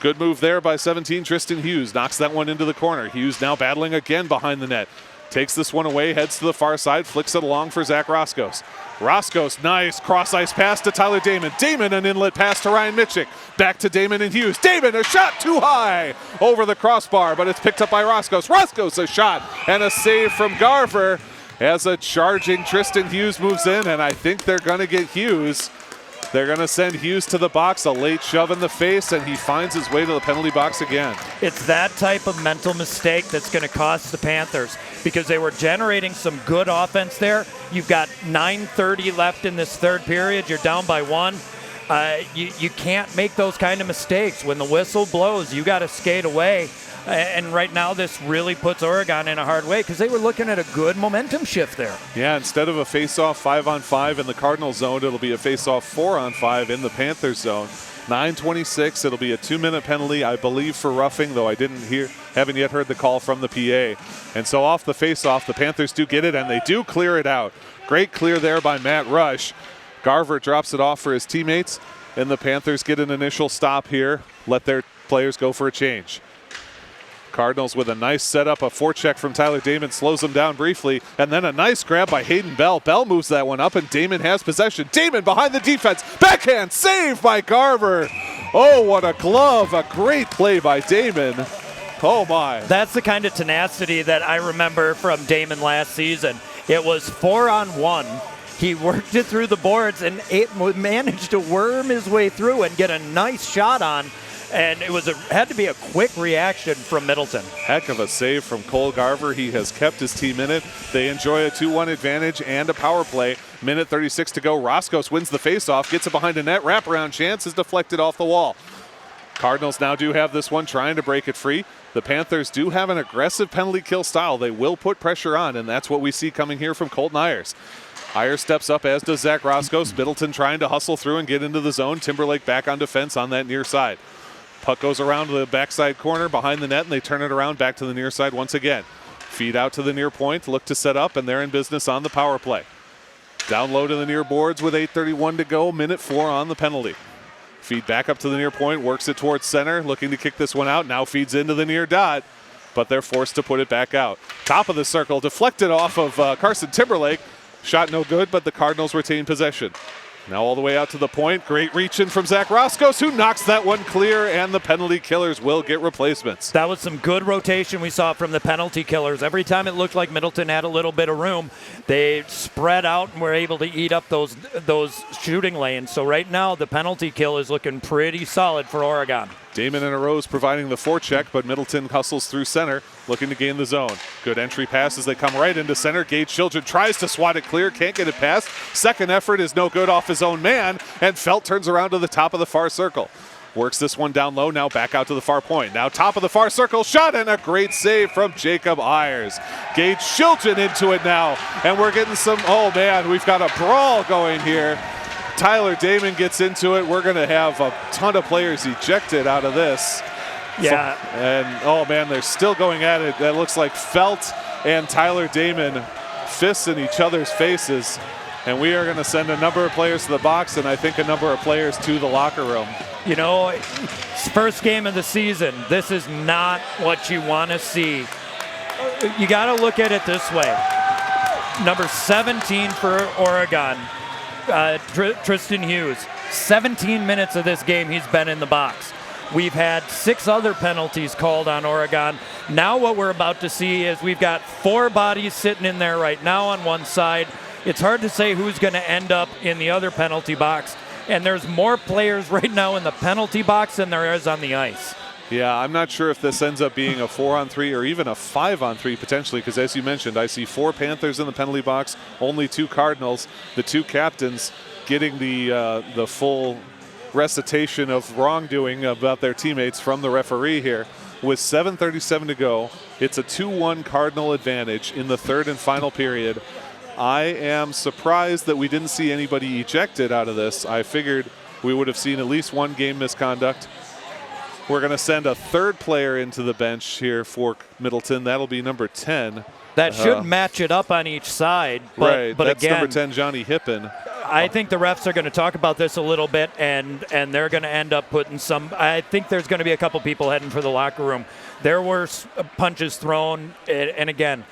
Good move there by 17, Tristan Hughes. Knocks that one into the corner. Hughes now battling again behind the net. Takes this one away, heads to the far side, flicks it along for Zach Roscoe. Roscoe, nice cross-ice pass to Tyler Damon. Damon, an inlet pass to Ryan Mitchik. Back to Damon and Hughes. Damon, a shot too high over the crossbar, but it's picked up by Roscoe. Roscoe, a shot and a save from Garver as a charging Tristan Hughes moves in, and I think they're going to get Hughes. They're going to send Hughes to the box, a late shove in the face, and he finds his way to the penalty box again. It's that type of mental mistake that's going to cost the Panthers, because they were generating some good offense there. You've got 9:30 left in this third period. You're down by one. You can't make those kind of mistakes. When the whistle blows, you got to skate away. And right now, this really puts Oregon in a hard way because they were looking at a good momentum shift there. Yeah, instead of a face-off 5-on-5 in the Cardinals zone, it'll be a face-off 4-on-5 in the Panthers zone. 9:26. It'll be a 2-minute penalty, I believe, for roughing, though I haven't yet heard the call from the PA. And so off the face-off, the Panthers do get it, and they do clear it out. Great clear there by Matt Rush. Garver drops it off for his teammates, and the Panthers get an initial stop here. Let their players go for a change. Cardinals with a nice setup, a forecheck from Tyler Damon slows them down briefly, and then a nice grab by Hayden Bell. Bell moves that one up, and Damon has possession. Damon behind the defense, backhand save by Garver. Oh, what a glove, a great play by Damon. Oh my. That's the kind of tenacity that I remember from Damon last season. It was 4-on-1. He worked it through the boards and managed to worm his way through and get a nice shot on. And it had to be a quick reaction from Middleton. Heck of a save from Cole Garver. He has kept his team in it. They enjoy a 2-1 advantage and a power play. Minute 36 to go. Roscoe wins the faceoff, gets it behind the net. Wraparound chance is deflected off the wall. Cardinals now do have this one, trying to break it free. The Panthers do have an aggressive penalty kill style. They will put pressure on, and that's what we see coming here from Colton Ayers. Ayers steps up, as does Zach Roscoe. Middleton trying to hustle through and get into the zone. Timberlake back on defense on that near side. Puck goes around to the backside corner behind the net, and they turn it around back to the near side once again. Feed out to the near point, look to set up, and they're in business on the power play. Down low to the near boards with 8:31 to go, minute 4 on the penalty. Feed back up to the near point, works it towards center, looking to kick this one out. Now feeds into the near dot, but they're forced to put it back out. Top of the circle, deflected off of Carson Timberlake. Shot no good, but the Cardinals retain possession. Now all the way out to the point. Great reach in from Zach Roscoe, who knocks that one clear, and the penalty killers will get replacements. That was some good rotation we saw from the penalty killers. Every time it looked like Middleton had a little bit of room, they spread out and were able to eat up those shooting lanes. So right now, the penalty kill is looking pretty solid for Oregon. Damon and Arose providing the forecheck, but Middleton hustles through center, looking to gain the zone. Good entry pass as they come right into center. Gage Children tries to swat it clear, can't get it past. Second effort is no good off his own man, and Felt turns around to the top of the far circle. Works this one down low, now back out to the far point. Now top of the far circle, shot, and a great save from Jacob Ayers. Gage Children into it now, and we're getting some, oh man, we've got a brawl going here. Tyler Damon gets into it. We're going to have a ton of players ejected out of this. Yeah. And, oh, man, they're still going at it. That looks like Felt and Tyler Damon fists in each other's faces. And we are going to send a number of players to the box and I think a number of players to the locker room. You know, first game of the season, this is not what you want to see. You got to look at it this way. Number 17 for Oregon. Tristan Hughes, 17 minutes of this game he's been in the box. We've had 6 other penalties called on Oregon. Now what we're about to see is we've got 4 bodies sitting in there right now on one side. It's hard to say who's going to end up in the other penalty box. And there's more players right now in the penalty box than there is on the ice. Yeah, I'm not sure if this ends up being a 4-on-3 or even a 5-on-3 potentially, because as you mentioned, I see 4 Panthers in the penalty box, only 2 Cardinals. The 2 captains getting the full recitation of wrongdoing about their teammates from the referee here. With 7:37 to go, it's a 2-1 Cardinal advantage in the third and final period. I am surprised that we didn't see anybody ejected out of this. I figured we would have seen at least one game misconduct. We're going to send a third player into the bench here for Middleton. That'll be number 10. That should match it up on each side. But, right, but that's again, number 10, Johnny Hippen. I think the refs are going to talk about this a little bit, and they're going to end up putting some. I think there's going to be a couple people heading for the locker room. There were punches thrown, and again,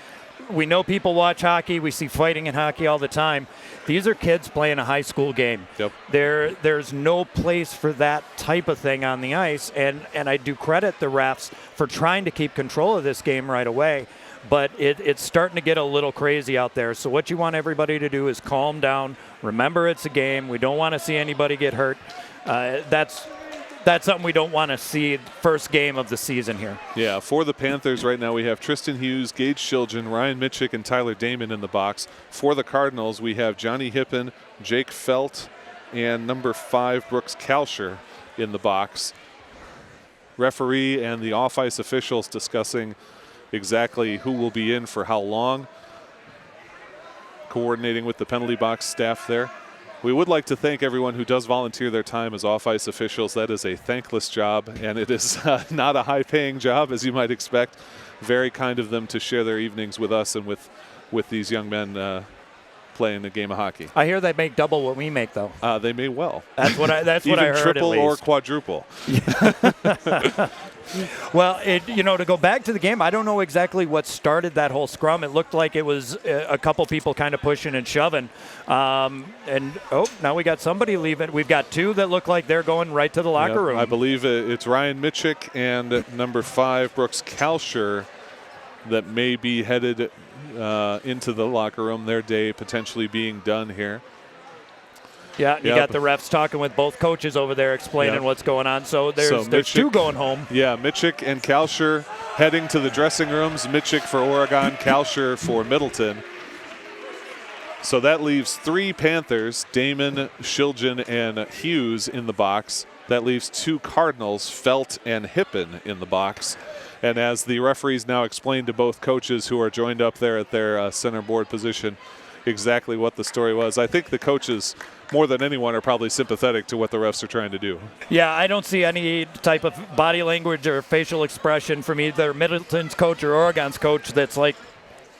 we know people watch hockey. We see fighting in hockey all the time. These are kids playing a high school game. Yep. There's no place for that type of thing on the ice, and I do credit the refs for trying to keep control of this game right away. But it's starting to get a little crazy out there. So what you want everybody to do is calm down. Remember, it's a game. We don't want to see anybody get hurt. That's something we don't want to see first game of the season here. Yeah, for the Panthers right now we have Tristan Hughes, Gage Children, Ryan Mitchick, and Tyler Damon in the box. For the Cardinals, we have Johnny Hippen, Jake Felt, and number 5, Brooks Kalsher in the box. Referee and the off-ice officials discussing exactly who will be in for how long, coordinating with the penalty box staff there. We would like to thank everyone who does volunteer their time as off-ice officials. That is a thankless job, and it is not a high-paying job, as you might expect. Very kind of them to share their evenings with us and with these young men playing a game of hockey. I hear they make double what we make, though. They may well. That's what I what I heard. Even triple at least. or quadruple. Well, to go back to the game, I don't know exactly what started that whole scrum. It looked like it was a couple people kind of pushing and shoving. Now we got somebody leaving. We've got 2 that look like they're going right to the locker room. I believe it's Ryan Mitchick and number 5, Brooks Kalsher, that may be headed into the locker room. Their day potentially being done here. Yeah, you got the refs talking with both coaches over there explaining what's going on. So there's Mitchick, 2 going home. Yeah, Mitchick and Kalsher heading to the dressing rooms. Mitchick for Oregon, Kalsher for Middleton. So that leaves 3 Panthers, Damon, Shiljan, and Hughes in the box. That leaves 2 Cardinals, Felt and Hippen, in the box. And as the referees now explained to both coaches who are joined up there at their center board position exactly what the story was, I think the coaches, more than anyone, are probably sympathetic to what the refs are trying to do. Yeah, I don't see any type of body language or facial expression from either Middleton's coach or Oregon's coach that's like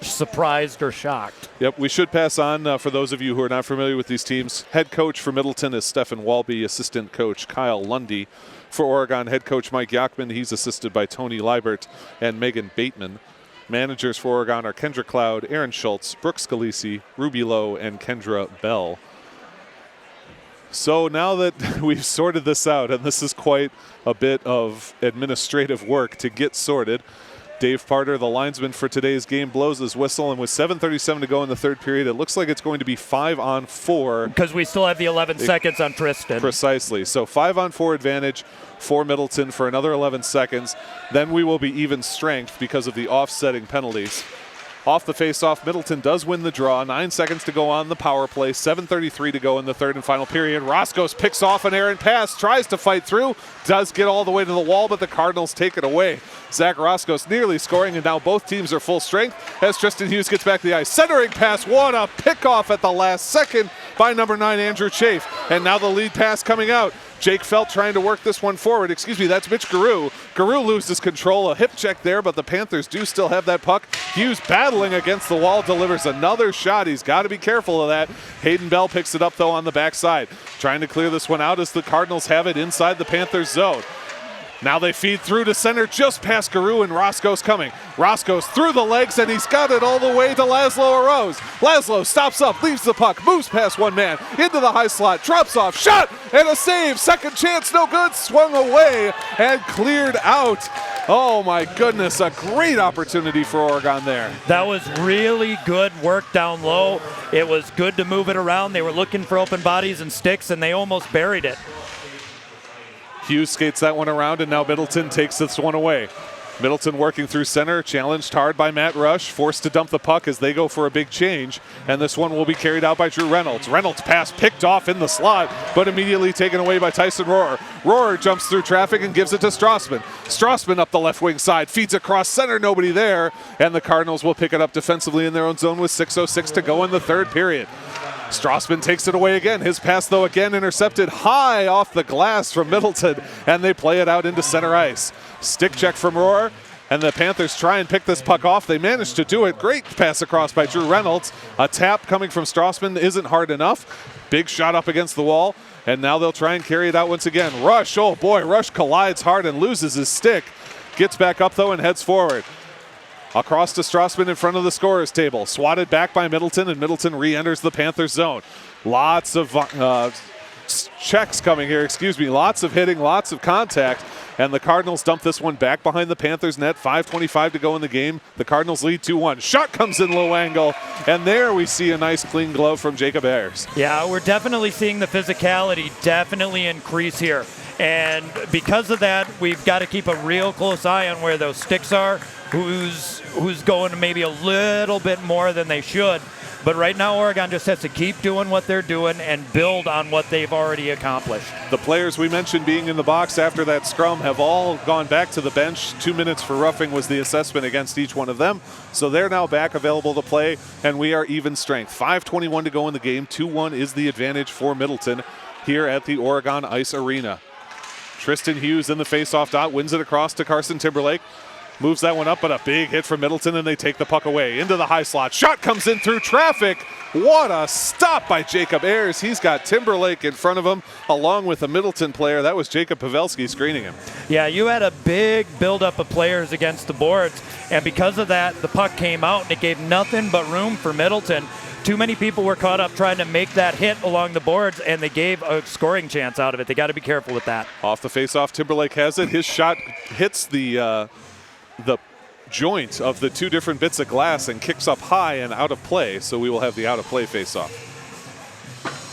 surprised or shocked. Yep, we should pass on for those of you who are not familiar with these teams. Head coach for Middleton is Stefan Walby, assistant coach Kyle Lundy. For Oregon, head coach Mike Hockman, he's assisted by Tony Liebert and Megan Bateman. Managers for Oregon are Kendra Cloud, Aaron Schultz, Brooke Scalisi, Ruby Lowe, and Kendra Bell. So now that we've sorted this out, and this is quite a bit of administrative work to get sorted, Dave Parter, the linesman for today's game, blows his whistle, and with 7:37 to go in the third period, it looks like it's going to be 5-on-4. Because we still have the 11 seconds on Tristan. Precisely. So 5-on-4 advantage for Middleton for another 11 seconds. Then we will be even strength because of the offsetting penalties. Off the face-off, Middleton does win the draw. 9 seconds to go on the power play. 7:33 to go in the third and final period. Roscoe's picks off an errant pass, tries to fight through, does get all the way to the wall, but the Cardinals take it away. Zach Roscoe's nearly scoring, and now both teams are full strength as Tristan Hughes gets back to the ice. Centering pass, what a pick-off at the last second by number 9, Andrew Chafe. And now the lead pass coming out. Jake Felt trying to work this one forward. Excuse me, that's Mitch Garou. Garou loses control, a hip check there, but the Panthers do still have that puck. Hughes battling against the wall, delivers another shot. He's got to be careful of that. Hayden Bell picks it up, though, on the backside. Trying to clear this one out as the Cardinals have it inside the Panthers zone. Now they feed through to center just past Garou, and Roscoe's coming. Roscoe's through the legs, and he's got it all the way to Laszlo Arose. Laszlo stops up, leaves the puck, moves past one man, into the high slot, drops off, shot, and a save. Second chance, no good, swung away and cleared out. Oh my goodness, a great opportunity for Oregon there. That was really good work down low. It was good to move it around. They were looking for open bodies and sticks, and they almost buried it. Hughes skates that one around, and now Middleton takes this one away. Middleton working through center, challenged hard by Matt Rush, forced to dump the puck as they go for a big change, and this one will be carried out by Drew Reynolds. Reynolds' pass picked off in the slot, but immediately taken away by Tyson Rohrer. Rohrer jumps through traffic and gives it to Strassman. Strassman up the left wing side, feeds across center, nobody there, and the Cardinals will pick it up defensively in their own zone with 6:06 to go in the third period. Strassman takes it away again. His pass, though, again intercepted high off the glass from Middleton, and they play it out into center ice. Stick check from Rohrer, and the Panthers try and pick this puck off. They manage to do it. Great pass across by Drew Reynolds. A tap coming from Strassman isn't hard enough. Big shot up against the wall, and now they'll try and carry it out once again. Rush, oh boy, Rush collides hard and loses his stick. Gets back up, though, and heads forward. Across to Strassman in front of the scorer's table. Swatted back by Middleton, and Middleton re-enters the Panthers zone. Lots of checks coming here, lots of hitting, lots of contact, and the Cardinals dump this one back behind the Panthers net. 5:25 to go in the game. The Cardinals lead 2-1. Shot comes in low angle, and there we see a nice clean glove from Jacob Ayers. Yeah, we're definitely seeing the physicality definitely increase here, and because of that, we've got to keep a real close eye on where those sticks are, who's going maybe a little bit more than they should. But right now, Oregon just has to keep doing what they're doing and build on what they've already accomplished. The players we mentioned being in the box after that scrum have all gone back to the bench. 2 minutes for roughing was the assessment against each one of them. So they're now back available to play, and we are even strength. 5:21 to go in the game. 2-1 is the advantage for Middleton here at the Oregon Ice Arena. Tristan Hughes in the faceoff dot, wins it across to Carson Timberlake. Moves that one up, but a big hit from Middleton, and they take the puck away into the high slot. Shot comes in through traffic. What a stop by Jacob Ayers. He's got Timberlake in front of him, along with a Middleton player. That was Jacob Pavelski screening him. Yeah, you had a big buildup of players against the boards, and because of that, the puck came out, and it gave nothing but room for Middleton. Too many people were caught up trying to make that hit along the boards, and they gave a scoring chance out of it. They got to be careful with that. Off the faceoff, Timberlake has it. His shot hits the joint of the two different bits of glass and kicks up high and out of play, so we will have the out of play faceoff.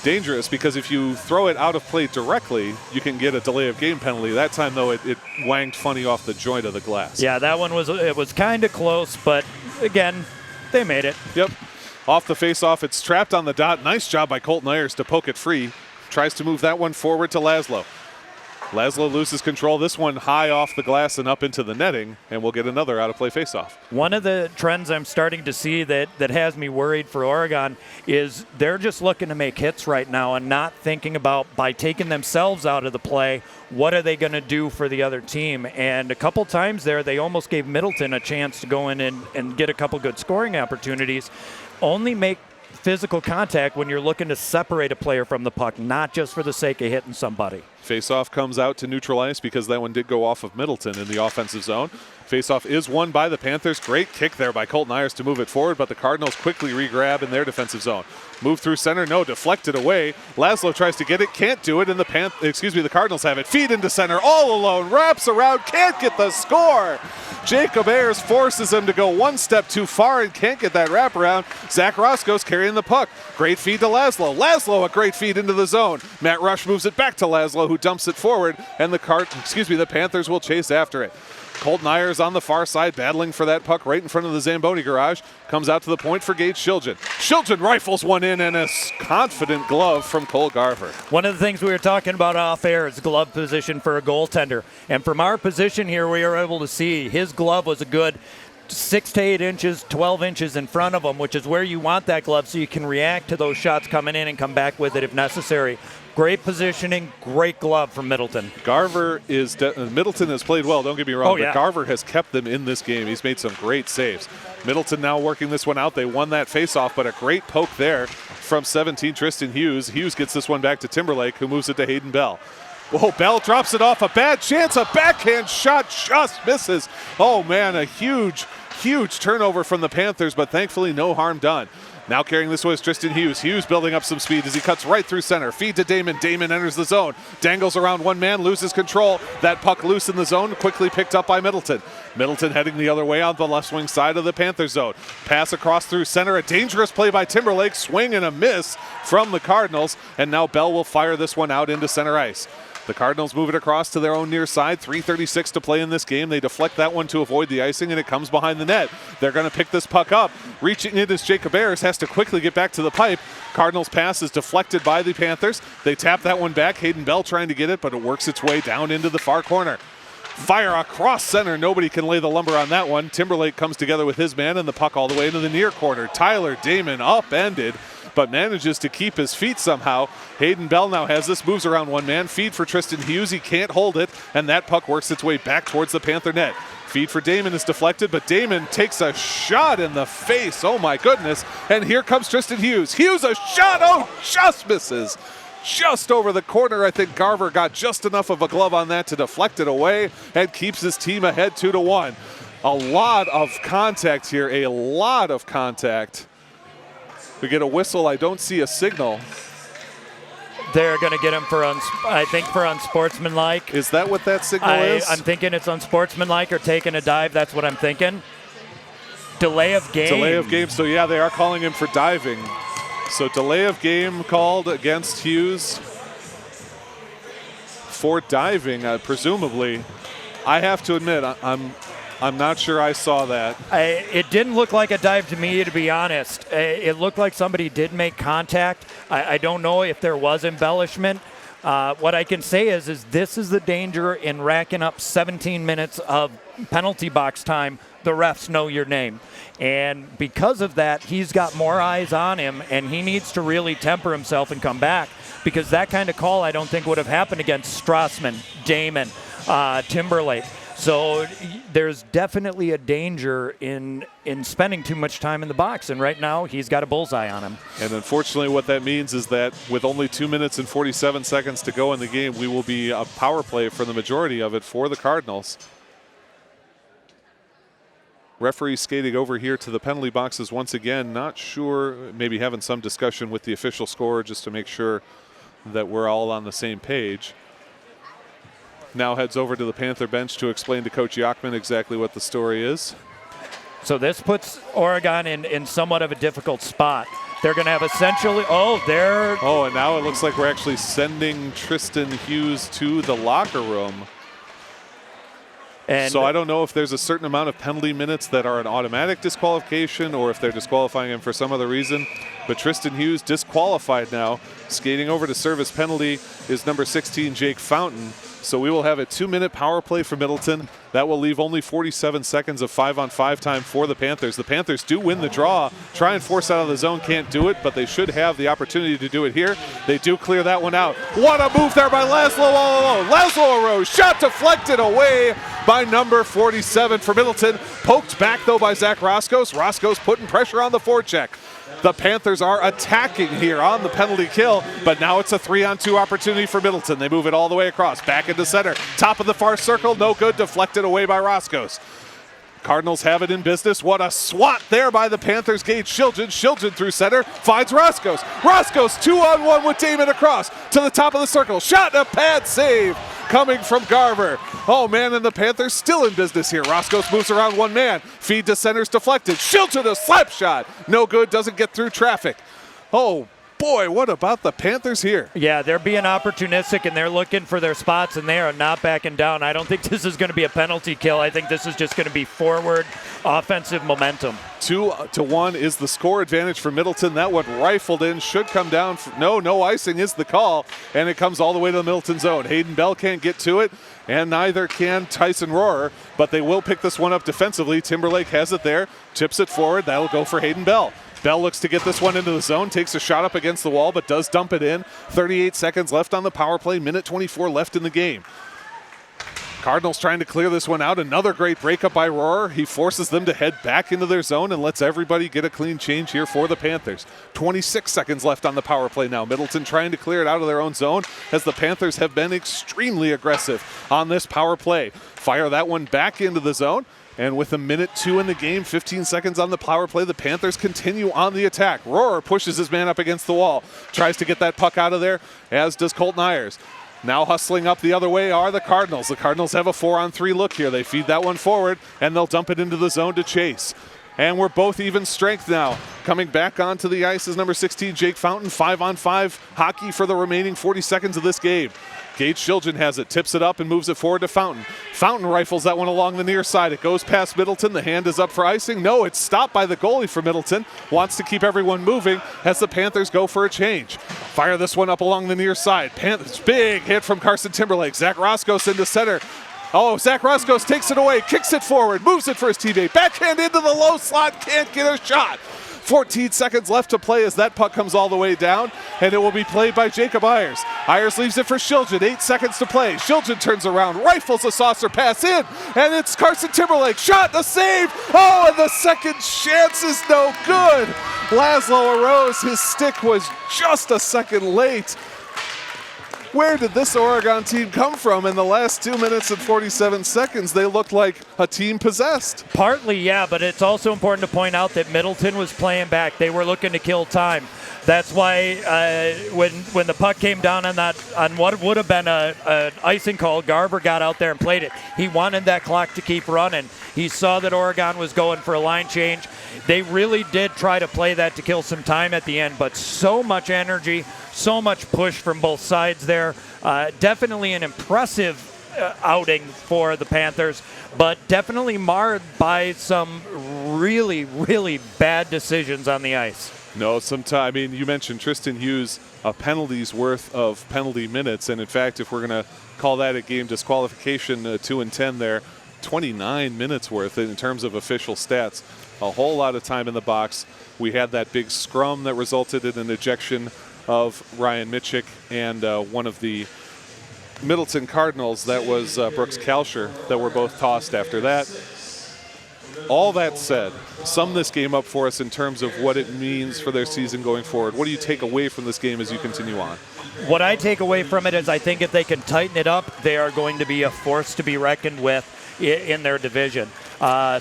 Dangerous, because if you throw it out of play directly, you can get a delay of game penalty. That time, though, it wanged funny off the joint of the glass. Yeah, that one was kind of close, but again, they made it. Yep. Off the faceoff, it's trapped on the dot. Nice job by Colton Ayers to poke it free. Tries to move that one forward to Laszlo. Laszlo loses control. This one high off the glass and up into the netting, and we'll get another out-of-play faceoff. One of the trends I'm starting to see that has me worried for Oregon is they're just looking to make hits right now and not thinking about, by taking themselves out of the play, what are they going to do for the other team. And a couple times there, they almost gave Middleton a chance to go in and get a couple good scoring opportunities. Only make physical contact when you're looking to separate a player from the puck, not just for the sake of hitting somebody. Faceoff comes out to neutral ice because that one did go off of Middleton in the offensive zone. Faceoff is won by the Panthers. Great kick there by Colton Ayers to move it forward, but the Cardinals quickly re-grab in their defensive zone. Move through center, no, deflected away. Laszlo tries to get it, can't do it, and the Cardinals have it. Feed into center, all alone, wraps around, can't get the score. Jacob Ayers forces him to go one step too far and can't get that wraparound. Zach Roscoe's carrying the puck. Great feed to Laszlo. Laszlo, a great feed into the zone. Matt Rush moves it back to Laszlo, who dumps it forward, and the Panthers will chase after it. Colton Ayers on the far side battling for that puck right in front of the Zamboni garage. Comes out to the point for Gage Shiljan. Shiljan rifles one in, and a confident glove from Cole Garver. One of the things we were talking about off air is glove position for a goaltender. And from our position here, we were able to see his glove was a good 6 to 8 inches, 12 inches in front of him, which is where you want that glove so you can react to those shots coming in and come back with it if necessary. Great positioning, great glove from Middleton. Middleton has played well, don't get me wrong, yeah. But Garver has kept them in this game. He's made some great saves. Middleton now working this one out. They won that faceoff, but a great poke there from 17 Tristan Hughes. Hughes gets this one back to Timberlake, who moves it to Hayden Bell. Whoa, Bell drops it off, a bad chance, a backhand shot just misses. Oh man, a huge turnover from the Panthers, but thankfully no harm done. Now carrying this one is Tristan Hughes. Hughes building up some speed as he cuts right through center. Feed to Damon. Damon enters the zone. Dangles around one man, loses control. That puck loose in the zone, quickly picked up by Middleton. Middleton heading the other way on the left wing side of the Panthers zone. Pass across through center. A dangerous play by Timberlake. Swing and a miss from the Cardinals. And now Bell will fire this one out into center ice. The Cardinals move it across to their own near side. 3:36 to play in this game. They deflect that one to avoid the icing, and it comes behind the net. They're going to pick this puck up. Reaching it is Jacob Ayers, has to quickly get back to the pipe. Cardinals pass is deflected by the Panthers. They tap that one back. Hayden Bell trying to get it, but it works its way down into the far corner. Fire across center. Nobody can lay the lumber on that one. Timberlake comes together with his man, and the puck all the way into the near corner. Tyler Damon upended, but manages to keep his feet somehow. Hayden Bell now has this, moves around one man. Feed for Tristan Hughes. He can't hold it, and that puck works its way back towards the Panther net. Feed for Damon is deflected, but Damon takes a shot in the face. Oh my goodness. And here comes Tristan Hughes. Hughes, a shot. Oh, just misses. Just over the corner. I think Garver got just enough of a glove on that to deflect it away and keeps his team ahead 2-1. A lot of contact here, a lot of contact. We get a whistle. I don't see a signal. They're going to get him for, for unsportsmanlike. Is that what that signal is? I'm thinking it's unsportsmanlike or taking a dive. That's what I'm thinking. Delay of game. Delay of game. So, yeah, they are calling him for diving. So delay of game called against Hughes for diving, presumably. I have to admit, I'm not sure I saw that. It didn't look like a dive to me, to be honest. It looked like somebody did make contact. I don't know if there was embellishment. What I can say is this is the danger in racking up 17 minutes of penalty box time. The refs know your name. And because of that, he's got more eyes on him, and he needs to really temper himself and come back, because that kind of call I don't think would have happened against Strassman, Damon, Timberlake. So there's definitely a danger in spending too much time in the box, and right now he's got a bullseye on him. And unfortunately what that means is that with only 2 minutes and 47 seconds to go in the game, we will be a power play for the majority of it for the Cardinals. Referee skating over here to the penalty boxes once again. Not sure, maybe having some discussion with the official scorer just to make sure that we're all on the same page. Now heads over to the Panther bench to explain to Coach Hockman exactly what the story is. So this puts Oregon in somewhat of a difficult spot. They're going to have essentially, and now it looks like we're actually sending Tristan Hughes to the locker room. So I don't know if there's a certain amount of penalty minutes that are an automatic disqualification or if they're disqualifying him for some other reason. But Tristan Hughes disqualified now. Skating over to serve his penalty is number 16, Jake Fountain. So we will have a 2-minute power play for Middleton. That will leave only 47 seconds of 5-on-5 time for the Panthers. The Panthers do win the draw. Try and force out of the zone, can't do it, but they should have the opportunity to do it here. They do clear that one out. What a move there by Laszlo all alone. Laszlo arose, shot deflected away by number 47 for Middleton. Poked back though by Zach Roscoe. Roscoe's putting pressure on the forecheck. The Panthers are attacking here on the penalty kill, but now it's a 3-on-2 opportunity for Middleton. They move it all the way across, back into center. Top of the far circle, no good, deflected away by Roscoe. Cardinals have it in business. What a swat there by the Panthers. Gage Shiljan. Shiljan through center, finds Roscoe. Roscoe's 2-on-1 with Damon across to the top of the circle. Shot and a pad save coming from Garver. Oh man, and the Panthers still in business here. Roscoe moves around one man. Feed to center's deflected. Shiljan a slap shot. No good, doesn't get through traffic. Oh boy, what about the Panthers here? Yeah, they're being opportunistic and they're looking for their spots and they are not backing down. I don't think this is going to be a penalty kill. I think this is just going to be forward offensive momentum. 2-1 is the score advantage for Middleton. That one rifled in, should come down. No icing is the call, and it comes all the way to the Middleton zone. Hayden Bell can't get to it, and neither can Tyson Rohrer, but they will pick this one up defensively. Timberlake has it there, chips it forward. That'll go for Hayden Bell. Bell looks to get this one into the zone, takes a shot up against the wall, but does dump it in. 38 seconds left on the power play, minute 24 left in the game. Cardinals trying to clear this one out. Another great breakup by Rohrer. He forces them to head back into their zone and lets everybody get a clean change here for the Panthers. 26 seconds left on the power play now. Middleton trying to clear it out of their own zone as the Panthers have been extremely aggressive on this power play. Fire that one back into the zone. And with a minute 2 in the game, 15 seconds on the power play, the Panthers continue on the attack. Rohrer pushes his man up against the wall, tries to get that puck out of there, as does Colton Ayers. Now hustling up the other way are the Cardinals. The Cardinals have a 4-on-3 look here. They feed that one forward, and they'll dump it into the zone to Chase. And we're both even strength now. Coming back onto the ice is number 16, Jake Fountain. 5-on-5 hockey for the remaining 40 seconds of this game. Gage Shiljan has it, tips it up and moves it forward to Fountain. Fountain rifles that one along the near side. It goes past Middleton. The hand is up for icing. No, it's stopped by the goalie for Middleton. Wants to keep everyone moving as the Panthers go for a change. Fire this one up along the near side. Panthers, big hit from Carson Timberlake. Zach Roscoe into center. Oh, Zach Roscoe takes it away, kicks it forward, moves it for his teammate. Backhand into the low slot, can't get a shot. 14 seconds left to play as that puck comes all the way down, and it will be played by Jacob Ayers. Ayers leaves it for Shiljan, 8 seconds to play. Shiljan turns around, rifles a saucer pass in, and it's Carson Timberlake. Shot, the save. Oh, and the second chance is no good. Laszlo arose, his stick was just a second late. Where did this Oregon team come from? In the last 2 minutes and 47 seconds, they looked like a team possessed. Partly, yeah, but it's also important to point out that Middleton was playing back. They were looking to kill time. That's why when the puck came down on what would have been an icing call, Garver got out there and played it. He wanted that clock to keep running. He saw that Oregon was going for a line change. They really did try to play that to kill some time at the end, but so much energy, so much push from both sides there. Definitely an impressive outing for the Panthers, but definitely marred by some really, really bad decisions on the ice. No, sometimes, I mean, you mentioned Tristan Hughes, a penalty's worth of penalty minutes, and in fact, if we're going to call that a game disqualification, 2 and 10 there, 29 minutes worth in terms of official stats. A whole lot of time in the box. We had that big scrum that resulted in an ejection of Ryan Mitchick and one of the Middleton Cardinals, that was Brooks Kalsher, that were both tossed after that. All that said, sum this game up for us in terms of what it means for their season going forward. What do you take away from this game as you continue on? What I take away from it is I think if they can tighten it up, they are going to be a force to be reckoned with in their division.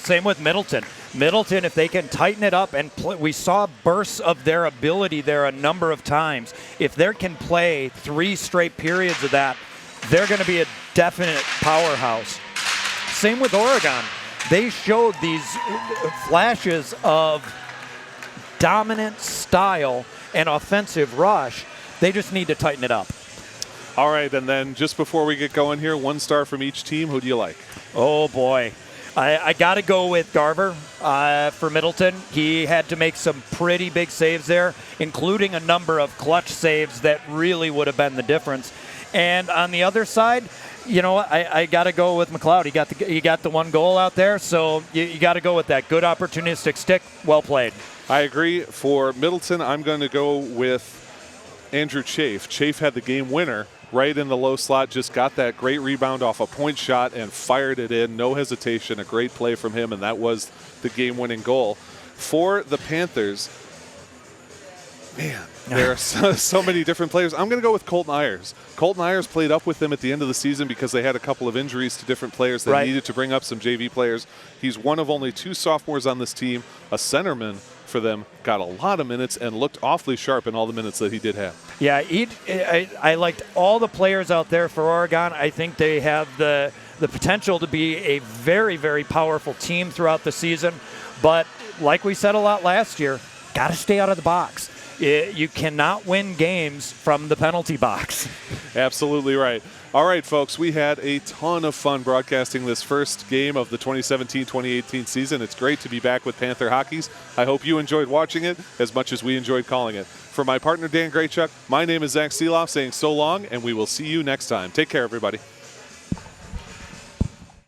Same with Middleton. Middleton, if they can tighten it up, and we saw bursts of their ability there a number of times. If they can play 3 straight periods of that, they're going to be a definite powerhouse. Same with Oregon. They showed these flashes of dominant style and offensive rush. They just need to tighten it up. All right, and then just before we get going here, 1 star from each team. Who do you like? Oh, boy. I got to go with Garver for Middleton. He had to make some pretty big saves there, including a number of clutch saves that really would have been the difference. And on the other side, you know what? I got to go with McLeod. He got the one goal out there, so you got to go with that. Good opportunistic stick, well played. I agree. For Middleton, I'm going to go with Andrew Chafe. Chafe had the game winner right in the low slot, just got that great rebound off a point shot and fired it in. No hesitation, a great play from him, and that was the game-winning goal. For the Panthers, man, there are so many different players. I'm going to go with Colton Ayers. Colton Ayers played up with them at the end of the season because they had a couple of injuries to different players. They needed to bring up some JV players. He's one of only 2 sophomores on this team, a centerman for them, got a lot of minutes and looked awfully sharp in all the minutes that he did have. Yeah, I liked all the players out there for Oregon. I think they have the potential to be a very, very powerful team throughout the season. But like we said a lot last year, got to stay out of the box. You cannot win games from the penalty box. Absolutely right. All right, folks, we had a ton of fun broadcasting this first game of the 2017-2018 season. It's great to be back with Panther Hockeys. I hope you enjoyed watching it as much as we enjoyed calling it. For my partner, Dan Graychuk, my name is Zach Seeloff saying so long, and we will see you next time. Take care, everybody.